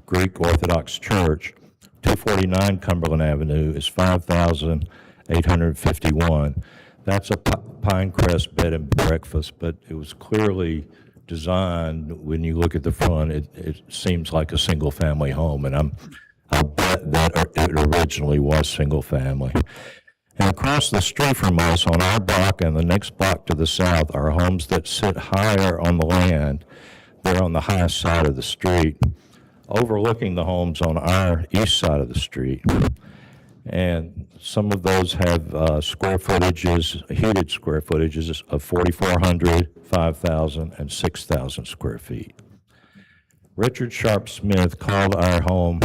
Greek Orthodox Church. 249 Cumberland Avenue is 5,851. That's a Pinecrest bed and breakfast, but it was clearly designed, when you look at the front, it seems like a single-family home, and I'll bet that it originally was single-family. And across the street from us, on our block and the next block to the south, are homes that sit higher on the land. They're on the highest side of the street, overlooking the homes on our east side of the street. And some of those have square footages, heated square footages of 4,400, 5,000, and 6,000 square feet. Richard Sharp Smith called our home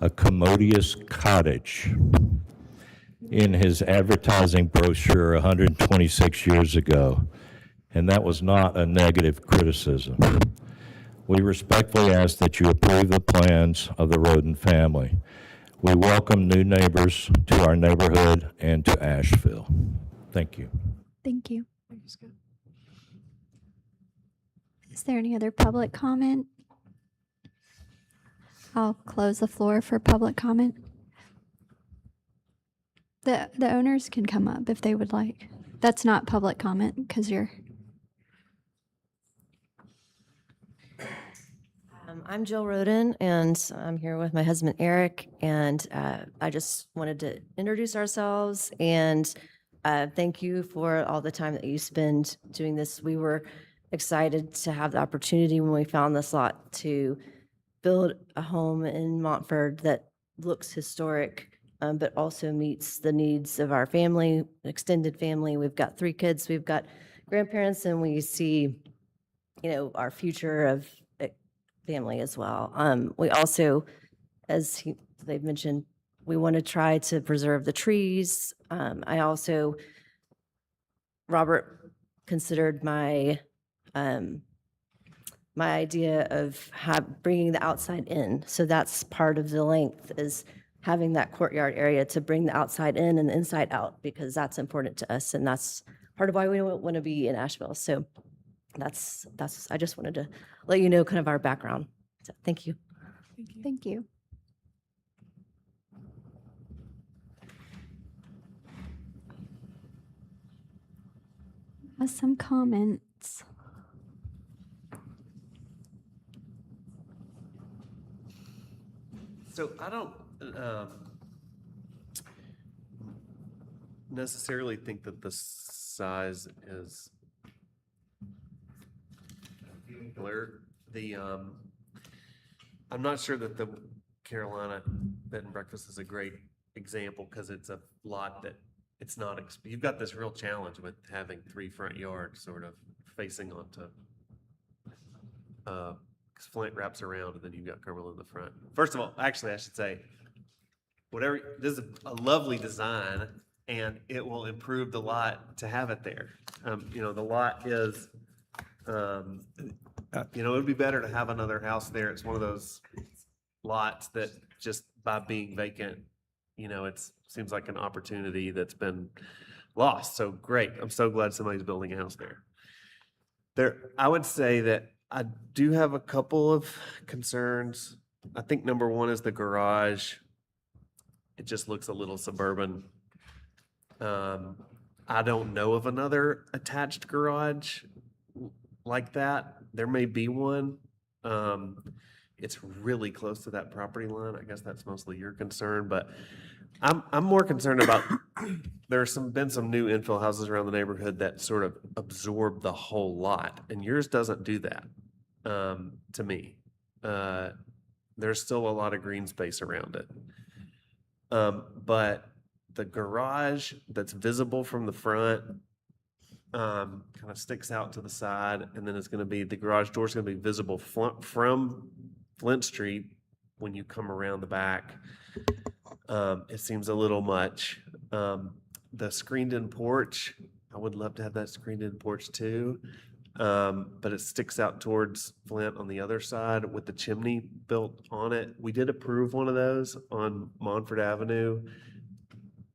a commodious cottage in his advertising brochure 126 years ago, and that was not a negative criticism. We respectfully ask that you approve the plans of the Roden family. We welcome new neighbors to our neighborhood and to Asheville. Thank you. Thank you. Is there any other public comment? I'll close the floor for public comment. The owners can come up if they would like. That's not public comment because you're. I'm Jill Roden, and I'm here with my husband Eric, and I just wanted to introduce ourselves and thank you for all the time that you spend doing this. We were excited to have the opportunity when we found this lot to build a home in Montford that looks historic, but also meets the needs of our family, extended family. We've got 3 kids, we've got grandparents, and we see, our future of family as well. We also, as they've mentioned, we want to try to preserve the trees. Robert considered my my idea of bringing the outside in. So that's part of the length, is having that courtyard area to bring the outside in and the inside out, because that's important to us, and that's part of why we want to be in Asheville. So that's I just wanted to let you know kind of our background. So thank you. Thank you. Some comments. So I don't necessarily think that the size is I'm not sure that the Carolina bed and breakfast is a great example, because it's a lot that it's not, you've got this real challenge with having 3 front yards sort of facing onto, because Flint wraps around and then you've got Cumberland in the front. First of all, actually I should say, this is a lovely design, and it will improve the lot to have it there. The lot is, it would be better to have another house there. It's one of those lots that just by being vacant, it seems like an opportunity that's been lost. So great. I'm so glad somebody's building a house there. I would say that I do have a couple of concerns. I think number one is the garage. It just looks a little suburban. I don't know of another attached garage like that. There may be one. it's really close to that property line. I guess that's mostly your concern, but I'm more concerned about, there's been some new infill houses around the neighborhood that sort of absorb the whole lot, and yours doesn't do that, to me. There's still a lot of green space around it. But the garage that's visible from the front, kind of sticks out to the side, and then it's gonna be, the garage door's gonna be visible from Flint Street when you come around the back. It seems a little much. The screened-in porch, I would love to have that screened-in porch too, but it sticks out towards Flint on the other side with the chimney built on it. We did approve one of those on Montford Avenue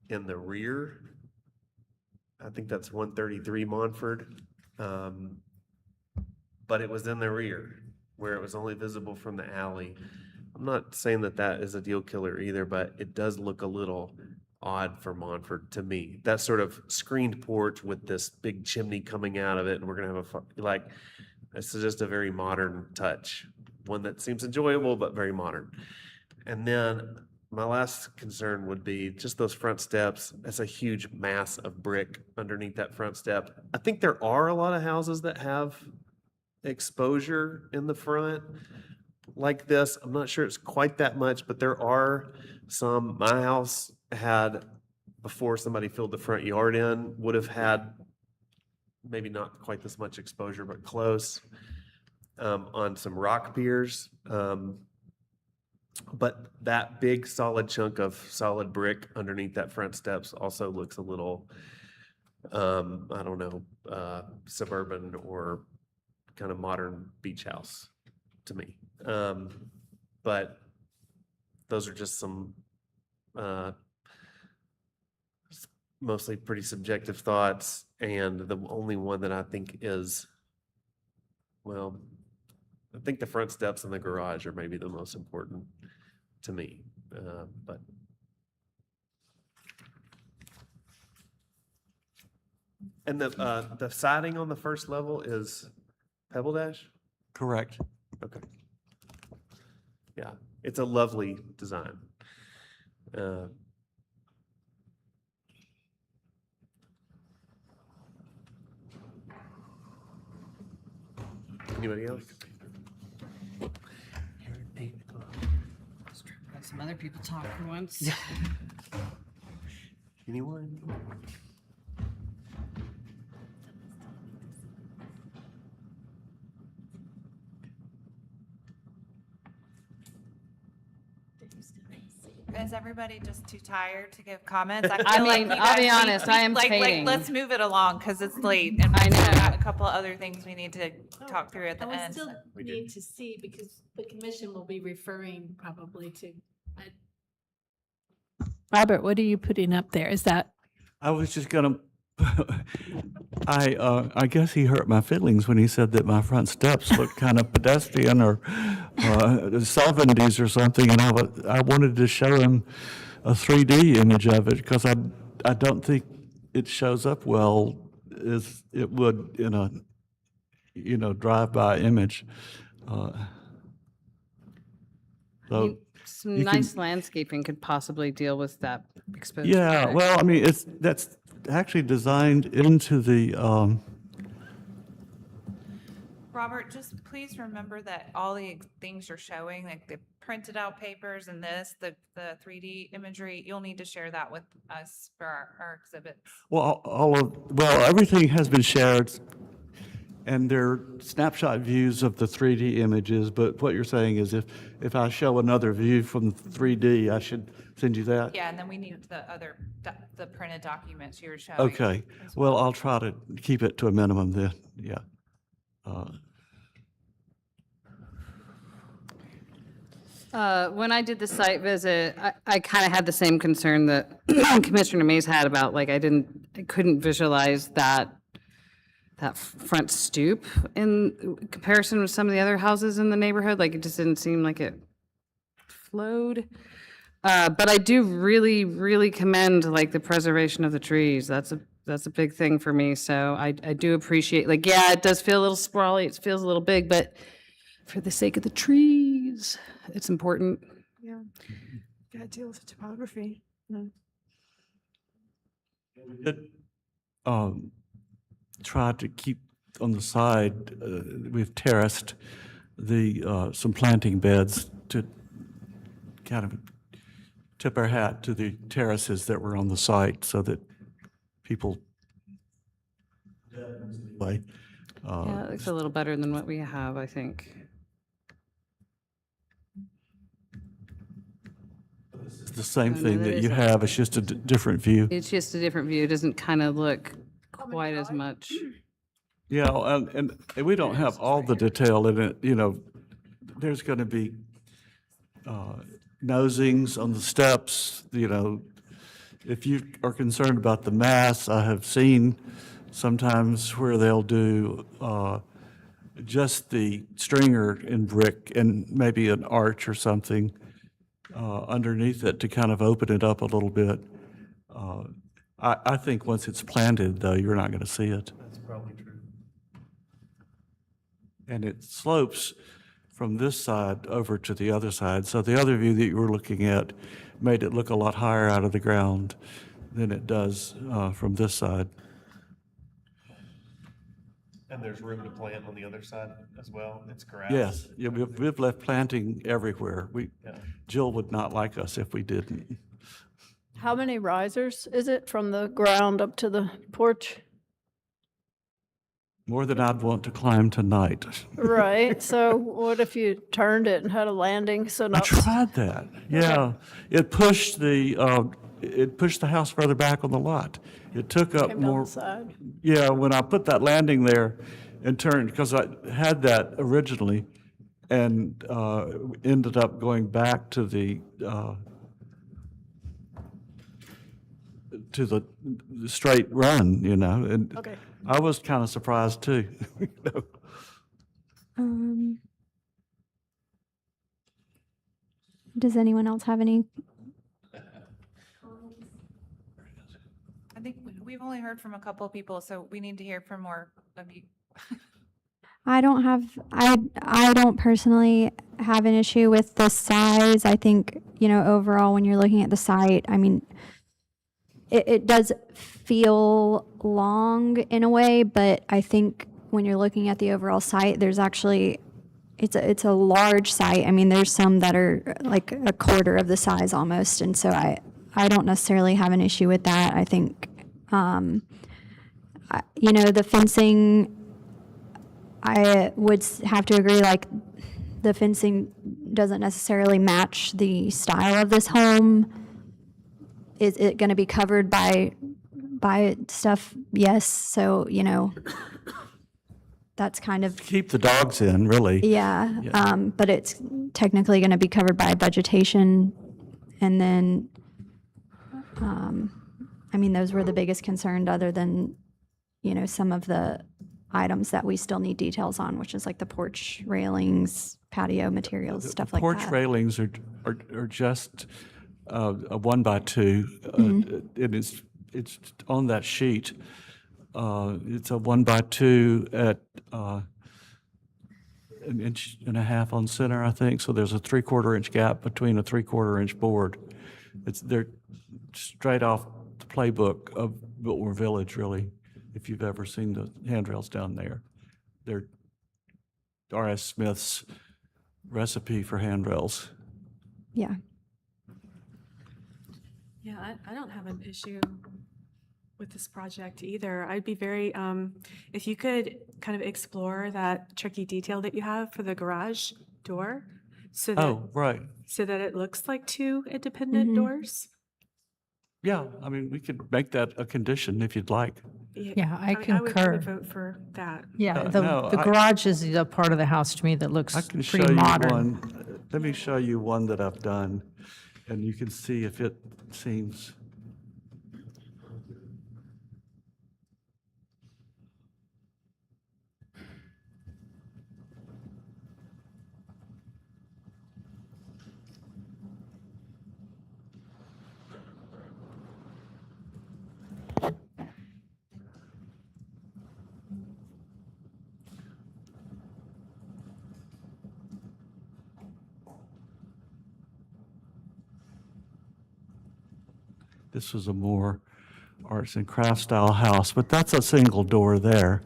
in the rear. I think that's 133 Montford. But it was in the rear where it was only visible from the alley. I'm not saying that that is a deal killer either, but it does look a little odd for Montford to me. That sort of screened porch with this big chimney coming out of it, and we're gonna have it's just a very modern touch. One that seems enjoyable, but very modern. And then my last concern would be just those front steps. It's a huge mass of brick underneath that front step. I think there are a lot of houses that have exposure in the front like this. I'm not sure it's quite that much, but there are some. My house had, before somebody filled the front yard in, would have had maybe not quite this much exposure, but close, on some rock piers. But that big solid chunk of solid brick underneath that front steps also looks a little, I don't know, suburban or kind of modern beach house to me. But those are just some mostly pretty subjective thoughts, and the only one that I think is, well, I think the front steps and the garage are maybe the most important to me, but. And the siding on the first level is Pebble Dash? Correct. Okay. Yeah, it's a lovely design. Anybody else? Let some other people talk for once. Anyone? Is everybody just too tired to give comments? I I feel like mean, you I'll be guys need- honest, I am fading. let's move it along because it's late and I we've know. got a couple of other things we need to talk through at the And we end. still We do. need to see, because the commission will be referring probably to, Robert, what are you putting up there? Is that, I was just gonna, I guess he hurt my feelings when he said that my front steps looked kind of pedestrian or 70s or something, and I wanted to show him a 3D image of it, because I don't think it shows up well as it would in a drive-by image. So Some you can- nice landscaping could possibly deal with that exposure. Yeah, brick. well, I mean, that's actually designed into the, Robert, just please remember that all the things you're showing, like the printed out papers and this, the 3D imagery, you'll need to share that with us for our exhibits. well, everything has been shared, and they're snapshot views of the 3D images, but what you're saying is if I show another view from 3D, I should send you that? Yeah, and then we need the other, the printed documents you were showing. Okay, well, I'll try to keep it to a minimum then, yeah. When I did the site visit, I kind of had the same concern that Commissioner Mays had about, like, I couldn't visualize that front stoop in comparison with some of the other houses in the neighborhood. Like, it just didn't seem like it flowed. But I do really, really commend, like, the preservation of the trees. That's a big thing for me. So I do appreciate, like, yeah, it does feel a little sprawly. It feels a little big, but for the sake of the trees, trees. It's important. Yeah. Got to deal with the topography. Did, try to keep on the side, we've terraced some planting beds to kind of tip our hat to the terraces that were on the site so that people, like, Yeah, it looks a little better than what we have, I think. it's the same Oh, no, thing that that you is have, it's just a different view. It's just a different view. It doesn't kind of look quite as much. Yeah, and we don't have all the detail in it, you know, there's going to be nosings on the steps, you know. If you are concerned about the mass, I have seen sometimes where they'll do just the stringer in brick and maybe an arch or something underneath it to kind of open it up a little bit. I think once it's planted, though, you're not going to see it. That's probably true. And it slopes from this side over to the other side. So the other view that you were looking at made it look a lot higher out of the ground than it does from this side. And there's room to plant on the other side as well. It's grass. Yes, yeah, we've left planting everywhere. Yeah. Jill would not like us if we didn't. How many risers is it from the ground up to the porch? More than I'd want to climb tonight. Right, so what if you turned it and had a landing, so I not? tried that, yeah. It pushed the house further back on the lot. It took up Came down more. the side. Yeah, when I put that landing there and turned, because I had that originally and ended up going back to the straight run, you know, and Okay. I was kind of surprised too. You know. Does anyone else have any? I think we've only heard from a couple of people, so we need to hear from more of you. I don't personally have an issue with the size. I think, you know, overall, when you're looking at the site, I mean, it does feel long in a way, but I think when you're looking at the overall site, there's actually, it's a large site. I mean, there's some that are like a quarter of the size almost, and so I don't necessarily have an issue with that. I think, you know, the fencing, I would have to agree, like, the fencing doesn't necessarily match the style of this home. Is it going to be covered by stuff? Yes. So, you know, that's kind of. Keep the dogs in, really. Yeah. But it's technically going to be covered by vegetation. And then, I mean, those were the biggest concern other than, you know, some of the items that we still need details on, which is like the porch railings, patio materials, stuff like that. Porch railings are just a 1x2. It's on that sheet. It's a 1x2 at an inch and a half on center, I think. So there's a 3/4 inch gap between a 3/4 inch board. They're straight off the playbook of Biltmore Village, really. If you've ever seen the handrails down there, they're R.S. Smith's recipe for handrails. Yeah. Yeah, I don't have an issue with this project either. I'd be very, if you could kind of explore that tricky detail that you have for the garage door, so that, Oh, right. so that it looks like two independent doors. Yeah, I mean, we could make that a condition if you'd like. Yeah, I I would concur. vote for that. Yeah, no, the garage is a part of the house to me that looks I can show pretty you modern. one. Let me show you one that I've done, and you can see if it seems. this was a more arts and crafts style house, but that's a single door there.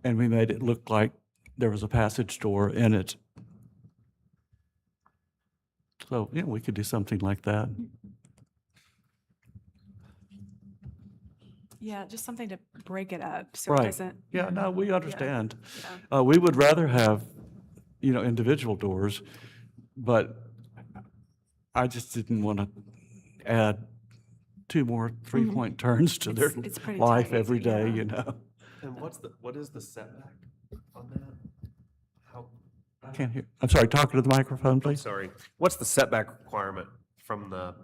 And we made it look like there was a passage door in it. So, yeah, we could do something like that. Yeah, just something to break it up so it Right. doesn't. Yeah, no, we understand. Yeah. We would rather have, individual doors, but I just didn't want to add 2 more three-point turns to their It's pretty life tight, every day, yeah. And what is the setback on that? How, I can't hear, I'm sorry, talking to the microphone, please. sorry, what's the setback requirement from the,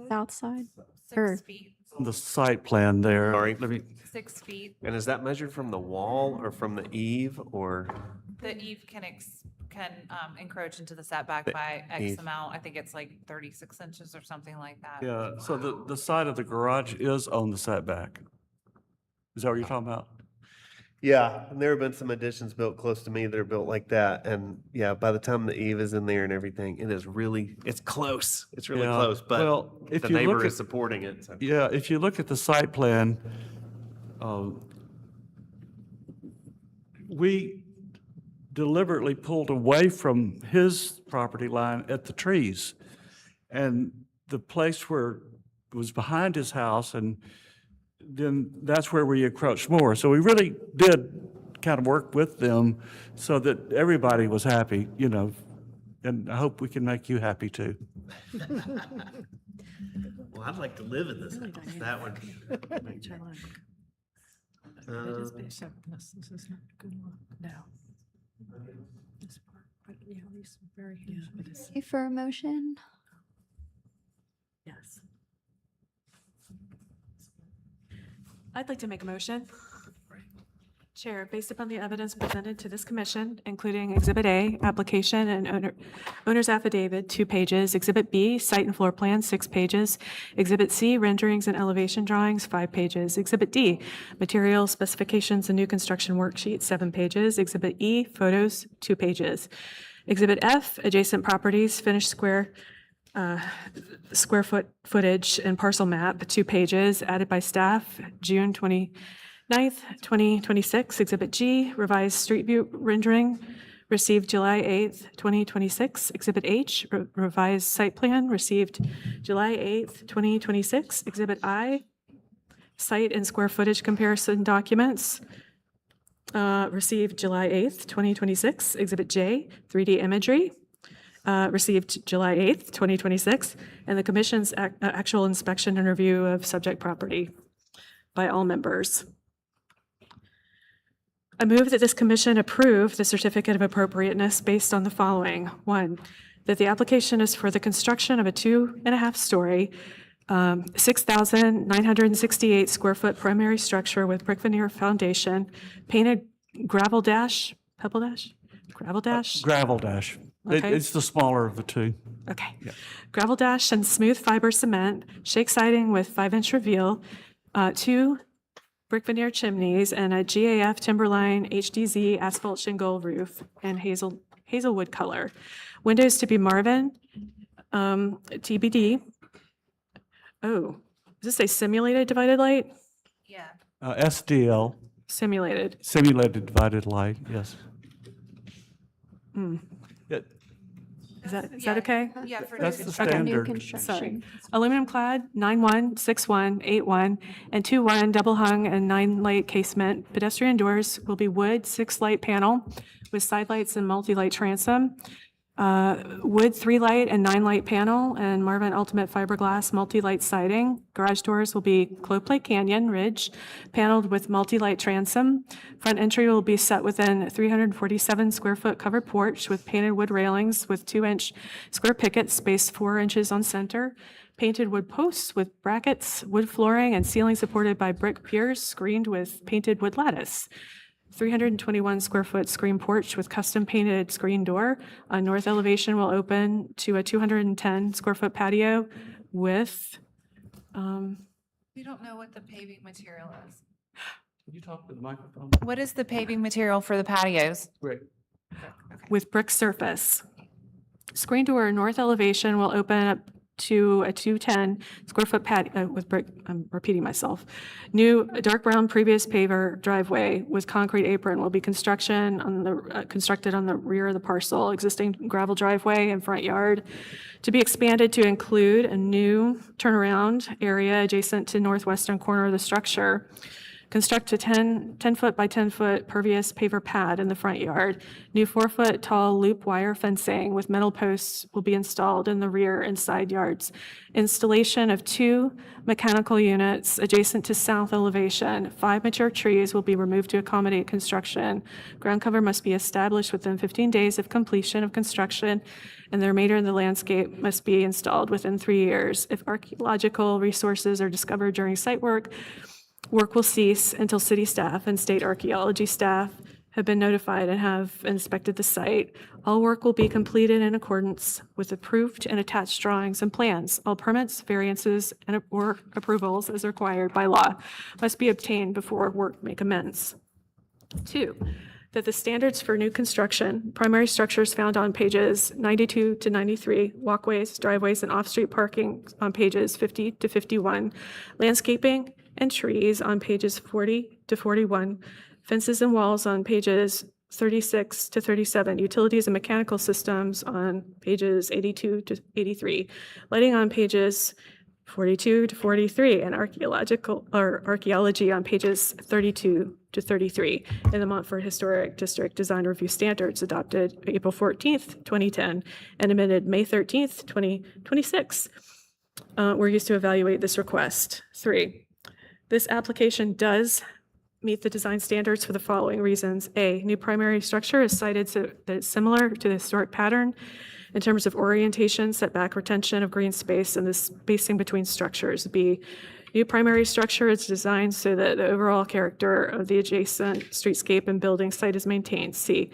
South side? 6 feet, The site plan there. Sorry. Let me, 6 feet. and is that measured from the wall or from the eave or? The eave can encroach into the setback by X eave. amount. I think it's like 36 inches or something like that. yeah, so the side of the garage is on the setback. Is that what you're talking about? Yeah, and there have been some additions built close to me that are built like that, and yeah, by the time the eave is in there and everything, it's close. It's really Yeah, close, but well, if the you look neighbor at- is supporting it. So. Yeah, if you look at the site plan, we deliberately pulled away from his property line at the trees. And the place where it was behind his house, and then that's where we encroached more. So we really did kind of work with them so that everybody was happy, and I hope we can make you happy too. Well, I'd like to live in this. That one. It is bishop. This is not a good look. No. This part, but yeah, these very huge. It is. Okay, for a motion? Yes. I'd like to make a motion. Chair, based upon the evidence presented to this commission, including Exhibit A, application and owner's affidavit, 2 pages, Exhibit B, site and floor plan, 6 pages, Exhibit C, renderings and elevation drawings, 5 pages, Exhibit D, material specifications and new construction worksheet, 7 pages, Exhibit E, photos, 2 pages, Exhibit F, adjacent properties, finished square footage and parcel map, 2 pages, added by staff, June 29th, 2026. Exhibit G, revised street view rendering, received July 8th, 2026. Exhibit H, revised site plan, received July 8th, 2026. Exhibit I, site and square footage comparison documents, received July 8th, 2026. Exhibit J, 3D imagery, received July 8th, 2026, and the commission's actual inspection and review of subject property by all members. I move that this commission approve the certificate of appropriateness based on the following. 1, that the application is for the construction of a 2.5-story, 6,968 square foot primary structure with brick veneer foundation, painted gravel dash, pebble dash, gravel dash? Gravel dash. Okay. It's the smaller of the 2. Okay. Yeah. Gravel dash and smooth fiber cement, shake siding with 5-inch reveal, 2 brick veneer chimneys, and a GAF Timberline HDZ asphalt shingle roof and hazelwood color. Windows to be Marvin, TBD. Oh, does this say simulated divided light? Yeah. SDL, Simulated. simulated divided light, yes. Hmm. Yeah, Is that okay? Yeah, for That's new the construction. New standard. construction. Aluminum clad, 9-1, 6-1, 8-1, and 2-1 double hung and 9-light casement. Pedestrian doors will be wood 6-light panel with side lights and multi-light transom. Wood 3-light and 9-light panel and Marvin Ultimate fiberglass multi-light siding. Garage doors will be Cloveplate Canyon Ridge paneled with multi-light transom. Front entry will be set within 347 square foot covered porch with painted wood railings with 2-inch square pickets spaced 4 inches on center. Painted wood posts with brackets, wood flooring, and ceiling supported by brick piers screened with painted wood lattice. 321 square foot screen porch with custom painted screen door. A north elevation will open to a 210 square foot patio with, We don't know what the paving material is. Can you talk to the microphone? What is the paving material for the patios? Great. with brick surface. Screen door north elevation will open up to a 210 square foot patio with brick, I'm repeating myself. New dark brown previous paver driveway with concrete apron will be constructed on the rear of the parcel, existing gravel driveway and front yard to be expanded to include a new turnaround area adjacent to northwestern corner of the structure. Construct a 10-foot by 10-foot pervious paver pad in the front yard. New 4-foot tall loop wire fencing with metal posts will be installed in the rear and side yards. Installation of 2 mechanical units adjacent to south elevation. 5 mature trees will be removed to accommodate construction. Ground cover must be established within 15 days of completion of construction, and the remainder of the landscape must be installed within 3 years. If archaeological resources are discovered during site work, work will cease until city staff and state archaeology staff have been notified and have inspected the site. All work will be completed in accordance with approved and attached drawings and plans. All permits, variances, or approvals as required by law must be obtained before work may commence. 2, that the standards for new construction, primary structures found on pages 92 to 93, walkways, driveways, and off-street parking on pages 50 to 51, landscaping and trees on pages 40 to 41, fences and walls on pages 36 to 37, utilities and mechanical systems on pages 82 to 83, lighting on pages 42 to 43, and archaeology on pages 32 to 33 in the Montfort Historic District Design Review Standards adopted April 14th, 2010, and amended May 13th, 2026. We're used to evaluate this request. 3, this application does meet the design standards for the following reasons. A, new primary structure is cited so that it's similar to the historic pattern in terms of orientation, setback, retention of green space, and the spacing between structures. B, new primary structure is designed so that the overall character of the adjacent streetscape and building site is maintained. C,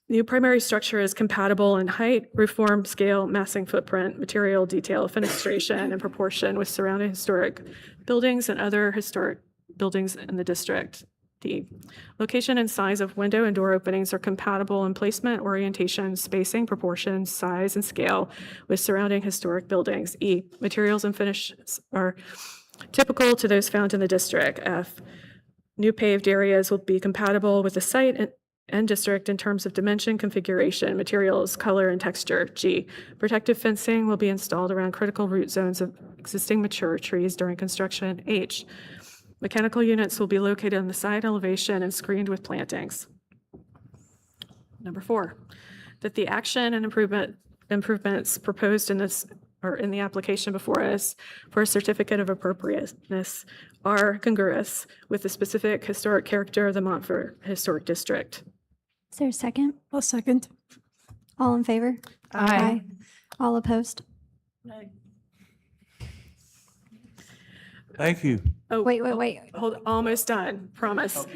new primary structure is compatible in height, roof form, scale, massing footprint, material, detail, fenestration, and proportion with surrounding historic buildings and other historic buildings in the district. D, location and size of window and door openings are compatible in placement, orientation, spacing, proportion, size, and scale with surrounding historic buildings. E, materials and finishes are typical to those found in the district. F, new paved areas will be compatible with the site and district in terms of dimension, configuration, materials, color, and texture. G, protective fencing will be installed around critical root zones of existing mature trees during construction. H, mechanical units will be located on the side elevation and screened with plantings. Number 4, that the action and improvements proposed in this or in the application before us for a certificate of appropriateness are congruous with the specific historic character of the Montfort Historic District. Is there a second? I'll second. All in favor? Aye. All opposed? Thank you. Oh, Wait. Hold, almost done, promise.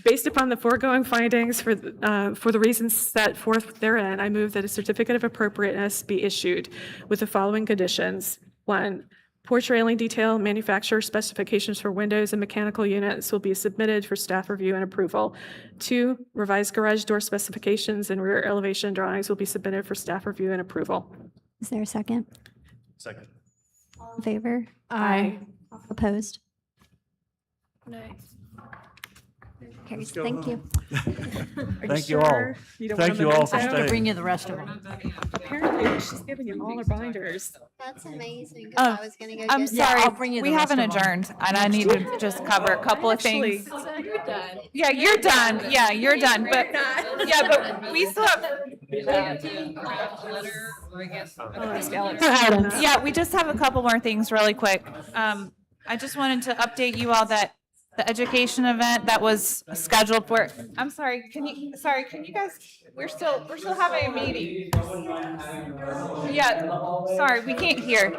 Based upon the foregoing findings for the reasons set forth therein, I move that a certificate of appropriateness be issued with the following conditions. 1, porch railing detail, manufacturer specifications for windows and mechanical units will be submitted for staff review and approval. 2, revised garage door specifications and rear elevation drawings will be submitted for staff review and approval. Is there a second? Second. All in favor? Aye. All opposed? Nay. Carries. Thank you. Thank you all. Thank you all for staying. Bring you the rest of it. Apparently, she's giving you all her binders. That's amazing. Oh, I was gonna go I'm get sorry, I'll bring you the we rest haven't of 'em. adjourned, and I need to just cover a couple of things. You're done. Yeah, you're done. Yeah, you're done. But yeah, but we still have. Yeah, we just have a couple more things really quick. I just wanted to update you all that the education event that was scheduled for. I'm sorry. Can you guys? We're still having a meeting. Yeah. Sorry, we can't hear.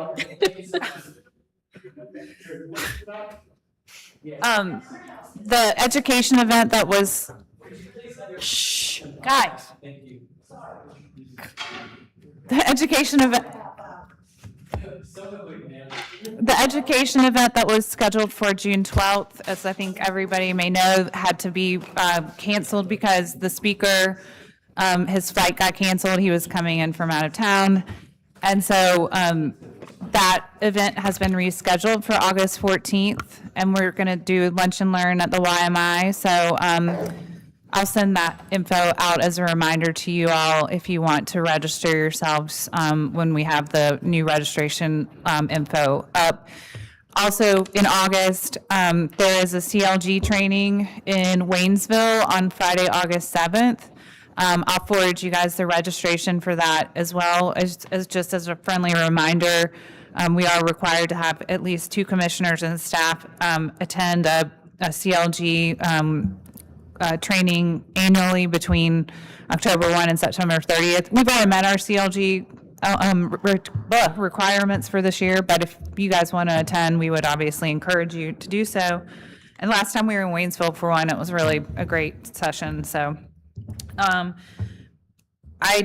The education event that was. Shh, guys. The education event that was scheduled for June 12th, as I think everybody may know, had to be canceled because the speaker His flight got canceled. He was coming in from out of town. And so that event has been rescheduled for August 14th, and we're going to do lunch and learn at the YMI. So I'll send that info out as a reminder to you all if you want to register yourselves when we have the new registration info up. Also, in August, there is a CLG training in Waynesville on Friday, August 7th. I'll forward you guys the registration for that as well, as just as a friendly reminder. We are required to have at least 2 commissioners and staff attend a CLG training annually between October 1 and September 30th. We've already met our CLG requirements for this year, but if you guys want to attend, we would obviously encourage you to do so. And last time we were in Waynesville for one, it was really a great session. So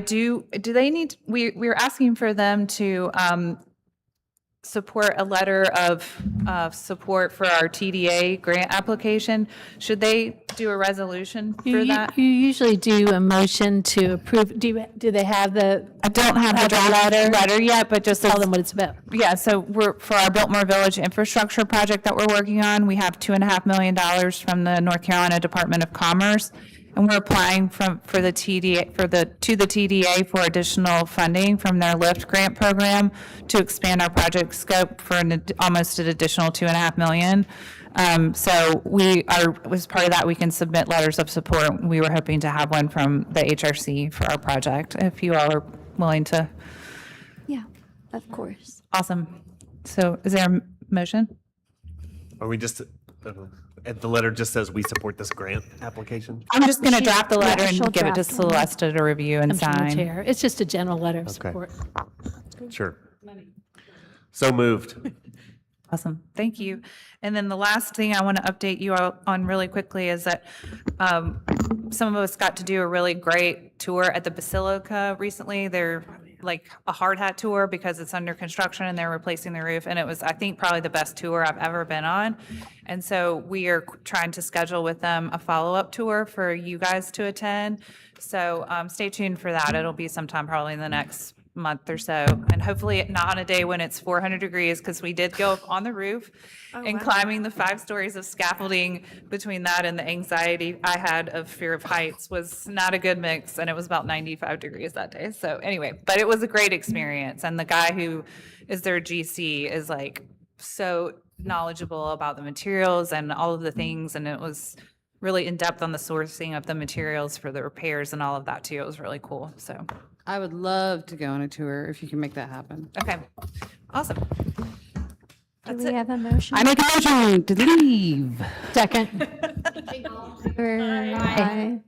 do they need, we're asking for them to support a letter of support for our TDA grant application. Should they do a resolution for that? You usually do a motion to approve. Do they have the? I don't have the draft letter yet, but just tell them what it's about. Yeah, so for our Biltmore Village infrastructure project that we're working on, we have $2.5 million from the North Carolina Department of Commerce. And we're applying to the TDA for additional funding from their LIFT grant program to expand our project scope for almost an additional $2.5 million. So as part of that, we can submit letters of support. We were hoping to have one from the HRC for our project, if you all are willing to. Yeah, of course. Awesome. So is there a motion? Are we just, the letter just says we support this grant application? I'm just going to draft the letter she'll and give it to draft one. Celeste to review and I'm from the sign. chair. It's just a general letter of Okay. support. Sure. So moved. Awesome, thank you. And then the last thing I want to update you on really quickly is that some of us got to do a really great tour at the Basilica recently. They're like a hard hat tour because it's under construction and they're replacing the roof. And it was, I think, probably the best tour I've ever been on. And so we are trying to schedule with them a follow-up tour for you guys to attend. So stay tuned for that. It'll be sometime probably in the next month or so, and hopefully not on a day when it's 400 degrees, because we did go up on the roof and climbing the 5 stories of scaffolding. Between that and the anxiety I had of fear of heights was not a good mix, and it was about 95 degrees that day. So anyway, but it was a great experience, and the guy who is their GC is like so knowledgeable about the materials and all of the things, and it was really in depth on the sourcing of the materials for the repairs and all of that too. It was really cool. So I would love to go on a tour if you can make that happen. okay, awesome. Do we have a motion? I make a motion to leave. Second. Aye.